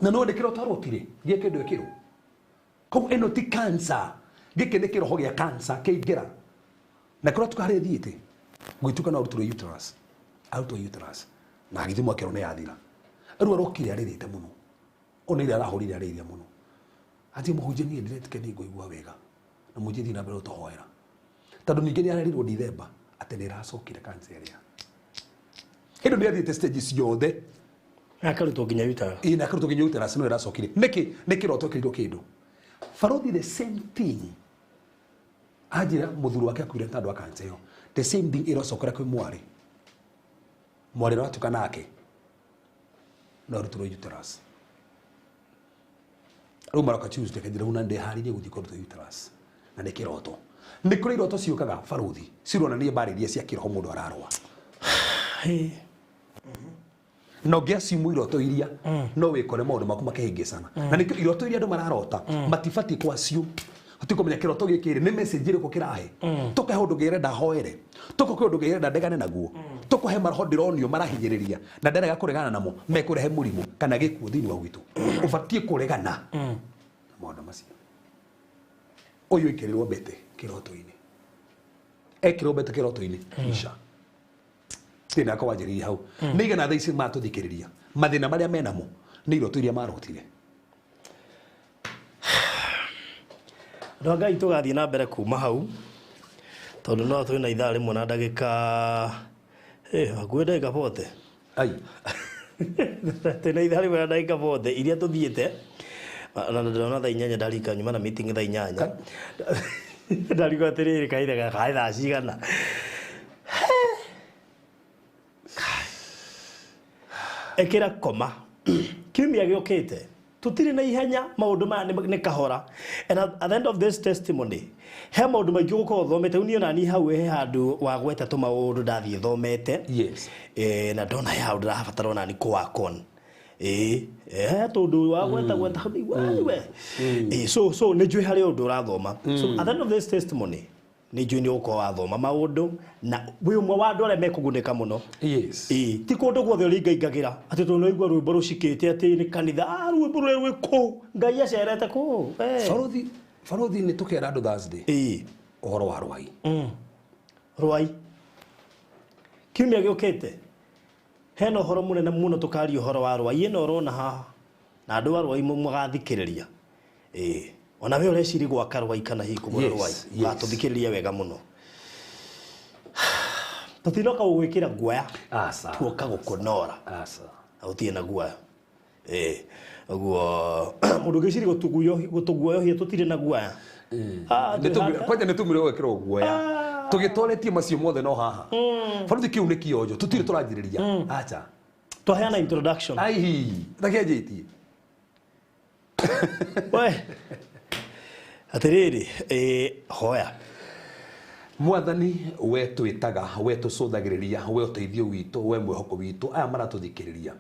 na no ndĩkĩroto arotire gĩe kĩndũ ĩkĩrwo koguo ĩno ti cancer gĩkĩ nĩ kĩroho gĩa cancer kĩingĩra na kĩroto harĩa thiĩte gwĩtuka na arutwo uterus na agĩthimwo akĩrwo nĩ yathira rĩu arokire arĩrĩte mũno ona ile arahũrire arĩrĩte mũno atĩ mũhunjia niĩ ndĩretĩkia nĩ ngũigua wega na mũhunjia thiĩ na mbere ũtũhoera tondũ ningĩ nĩ arerirwo December atĩ nĩ ĩracokire cancer ĩrĩa hĩndĩ nĩ athiĩte stage ciothe akarutwo nginya uterus na akarutwo nginya uterus no ĩracokire nĩ kĩroto kĩrĩtwo kĩndũ barothi the same thing ajira mũthuri wake akuire tondũ wa cancer ĩyo the same thing ĩracokera kwĩ mwarĩ no atuka nake no rutulo uterus rĩu maroka Tuesday kanjira una ndĩharĩrie gũthiĩ kũruta uterus na nĩ kĩroto nĩ kũrĩ iroto ciũkaga barothi cironania mbarĩ iria cia kĩroho mũndũ ararũa no ngĩacimu iroto iria no wĩkore maũndũ maku makĩhĩngĩcana na nĩkĩo iroto iria andũ mararota matibatiĩ kwacio tukomenya kĩroto gĩkĩ nĩ message ĩrĩkũ kĩrahe tũkahe ũndũ ngĩrenda hoere tũkoke ũndũ ngĩrenda ndegane naguo tũkohe maroho ndĩronio marahinyĩrĩria na ndarega kũregana namo mekũrehe mũrimũ kana gĩkuũ thĩinĩ wa gwitũ ũbatiĩ kũregana na maũndũ macio ũyũ ĩkĩrĩrwo mbete kĩroto-inĩ ekĩrwo mbete kĩroto-inĩ kisha thina akwa wanjĩrĩirie hau nĩ igana thaa ici matũthikĩrĩria mathĩna marĩa menamo nĩ iroto iria marotire. No Ngai tũgathiĩ na mbere kuma hau tondũ no twĩna ithaa rĩmwe na ndagĩka hakuhĩ ndagĩka 40 ai twĩna ithaa rĩmwe na ndagĩka 40 iria tũthiĩte na ndĩrona thaa 8 ndarika nyuma na meeting thaa 8 ndarigwo atĩrĩrĩ kahinda gaka thaa cigana ekĩra koma kiumia gĩũkĩte tutirĩ na ihenya maũndũ maya nĩ kahora, and at the end of this testimony he maũndũ maingĩ gũkorwo thomete uniĩ nani hau he handũ wa gweta tũmaũndũ ndathiĩ thomete yes na ndona he handũ ndĩrabatara onani kũwakon tondũ wa gweta we so nĩ njũĩ harĩ ũndũ ũrathoma. So at the end of this testimony nĩ njũĩ nĩ ũkorwo wathoma maũndũ na wĩ ũmwe wa andũ arĩa mekũgunĩka mũno. Yes. Ti kũndũ guothe ũrĩingaingagĩra atĩ tondũ nĩwaigua rwĩmbo rũcikĩte atĩ nĩ kanitha rwĩmbo rũrĩa rwĩ kũu Ngai acerete kũu. Barothi nĩ tũkera andũ Thursday ũhoro wa rwai. Rwai kiumia gĩũkĩte hena ũhoro mũnene mũno tũkaria ũhoro wa rwai ĩno ũrona haha na andũ a rwai mũgathikĩrĩria. Ona we ũreciria gwaka rwai kana hihi kũgũra rwai gatũthikĩrĩria wega mũno. Tũtinoka gũgwĩkĩra guoya tuoka gũkũnora gũtirĩ na guoya. Ũguo mũndũ ũgĩciria gũtũguoyohia tũtirĩ na guoya. Kwanja nĩ tũmire gwĩkĩrwo guoya tũgĩtwaretie macio mothe no haha barothi kĩu nĩ kĩonjo tũtirĩ tũranjĩrĩria acha twaheana introduction ai ndakĩanjĩtie we atĩrĩrĩ hoya Mwathani we twĩtaga we tũcũthagĩrĩria we ũteithio witũ we mwĩhoko witũ aya maratũthikĩrĩria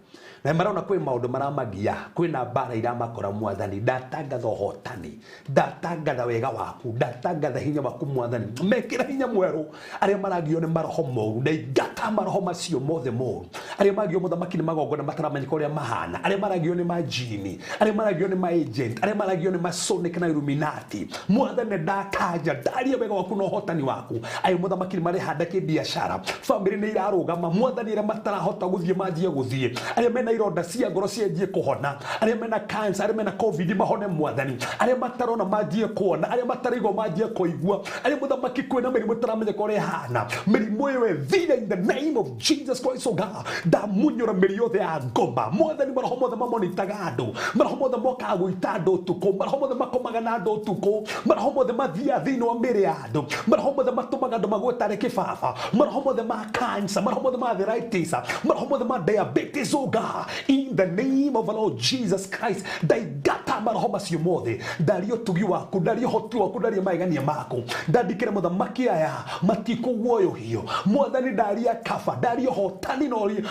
na marona kwĩ maũndũ maramagia kwĩna mbara iramakora Mwathani ndatangatha ũhotani ndatangatha wega waku ndatangatha hinya waku Mwathani mekĩra hinya mwerũ arĩa maragio nĩ maroho moru na ingata maroho macio mothe moru arĩa maragio mũthamaki nĩ magongona mataramenyeka ũrĩa mahana arĩa maragio nĩ majini arĩa maragio nĩ ma agent arĩa maragio nĩ masonic na illuminati Mwathani ndakanja ndaria wega waku na ũhotani waku ayo mũthamaki marĩ handa kĩbiashara family nĩ irarũgama Mwathani arĩa matarahota gũthiĩ manjie gũthiĩ arĩa mena ironda cia ngoro cianjie kũhona arĩa mena cancer arĩa mena covid mahone Mwathani arĩa matarona manjie kuona arĩa matarigo manjie kũigua arĩa mũthamaki kwĩna mĩrimũ ĩtaramenyeka ũrĩa hana mĩrimũ ĩyo thina in the name of Jesus Christ, oh God, ndamunyora mĩri yothe ya ngoma Mwathani maroho mothe mamonitaga andũ maroho mothe mokaga gwĩta andũ ũtukũ maroho mothe makomaga na andũ ũtukũ maroho mothe mathiaga thĩinĩ wa mĩrĩ ya andũ maroho mothe matũmaga andũ magwetare kĩbaba maroho mothe ma cancer maroho mothe ma arthritis maroho mothe ma diabetes, oh God, in the name of the Lord Jesus Christ ndaigata maroho macio mothe ndario tugi waku ndario hoti waku ndario maigania maku ndandikĩre mũthamaki aya matikũguoyohio Mwathani ndaria kaba ndario hotani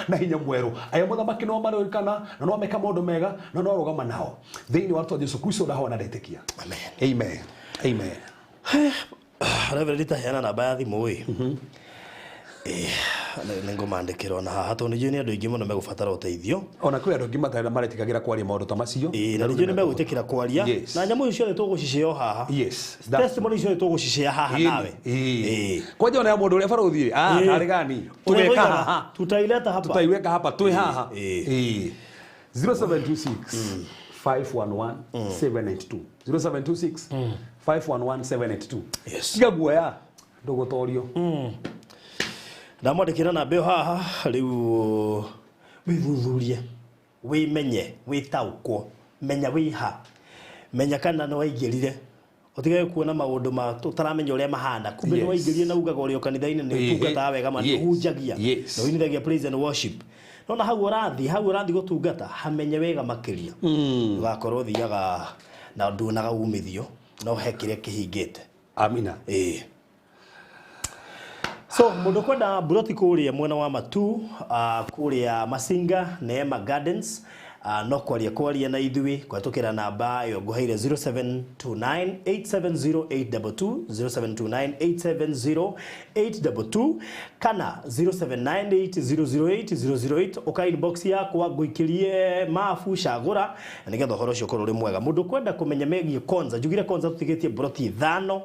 na hinya mwerũ aya mũthamaki no marũrĩkana na no meka maũndũ mega na no arũgama nao thĩinĩ wa rĩĩtwa Jesũ Kristo ndahoya na ndetĩkia amen amen. Reverend taheana namba ya thimũ nĩngũmandĩkĩra ona haha tondũ nĩnjũĩ nĩ andũ aingĩ mũno megũbatara ũteithio ona kwĩ andũ angĩ matarĩ maretikagĩra kwaria maũndũ ta macio na nĩnjũĩ nĩ megwĩtĩkĩra kwaria na nyamũ icio ciothe tũgũcicea haha testimony ciothe tũgũcicea haha nawe kwanja ona ya mũndũ ũrĩa barothi tarĩ gani tũgeka haha tutaiweka hapa twĩ haha 0726 511 782 0726 511 782 tiga guoya ndũgũtorio ndamwandĩkĩra namba ĩyo haha rĩu wĩthuthurie wĩmenye wĩtaũkwo menya wĩha menya kana nĩ waingĩrire ũtige kuona maũndũ ma tũtaramenya ũrĩa mahana kumbe nĩ waingĩrire na ugaga ũrĩa kanitha-inĩ nĩ ũtungataga wega ma nĩ ũhunjagia na ũinithagia praise and worship no na hau ũrathi gũtungata hamenye wega makĩria ũgakorwo thiaga na nduonaga umithio no he kĩrĩa kĩhingĩte. Amina. So mũndũ kwenda buroti kũrĩa mwena wa Matu kũrĩa Masinga Neema Gardens no kwaria na ithuĩ kwatũkĩra namba yo ngũheire 0729870822 0729870822 kana 0798008008 uka inbox yakwa ngũikĩrie mafu cagũra nĩgetha ũhoro ũcio ũkorwo ũrĩ mwega. Mũndũ kwenda kũmenya megie Konza njugire Konza tũtigĩtie buroti 5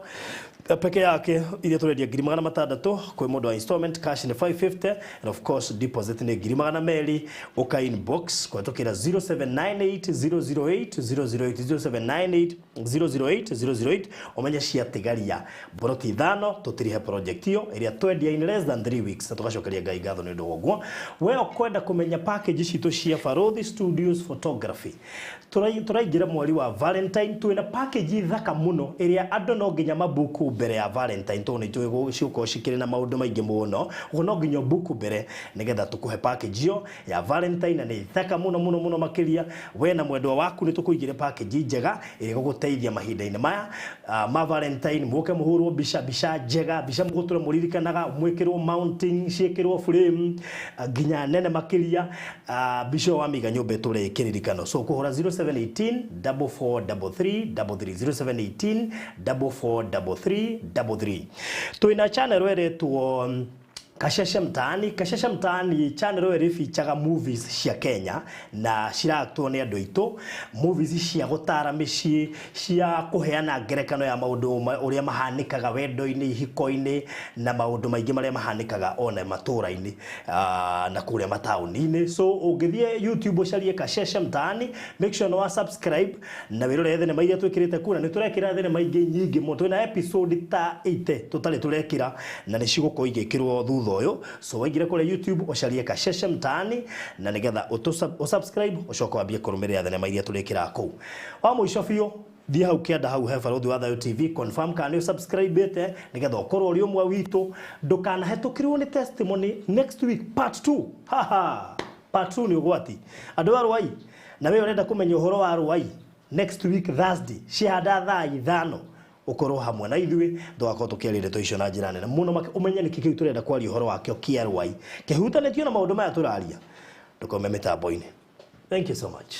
peke yake ile turedia 600 kwa modo wa installment, cash ni 550, and of course deposit ni 200 uka inbox kwa tokera 0798 008 omenya cia tigaria boroti thano tutirihe project hiyo iria twendia in less than 3 weeks tukacokeria ngai ngatho ni ndogwo we okwenda kumenya package citu cia Farodhi Studios Photography turaingira mweri wa Valentine twina package thaka muno iria andu no nginya mabuku mbere ya Valentine tone twe ciuko cikire na maundu maingi muno no nginya buku mbere nigetha tukuhe package hiyo ya Valentine ni thaka muno makiria we na mwendwa waku ni tukuigire package njega iri guguteithia mahinda-ini maya ma Valentine muke muhurwo bisha njega bisha muguture muririkanaga mwikirwo mounting ciekirwo frame nginya nene makiria bisho wa miga nyumba tule kiririkano so kuhura 0718 4433 0718 4433 tuina channel were tuo Kashesha Mtaani channel ĩrĩa feature movies cia Kenya na ciratwo nĩ andũ aitũ movies cia gũtara mĩciĩ cia kũheana ngerekano ya maũndũ ũrĩa mahanĩkaga wendo-inĩ ihiko-inĩ na maũndũ maingĩ marĩa mahanĩkaga ona matũra-inĩ na kũrĩa mataũni-inĩ so ũngĩthie YouTube ũcarie Kashesha Mtaani make sure no subscribe na wĩrore thenema iria twĩkĩrĩte kuna nĩ tũrekĩra thenema ingĩ nyingĩ mũno twĩna episode ta 8 tũtarĩ tũrekĩra na nĩ cigũkorwo igĩkĩrwo thutha oyo so waingire kule YouTube ucarie Kashesha Mtaani na nigetha usubscribe ucoka wambie kurumirira thenema iria turekira kuu wa muico biu thie hau kianda hau he Farodhi wa Thayo TV confirm kana subscribe ete nigetha ukorwo uri umwe witu ndukanahetukirwo ni testimony next week part 2 part 2 ni ugwati andu wa Ruai na we urenda kumenya uhoro wa Ruai next week Thursday cianda thaa 5 ukoro hamwe na ithuĩ ndwako tukĩarĩre tũicio na njĩra nene mũno umenye nĩkĩ kĩu tũrenda kwaria ũhoro wakĩo kĩa Ruai kĩhutanĩtio na maũndũ maya tũraria ndũkome mĩtambo-inĩ. Thank you so much.